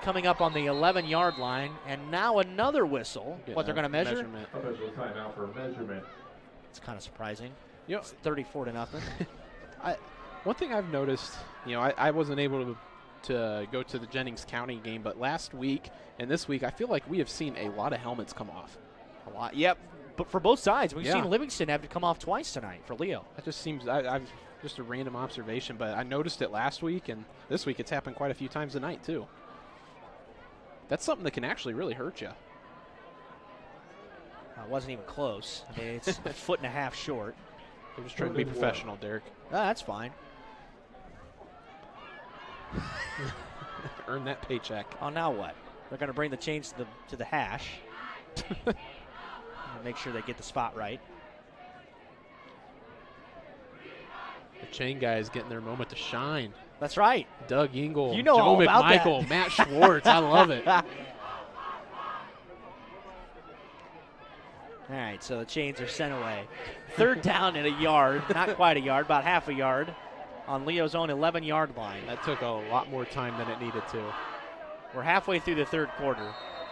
coming up on the 11-yard line, and now another whistle. What they're going to measure? Measurement. Timeout for measurement. It's kind of surprising. You know, it's 34-0. One thing I've noticed, you know, I wasn't able to go to the Jennings County game, but last week and this week, I feel like we have seen a lot of helmets come off. A lot, yep. But for both sides, we've seen Livingston have to come off twice tonight for Leo. That just seems, I've just a random observation, but I noticed it last week, and this week it's happened quite a few times tonight too. That's something that can actually really hurt you. It wasn't even close. I mean, it's a 1.5 feet short. They're just trying to be professional, Derek. That's fine. Earn that paycheck. Oh, now what? They're going to bring the chains to the hash. Make sure they get the spot right. The chain guy is getting their moment to shine. That's right. Doug Engel, you know Joe all about McMichael, that. Matt Schwartz. I love it. All right, so the chains are sent away. 3rd down and a yard, not quite a yard, about half a yard on Leo's own 11-yard line. That took a lot more time than it needed to. We're halfway through the 3rd quarter.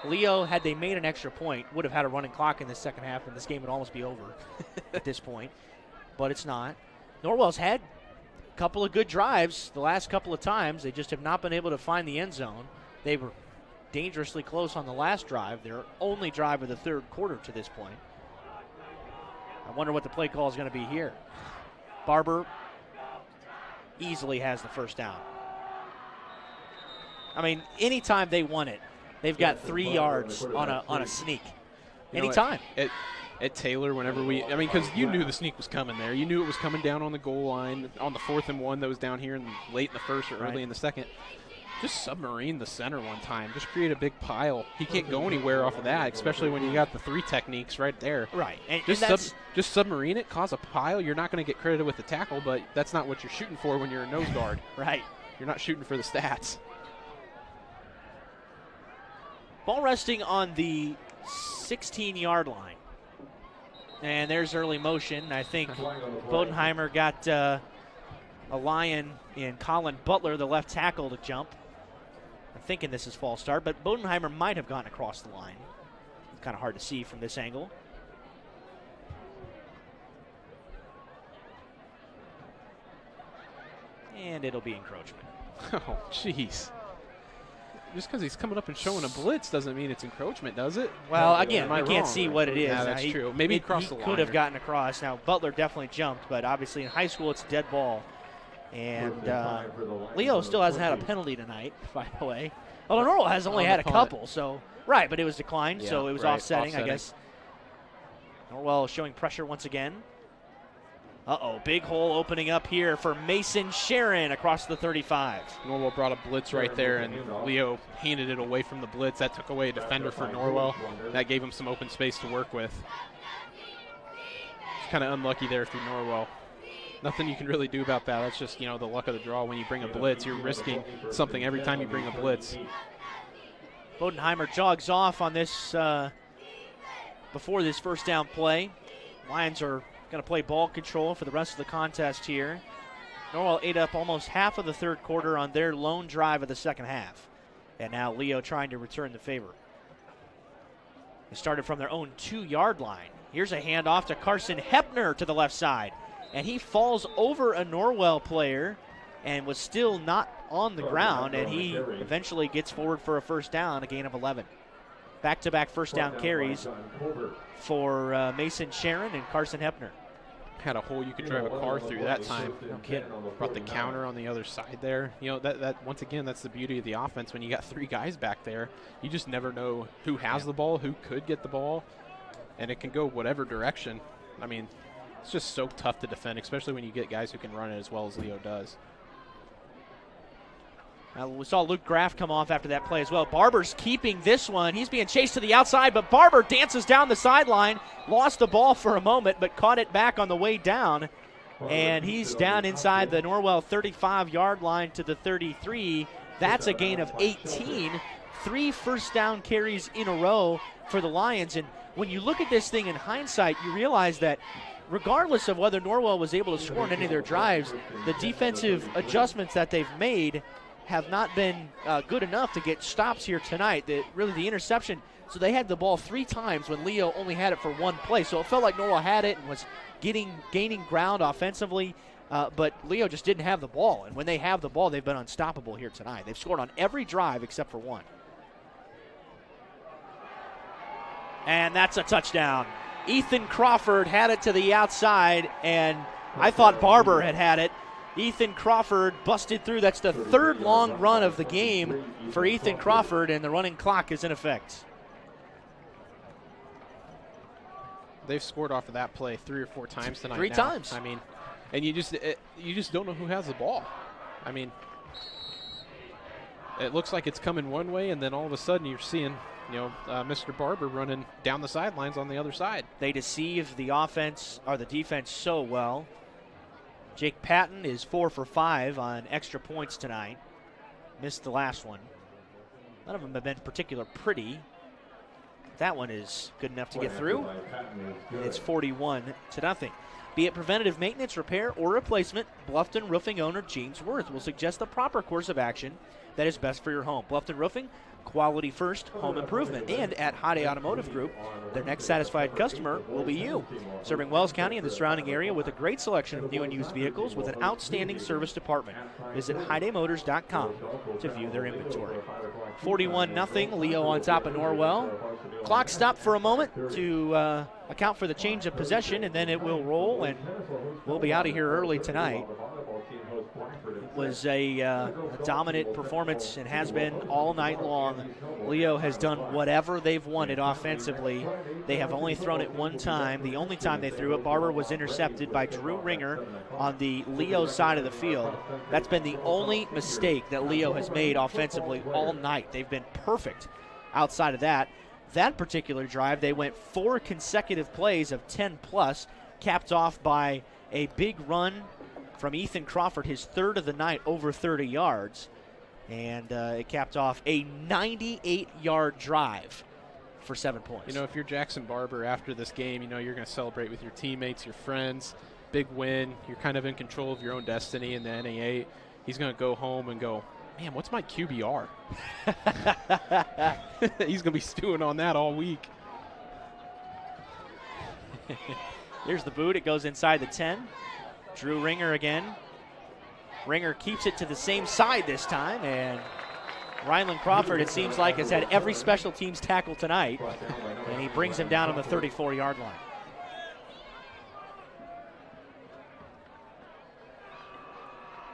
Leo, had they made an extra point, would have had a running clock in the second half, and this game would almost be over at this point. But it's not. Norwell's had a couple of good drives the last couple of times. They just have not been able to find the end zone. They were dangerously close on the last drive, their only drive of the 3rd quarter to this point. I wonder what the play call is going to be here. Barber easily has the first down. I mean, anytime they want it, they've got 3 yards on a sneak. Anytime. At Taylor, whenever because you knew the sneak was coming there. You knew it was coming down on the goal line on the 4th and 1 that was down here late in the first or early in the second. Just submarine the center one time. Just create a big pile. He can't go anywhere off of that, especially when you got the 3 techniques right there. Right. And just submarine it, cause a pile. You're not going to get credited with the tackle, but that's not what you're shooting for when you're a nose guard. Right. You're not shooting for the stats. Ball resting on the 16-yard line. And there's early motion. I think Bodenheimer got a lion in Colin Butler, the left tackle, to jump. I'm thinking this is false start, but Bodenheimer might have gotten across the line. It's kind of hard to see from this angle. And it'll be encroachment. Oh, jeez. Just because he's coming up and showing a blitz doesn't mean it's encroachment, does it? Well, again, we wrong? can't see what it is. Yeah, that's true. Maybe he crossed the line. Could have gotten across. Now, Butler definitely jumped, but obviously in high school it's a dead ball. And Leo still hasn't had a penalty tonight, by the way. Although Norwell has only had a couple, so right, but it was declined, so it was offsetting, I guess. Norwell showing pressure once again. Uh-oh, big hole opening up here for Mason Sharon across the 35. Norwell brought a blitz right there, and Leo handed it away from the blitz. That took away a defender for Norwell. That gave him some open space to work with. It's kind of unlucky there through Norwell. Nothing you can really do about that. That's just, the luck of the draw. When you bring a blitz, you're risking something every time you bring a blitz. Bodenheimer jogs off on this before this first down play. Lions are going to play ball control for the rest of the contest here. Norwell ate up almost half of the third quarter on their lone drive of the second half. And now Leo trying to return the favor. They started from their own 2-yard line. Here's a handoff to Carson Hepner to the left side. And he falls over a Norwell player and was still not on the ground. And he eventually gets forward for a first down, a gain of 11. Back-to-back first down carries for Mason Sharon and Carson Hepner. Had a hole you could drive a car through that time. No kidding. Brought the counter on the other side there. That once again, that's the beauty of the offense. When you got 3 guys back there, you just never know who has the ball, who could get the ball, and it can go whatever direction. I mean, it's just so tough to defend, especially when you get guys who can run it as well as Leo does. We saw Luke Graff come off after that play as well. Barber's keeping this one. He's being chased to the outside, but Barber dances down the sideline, lost the ball for a moment, but caught it back on the way down. And he's down inside the Norwell 35-yard line to the 33. That's a gain of 18. 3 first down carries in a row for the Lions. And when you look at this thing in hindsight, you realize that regardless of whether Norwell was able to score on any of their drives, the defensive adjustments that they've made have not been good enough to get stops here tonight. Really the interception, so they had the ball 3 times when Leo only had it for 1 play. So it felt like Norwell had it and was gaining ground offensively, but Leo just didn't have the ball. And when they have the ball, they've been unstoppable here tonight. They've scored on every drive except for 1. And that's a touchdown. Ethan Crawford had it to the outside, and I thought Barber had it. Ethan Crawford busted through. That's the 3rd long run of the game for Ethan Crawford, and the running clock is in effect. They've scored off of that play 3 or 4 times tonight. 3 times. I mean, and you just don't know who has the ball. I mean, it looks like it's coming one way, and then all of a sudden you're seeing, Mr. Barber running down the sidelines on the other side. They deceive the offense or the defense so well. Jake Patton is 4 for 5 on extra points tonight. Missed the last one. None of them have been particularly pretty. That one is good enough to get through. It's 41-0. Be it preventative maintenance, repair, or replacement, Bluffton Roofing owner James Worth will suggest the proper course of action that is best for your home. Bluffton Roofing, quality first, home improvement. And at Hade Automotive Group, their next satisfied customer will be you. Serving Wells County and the surrounding area with a great selection of new and used vehicles with an outstanding service department. Visit HadeMotors.com to view their inventory. 41-0, Leo on top of Norwell. Clock stopped for a moment to account for the change of possession, and then it will roll, and we'll be out of here early tonight. It was a dominant performance and has been all night long. Leo has done whatever they've wanted offensively. They have only thrown it 1 time. The only time they threw it, Barber was intercepted by Drew Ringer on the Leo side of the field. That's been the only mistake that Leo has made offensively all night. They've been perfect outside of that. That particular drive, they went 4 consecutive plays of 10+, capped off by a big run from Ethan Crawford, his 3rd of the night, over 30 yards. And it capped off a 98-yard drive for 7 points. If you're Jackson Barber after this game, you're going to celebrate with your teammates, your friends. Big win. You're kind of in control of your own destiny in the NA8. He's going to go home and go, Man, what's my QBR? He's going to be stewing on that all week. Here's the boot. It goes inside the 10. Drew Ringer again. Ringer keeps it to the same side this time, and Ryland Crawford, it seems like, has had every special teams tackle tonight, and he brings him down on the 34-yard line.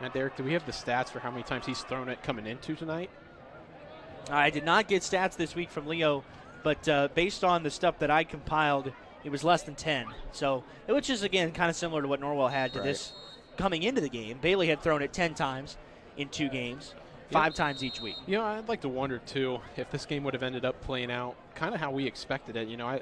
Now, Derek, do we have the stats for how many times he's thrown it coming into tonight? I did not get stats this week from Leo, but based on the stuff that I compiled, it was less than 10. So, which is, again, kind of similar to what Norwell had to this coming into the game. Bailey had thrown it 10 times in 2 games, 5 times each week. You know, I'd like to wonder, too, if this game would have ended up playing out kind of how we expected it. You know,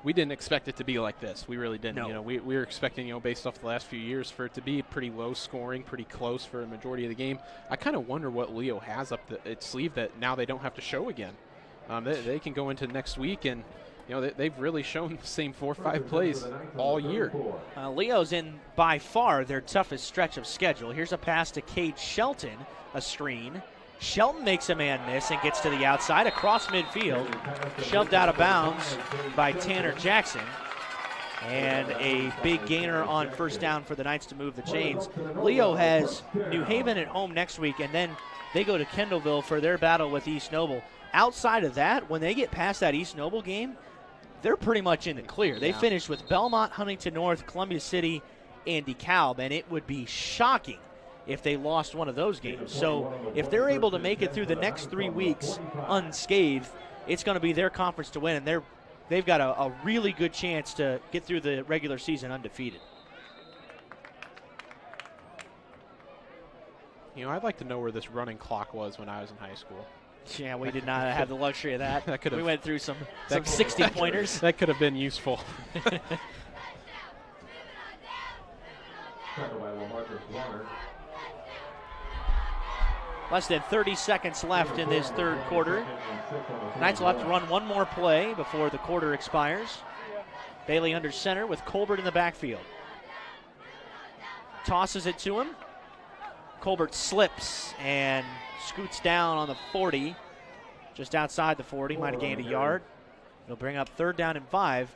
we didn't expect it to be like this. We really didn't. No. You know, we were expecting, you know, based off the last few years, for it to be pretty low scoring, pretty close for a majority of the game. I kind of wonder what Leo has up its sleeve that now they don't have to show again. They can go into next week and, you know, they've really shown the same 4 or 5 plays all year. Leo's in, by far, their toughest stretch of schedule. Here's a pass to Cade Shelton, a screen. Shelton makes a man miss and gets to the outside across midfield. Shoved out of bounds by Tanner Jackson. And a big gainer on first down for the Knights to move the chains. Leo has New Haven at home next week, and then they go to Kendallville for their battle with East Noble. Outside of that, when they get past that East Noble game, they're pretty much in the clear. They finished with Belmont, Huntington North, Columbia City, and DeKalb, and it would be shocking if they lost one of those games. So if they're able to make it through the next 3 weeks unscathed, it's going to be their conference to win, and they've got a really good chance to get through the regular season undefeated. You know, I'd like to know where this running clock was when I was in high school. Yeah, we did not have the luxury of that. We went through some 60-pointers. That could have been useful. Less than 30 seconds left in this third quarter. Knights will have to run one more play before the quarter expires. Bailey under center with Colbert in the backfield. Tosses it to him. Colbert slips and scoots down on the 40, just outside the 40, might have gained a yard. It'll bring up 3rd down and 5.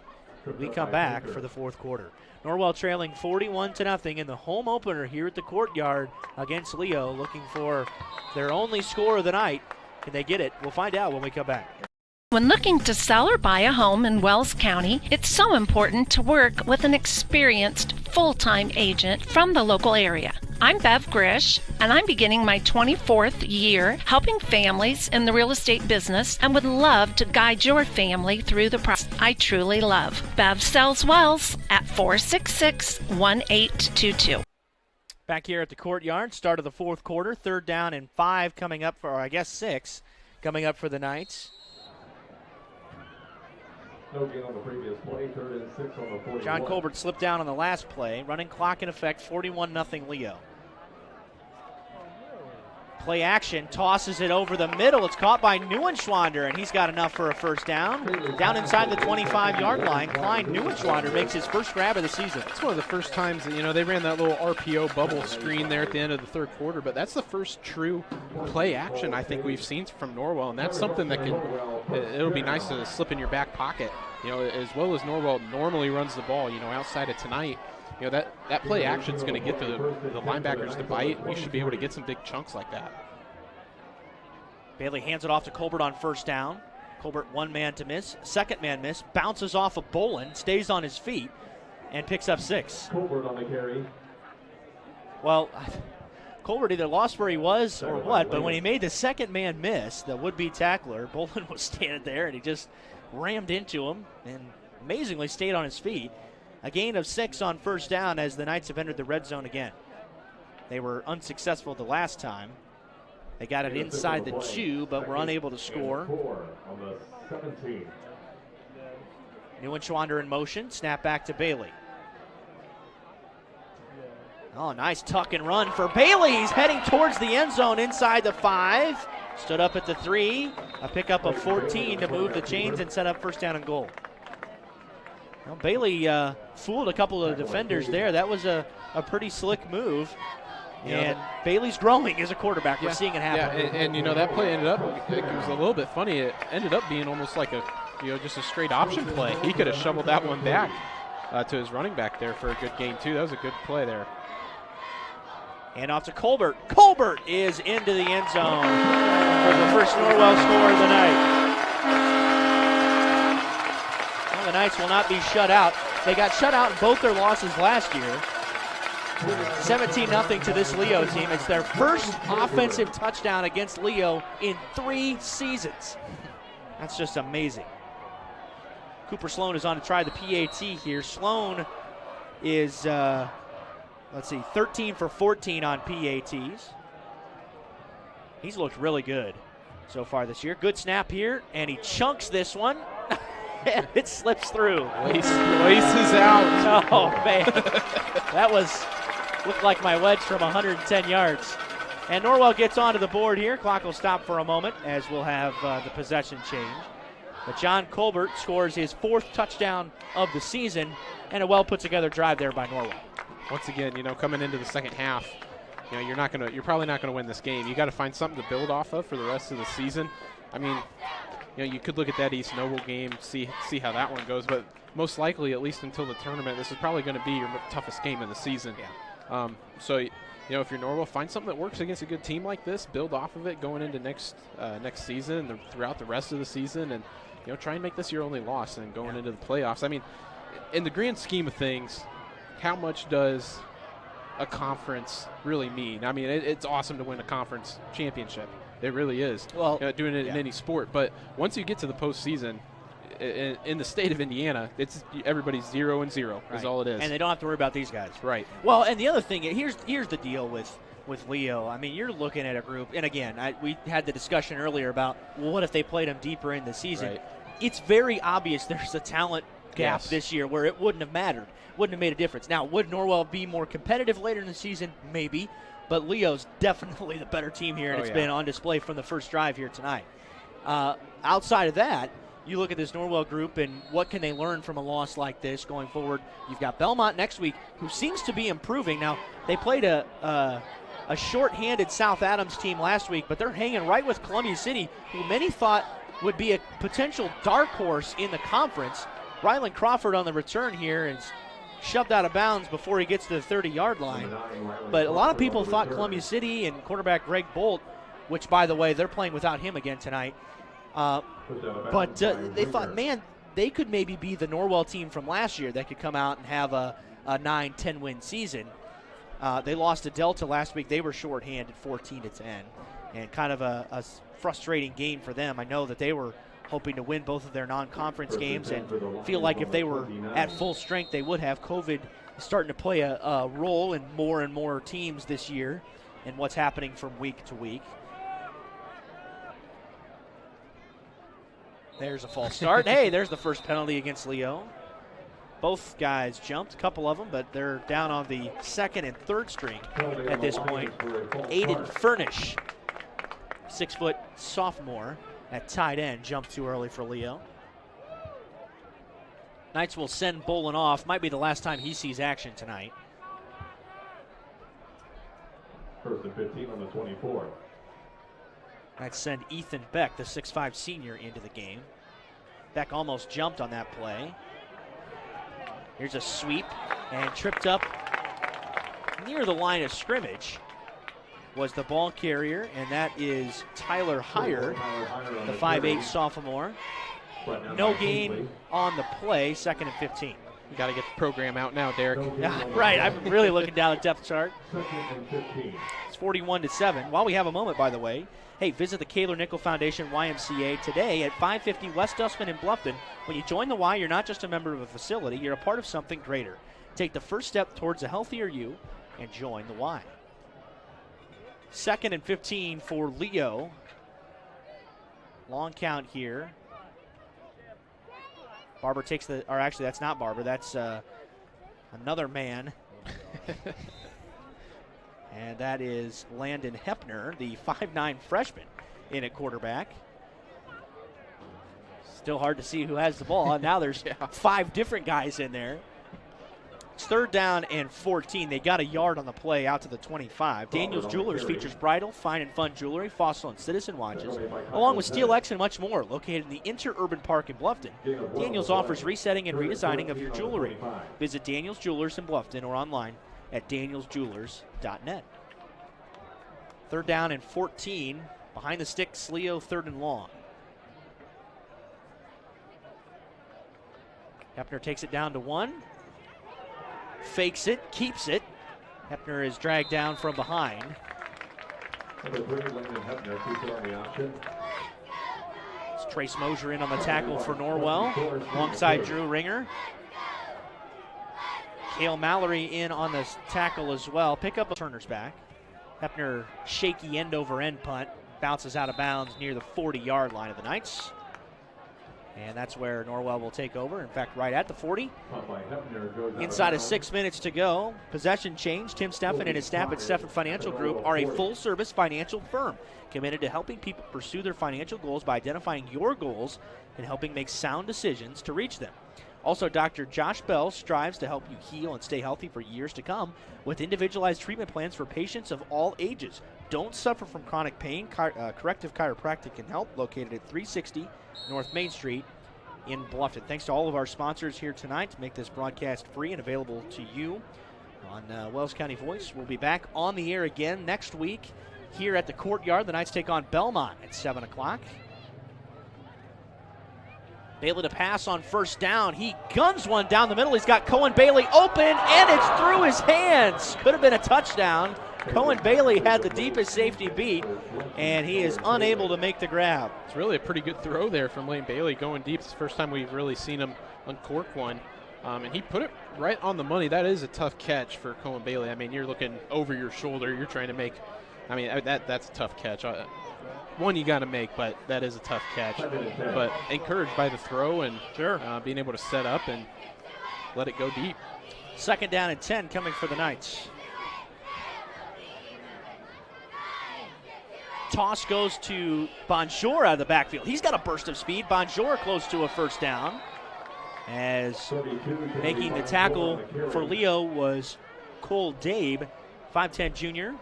We come back for the fourth quarter. Norwell trailing 41-0 in the home opener here at the Courtyard against Leo, looking for their only score of the night. Can they get it? We'll find out when we come back. When looking to sell or buy a home in Wells County, it's so important to work with an experienced full-time agent from the local area. I'm Bev Grish, and I'm beginning my 24th year helping families in the real estate business and would love to guide your family through the process I truly love. Bev sells Wells at 466-1822. Back here at the Courtyard, start of the fourth quarter, 3rd down and 5 coming up for, or I guess 6 coming up for the Knights. No gain on the previous play, 3rd and 6 on the 41. John Colbert slipped down on the last play. Running clock in effect, 41-0 Leo. Play action, tosses it over the middle. It's caught by Neuenschwander, and he's got enough for a first down. Down inside the 25-yard line, Klein Neuenschwander makes his first grab of the season. It's one of the first times that, you know, they ran that little RPO bubble screen there at the end of the third quarter, but that's the first true play action I think we've seen from Norwell, and that's something that it'll be nice to slip in your back pocket, you know, as well as Norwell normally runs the ball, you know, outside of tonight. You know, that play action is going to get the linebackers to bite. You should be able to get some big chunks like that. Bailey hands it off to Colbert on first down. Colbert, 1 man to miss. 2nd man miss. Bounces off of Bolin, stays on his feet, and picks up 6. Colbert on the carry. Well, Colbert either lost where he was or what, but when he made the 2nd man miss, the would-be tackler, Bolin was standing there, and he just rammed into him and amazingly stayed on his feet. A gain of 6 on first down as the Knights have entered the red zone again. They were unsuccessful the last time. They got it inside the 2, but were unable to score. Neuenschwander in motion. Snap back to Bailey. Oh, nice tuck and run for Bailey. He's heading towards the end zone inside the 5. Stood up at the 3. A pickup of 14 to move the chains and set up first down and goal. Well, Bailey fooled a couple of defenders there. That was a pretty slick move. And Bailey's growing as a quarterback. We're seeing it happen. Yeah, and that play ended up, it was a little bit funny. It ended up being almost like just a straight option play. He could have shoveled that one back to his running back there for a good gain, too. That was a good play there. And off to Colbert. Colbert is into the end zone for the first Norwell score of the night. Well, the Knights will not be shut out. They got shut out in both their losses last year. 17-0 to this Leo team. It's their first offensive touchdown against Leo in 3 seasons. That's just amazing. Cooper Sloan is on to try the PAT here. Sloan is, 13 for 14 on PATs. He's looked really good so far this year. Good snap here, and he chunks this one. And it slips through. Laces out. Oh, man. That looked like my wedge from 110 yards. And Norwell gets onto the board here. Clock will stop for a moment as we'll have the possession change. But John Colbert scores his 4th touchdown of the season, and a well-put-together drive there by Norwell. Once again, coming into the second half, you're probably not gonna win this game. You got to find something to build off of for the rest of the season. I mean, you could look at that East Noble game, see how that one goes, but most likely, at least until the tournament, this is probably going to be your toughest game of the season. Yeah. So, if you're Norwell, find something that works against a good team like this, build off of it going into next season and throughout the rest of the season, and try and make this your only loss and going into the playoffs. I mean, in the grand scheme of things, how much does a conference really mean? I mean, it's awesome to win a conference championship. It really is. Well, doing it in any sport. But once you get to the postseason, in the state of Indiana, it's everybody's 0-0 is all it is. And they don't have to worry about these guys. Right. Well, and the other thing, here's the deal with Leo. I mean, you're looking at a group, and again, we had the discussion earlier about, well, what if they played them deeper in the season? Right. It's very obvious there's a talent gap this year where it wouldn't have mattered, wouldn't have made a difference. Now, would Norwell be more competitive later in the season? Maybe. But Leo's definitely the better team here, and it's been on display from the first drive here tonight. Outside of that, you look at this Norwell group, and what can they learn from a loss like this going forward? You've got Belmont next week, who seems to be improving. Now, they played a short-handed South Adams team last week, but they're hanging right with Columbia City, who many thought would be a potential dark horse in the conference. Rylan Crawford on the return here is shoved out of bounds before he gets to the 30-yard line. But a lot of people thought Columbia City and quarterback Greg Bolt, which, by the way, they're playing without him again tonight. But they thought, man, they could maybe be the Norwell team from last year that could come out and have a 9-10 win season. They lost to Delta last week. They were shorthanded 14-10, and kind of a frustrating game for them. I know that they were hoping to win both of their non-conference games and feel like if they were at full strength, they would have. COVID starting to play a role in more and more teams this year and what's happening from week to week. There's a false start. Hey, there's the first penalty against Leo. Both guys jumped, a couple of them, but they're down on the second and third string at this point. Aiden Furnish, 6-foot sophomore at tight end, jumped too early for Leo. Knights will send Bolin off. Might be the last time he sees action tonight. First and 15 on the 24. Knights send Ethan Beck, the 6'5 senior, into the game. Beck almost jumped on that play. Here's a sweep and tripped up near the line of scrimmage was the ball carrier, and that is Tyler Heyer, the 5'8 sophomore. No gain on the play, 2nd and 15. You got to get the program out now, Derek. Yeah, right. I'm really looking down the depth chart. It's 41-7. While we have a moment, by the way, hey, visit the Kaler Nickel Foundation YMCA today at 550 West Dustman in Bluffton. When you join the Y, you're not just a member of a facility, you're a part of something greater. Take the first step towards a healthier you and join the Y. 2nd and 15 for Leo. Long count here. Barber takes the, or actually that's not Barber, that's another man. And that is Landon Hepner, the 5'9 freshman in at quarterback. Still hard to see who has the ball. And now there's 5 different guys in there. It's 3rd down and 14. They got a yard on the play out to the 25. Daniels Jewelers features bridal, fine and fun jewelry, fossil and citizen watches, along with SteelX and much more, located in the Interurban Park in Bluffton. Daniels offers resetting and redesigning of your jewelry. Visit Daniels Jewelers in Bluffton or online at danielsjewelers.net. 3rd down and 14. Behind the sticks, Leo 3rd and long. Hepner takes it down to 1. Fakes it, keeps it. Hepner is dragged down from behind. It's Trace Mosier in on the tackle for Norwell, alongside Drew Ringer. Cale Mallory in on the tackle as well. Pick up a Turner's back. Hepner, shaky end-over-end punt. Bounces out of bounds near the 40-yard line of the Knights. And that's where Norwell will take over. In fact, right at the 40. Inside of 6 minutes to go. Possession change. Tim Steffen and his staff at Steffen Financial Group are a full-service financial firm committed to helping people pursue their financial goals by identifying your goals and helping make sound decisions to reach them. Also, Dr. Josh Bell strives to help you heal and stay healthy for years to come with individualized treatment plans for patients of all ages. Don't suffer from chronic pain. Corrective Chiropractic can help, located at 360 North Main Street in Bluffton. Thanks to all of our sponsors here tonight to make this broadcast free and available to you on Wells County Voice. We'll be back on the air again next week here at the Courtyard. The Knights take on Belmont at 7 o'clock. Bailey to pass on 1st down. He guns one down the middle. He's got Cohen Bailey open, and it's through his hands. Could have been a touchdown. Cohen Bailey had the deepest safety beat, and he is unable to make the grab. It's really a pretty good throw there from Lane Bailey going deep. It's the first time we've really seen him uncork one. And he put it right on the money. That is a tough catch for Cohen Bailey. I mean, you're looking over your shoulder. You're trying to make – I mean, that's a tough catch. One you got to make, but that is a tough catch. But encouraged by the throw and being able to set up and let it go deep. 2nd down and 10 coming for the Knights. Toss goes to Bonjour out of the backfield. He's got a burst of speed. Bonjour close to a 1st down. As making the tackle for Leo was Cole Dabe, 5'10 junior.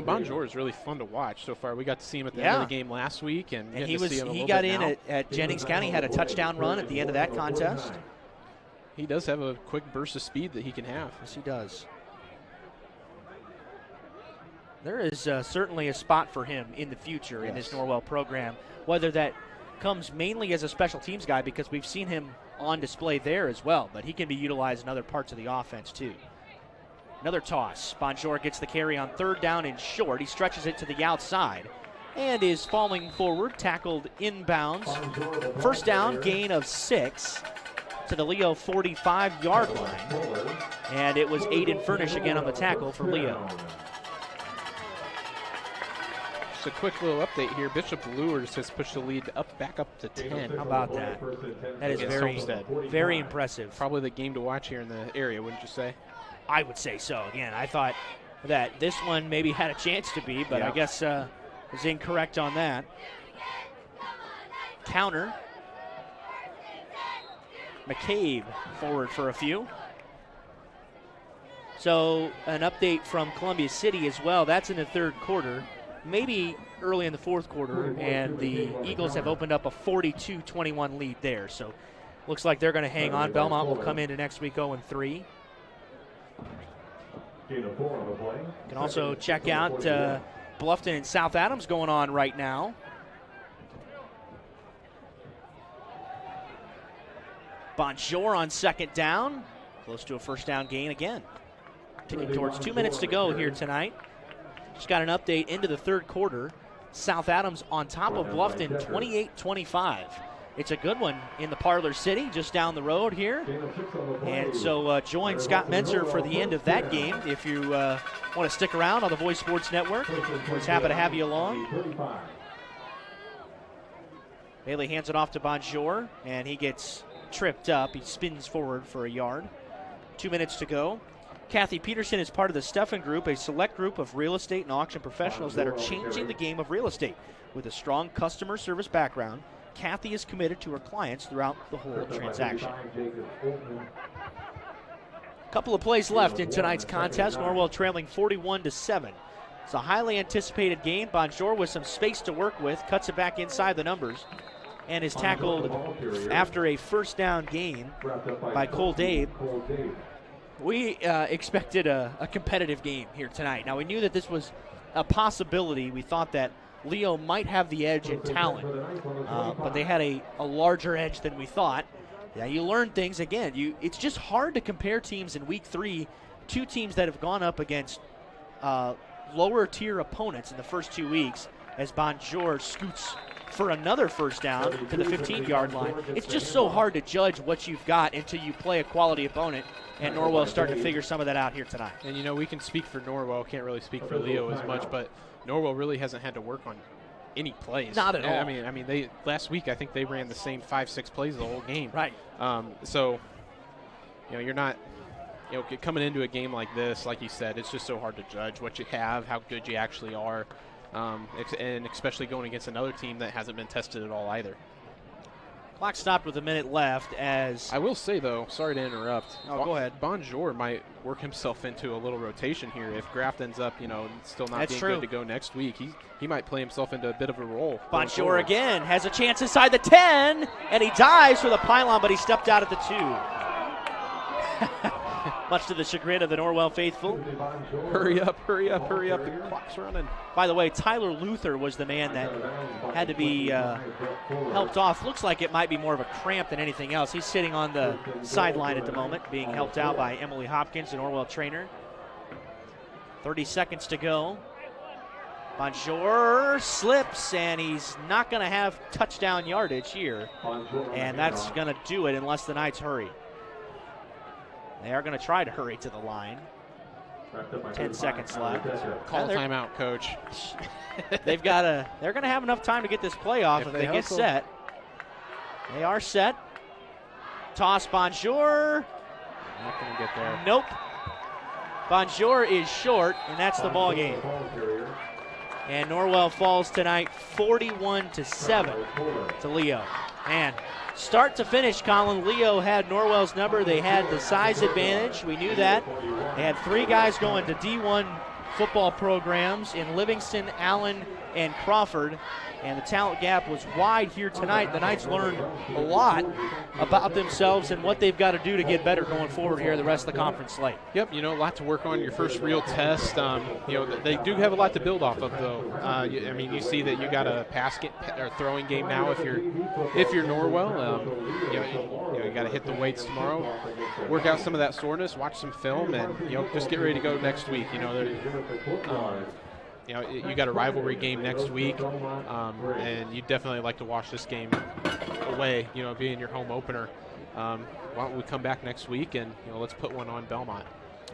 Bonjour is really fun to watch so far. We got to see him at the end of the game last week, and he got in at Jennings County, had a touchdown run at the end of that contest. He does have a quick burst of speed that he can have. Yes, he does. There is certainly a spot for him in the future in this Norwell program, whether that comes mainly as a special teams guy, because we've seen him on display there as well, but he can be utilized in other parts of the offense too. Another toss. Bonjour gets the carry on 3rd down and short. He stretches it to the outside and is falling forward, tackled inbounds. 1st down, gain of 6 to the Leo 45-yard line. And it was Aiden Furnish again on the tackle for Leo. Just a quick little update here. Bishop Luers has pushed the lead back up to 10. How about that? That is very impressive. Probably the game to watch here in the area, wouldn't you say? I would say so. Again, I thought that this one maybe had a chance to be, but I guess was incorrect on that. Counter. McCabe forward for a few. So an update from Columbia City as well. That's in the 3rd quarter, maybe early in the 4th quarter, and the Eagles have opened up a 42-21 lead there. So looks like they're going to hang on. Belmont will come into next week 0-3. You can also check out Bluffton and South Adams going on right now. Bonjour on 2nd down. Close to a 1st down gain again. Ticking towards 2 minutes to go here tonight. Just got an update into the 3rd quarter. South Adams on top of Bluffton 28-25. It's a good one in the Parlor City, just down the road here. And so join Scott Menzer for the end of that game if you want to stick around on the Voice Sports Network. We're just happy to have you along. Bailey hands it off to Bonjour, and he gets tripped up. He spins forward for a yard. 2 minutes to go. Kathy Peterson is part of the Steffen Group, a select group of real estate and auction professionals that are changing the game of real estate. With a strong customer service background, Kathy is committed to her clients throughout the whole transaction. A couple of plays left in tonight's contest. Norwell trailing 41-7. It's a highly anticipated game. Bonjour with some space to work with, cuts it back inside the numbers, and is tackled after a first down gain by Cole Dabe. We expected a competitive game here tonight. Now, we knew that this was a possibility. We thought that Leo might have the edge in talent, but they had a larger edge than we thought. Yeah, you learn things again. It's just hard to compare teams in week 3, two teams that have gone up against lower tier opponents in the first 2 weeks, as Bonjour scoots for another first down to the 15-yard line. It's just so hard to judge what you've got until you play a quality opponent, and Norwell's starting to figure some of that out here tonight. And, you know, we can speak for Norwell, can't really speak for Leo as much, but Norwell really hasn't had to work on any plays. Not at all. I mean, they last week I think they ran the same 5-6 plays the whole game. Right. So, you know, you're not, you know, coming into a game like this, like you said, it's just so hard to judge what you have, how good you actually are, and especially going against another team that hasn't been tested at all either. Clock stopped with a minute left as... I will say, though, sorry to interrupt. Oh, go ahead. Bonjour might work himself into a little rotation here. If Graft ends up, you know, still not being good to go next week, he might play himself into a bit of a role. Bonjour again has a chance inside the 10, and he dives for the pylon, but he stepped out at the 2. Much to the chagrin of the Norwell faithful. Hurry up, hurry up, hurry up. The clock's running. By the way, Tyler Luther was the man that had to be helped off. Looks like it might be more of a cramp than anything else. He's sitting on the sideline at the moment, being helped out by Emily Hopkins, an Norwell trainer. 30 seconds to go. Bonjour slips, and he's not going to have touchdown yardage here. And that's going to do it unless the Knights hurry. They are going to try to hurry to the line. 10 seconds left. Call timeout, coach. They're going to have enough time to get this play off if they get set. They are set. Toss Bonjour. Not going to get there. Nope. Bonjour is short, and that's the ball game. And Norwell falls tonight 41-7 to Leo. And start to finish, Colin, Leo had Norwell's number. They had the size advantage. We knew that. They had 3 guys going to D1 football programs in Livingston, Allen, and Crawford. And the talent gap was wide here tonight. The Knights learned a lot about themselves and what they've got to do to get better going forward here the rest of the conference slate. Yep, you know, a lot to work on, your first real test. You know, they do have a lot to build off of, though. I mean, you see that you got a or throwing game now if you're Norwell. You know, you got to hit the weights tomorrow, work out some of that soreness, watch some film, and, you know, just get ready to go next week. You know, you know, you got a rivalry game next week, and you definitely like to watch this game away, you know, being your home opener. Why don't we come back next week and, you know, let's put one on Belmont.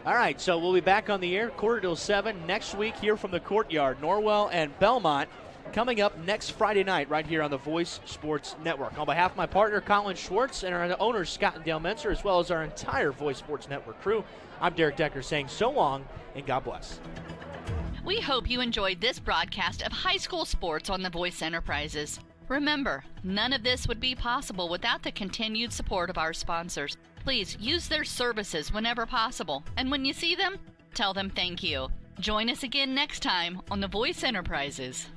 All right, so we'll be back on the air, 6:45 next week here from the Courtyard. Norwell and Belmont coming up next Friday night right here on the Voice Sports Network. On behalf of my partner, Colin Schwartz, and our owners, Scott and Dale Menser, as well as our entire Voice Sports Network crew, I'm Derek Decker saying so long and God bless. We hope you enjoyed this broadcast of high school sports on the Voice Enterprises. Remember, none of this would be possible without the continued support of our sponsors. Please use their services whenever possible, and when you see them, tell them thank you. Join us again next time on the Voice Enterprises.